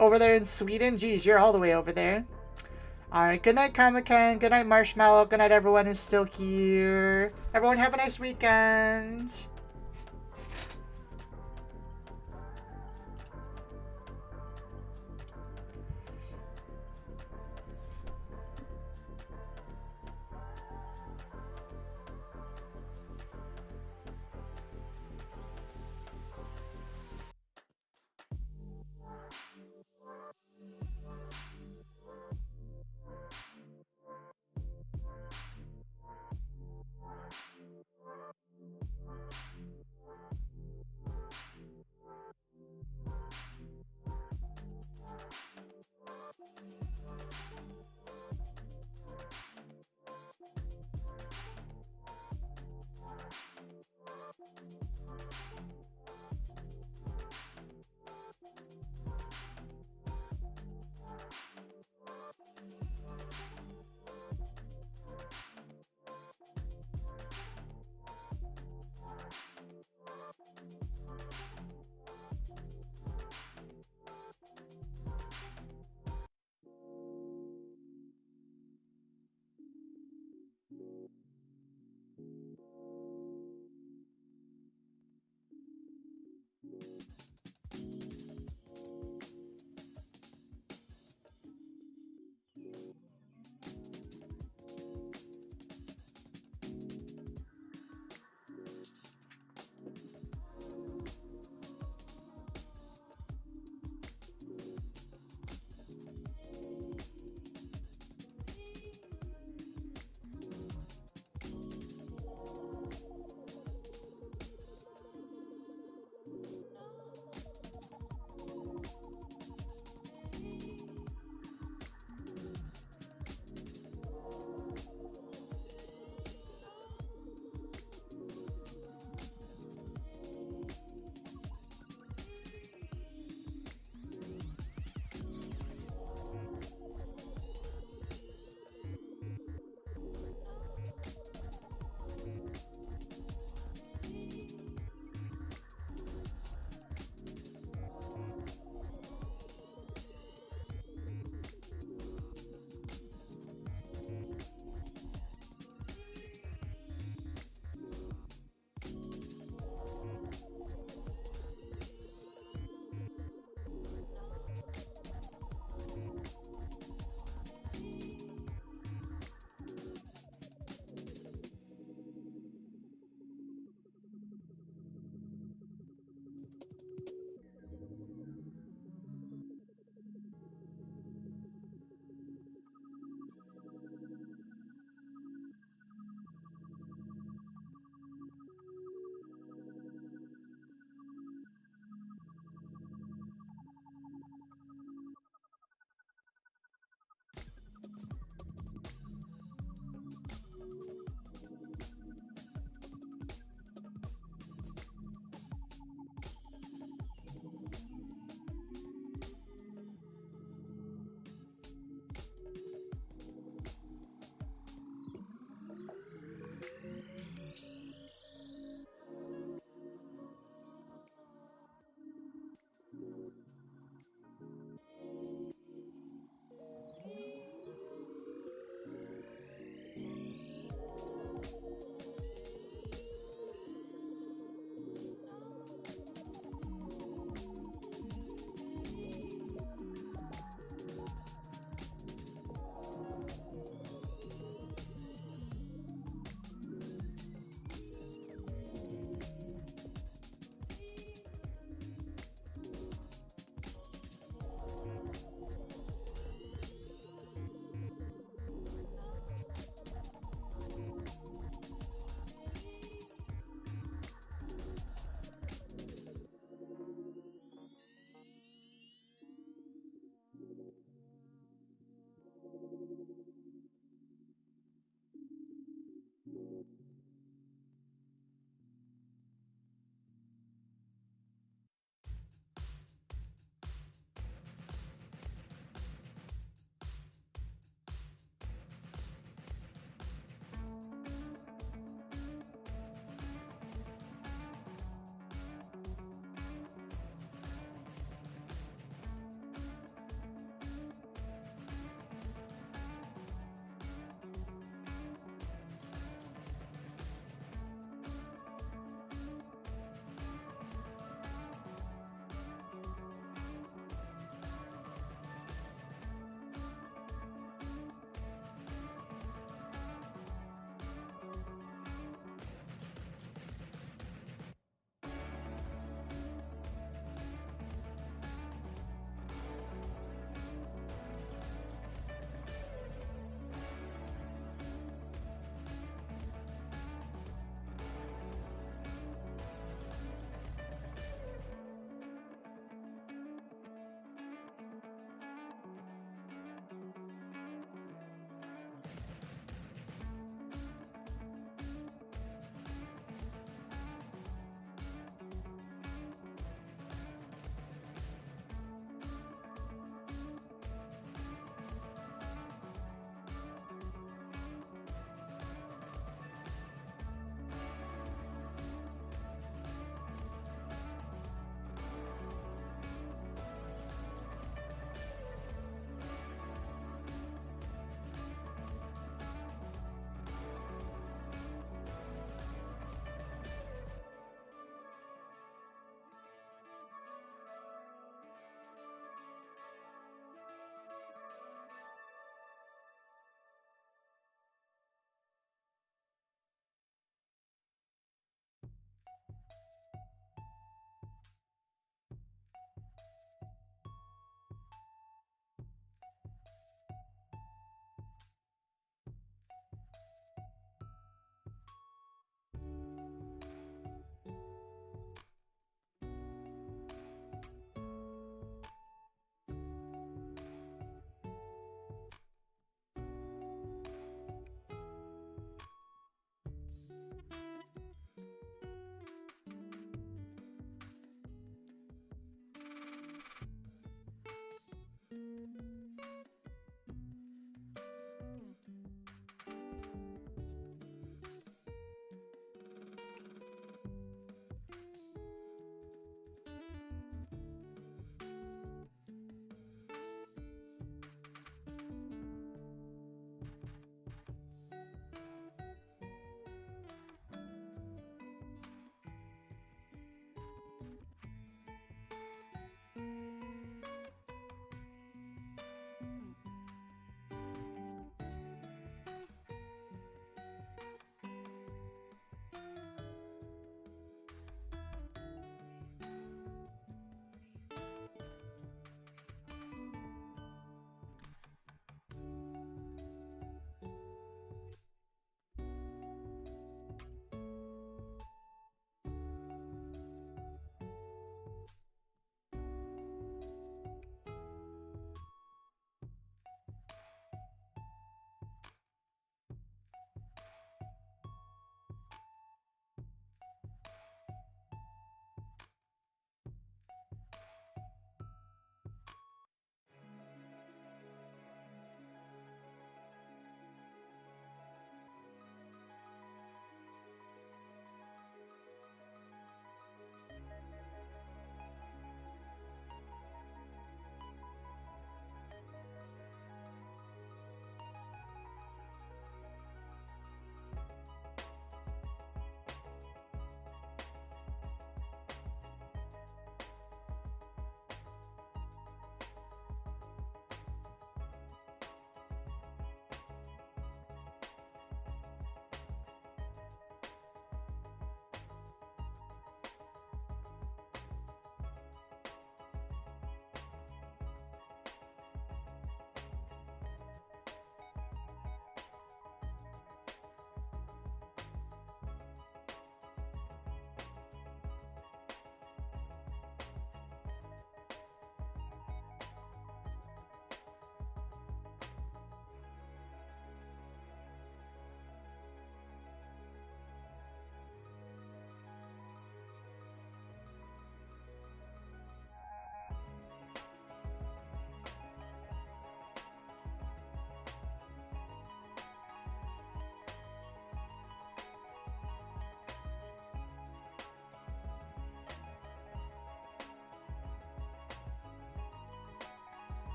over there in Sweden. Geez, you're all the way over there. Alright, good night, Comic-Con. Good night, Marshmallow. Good night, everyone who's still here. Everyone have a nice weekend.